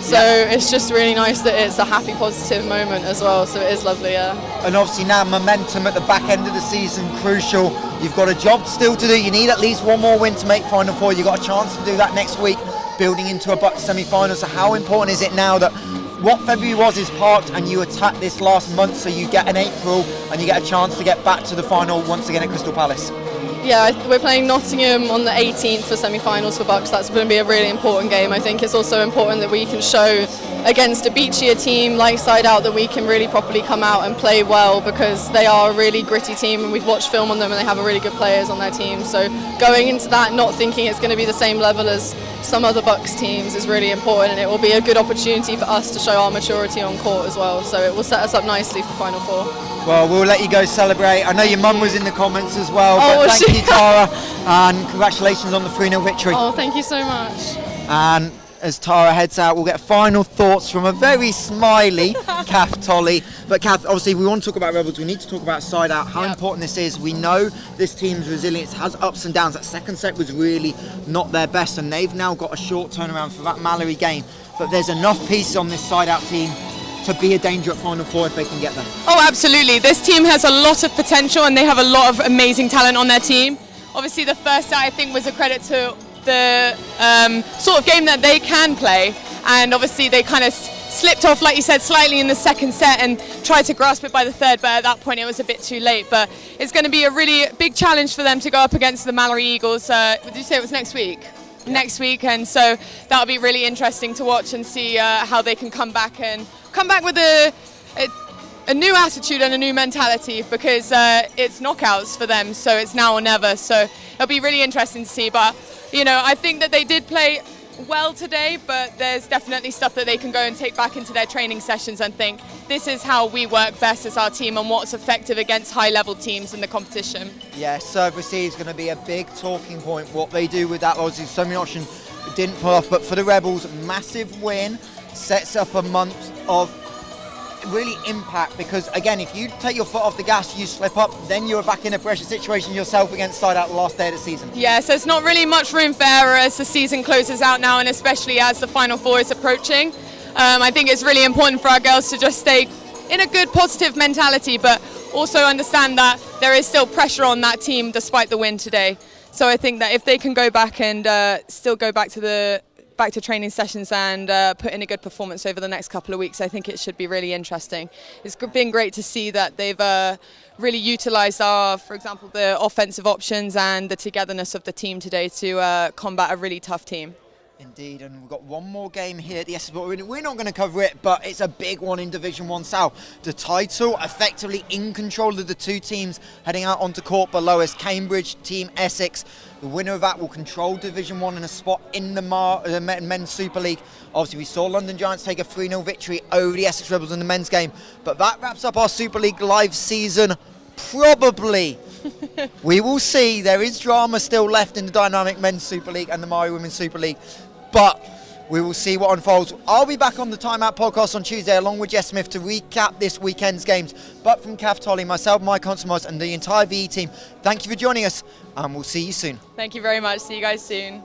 Speaker 3: so it's just really nice that it's a happy, positive moment as well, so it is lovely, yeah.
Speaker 1: And obviously now momentum at the back end of the season, crucial. You've got a job still to do, you need at least one more win to make Final Four, you've got a chance to do that next week, building into a Bucks semi-final, so how important is it now that what February was is parked and you attack this last month, so you get an April and you get a chance to get back to the final once again at Crystal Palace?
Speaker 3: Yeah, we're playing Nottingham on the 18th for semi-finals for Bucks. That's going to be a really important game. I think it's also important that we can show against a beachier team like SideOut that we can really properly come out and play well, because they are a really gritty team and we've watched film on them and they have a really good players on their team. So going into that not thinking it's going to be the same level as some other Bucks teams is really important, and it will be a good opportunity for us to show our maturity on court as well. So it will set us up nicely for Final Four.
Speaker 1: Well, we'll let you go celebrate. I know your mum was in the comments as well, but thank you, Tara, and congratulations on the 3-0 victory.
Speaker 3: Oh, thank you so much.
Speaker 1: And as Tara heads out, we'll get final thoughts from a very smiley Kath Tolley. But Kath, obviously we want to talk about Rebels, we need to talk about SideOut, how important this is. We know this team's resilience has ups and downs. That second set was really not their best, and they've now got a short turnaround for that MARREE game. But there's enough pieces on this SideOut team to be a danger at Final Four if they can get there.
Speaker 2: Oh, absolutely. This team has a lot of potential and they have a lot of amazing talent on their team. Obviously the first set I think was a credit to the sort of game that they can play, and obviously they kind of slipped off, like you said, slightly in the second set and tried to grasp it by the third, but at that point it was a bit too late. But it's going to be a really big challenge for them to go up against the MARREE Eagles. Did you say it was next week? Next week, and so that'll be really interesting to watch and see how they can come back with a new attitude and a new mentality, because it's knockouts for them, so it's now or never. So it'll be really interesting to see. But you know, I think that they did play well today, but there's definitely stuff that they can go and take back into their training sessions and think this is how we work best as our team and what's effective against high-level teams in the competition.
Speaker 1: Yeah, serve receive is going to be a big talking point. What they do with that, obviously so many options didn't pull off, but for the Rebels, massive win, sets up a month of really impact, because again, if you take your foot off the gas, you slip up, then you're back in a pressure situation yourself against SideOut the last day of the season.
Speaker 2: Yeah, so it's not really much room for error as the season closes out now, and especially as the Final Four is approaching. I think it's really important for our girls to just stay in a good positive mentality, but also understand that there is still pressure on that team despite the win today. So I think that if they can go back and still go back to training sessions and put in a good performance over the next couple of weeks, I think it should be really interesting. It's been great to see that they've really utilised for example, the offensive options and the togetherness of the team today to combat a really tough team.
Speaker 1: Indeed, and we've got one more game here at the Essex, but we're not going to cover it, but it's a big one in Division 1 South. The title effectively in control of the two teams heading out onto court below us. Cambridge, Team Essex. The winner of that will control Division 1 and a spot in the Men's Super League. Obviously, we saw London Giants take a 3-0 victory over the Essex Rebels in the men's game, but that wraps up our Super League live season. Probably. We will see. There is drama still left in the dynamic Men's Super League and the MARREE Women's Super League. But We will see what unfolds. I'll be back on the Time Out podcast on Tuesday along with Jess Smith to recap this weekend's games. But from Kath Tolley, myself, Mike Constamos and the entire VE team, thank you for joining us and we'll see you soon.
Speaker 2: Thank you very much. See you guys soon.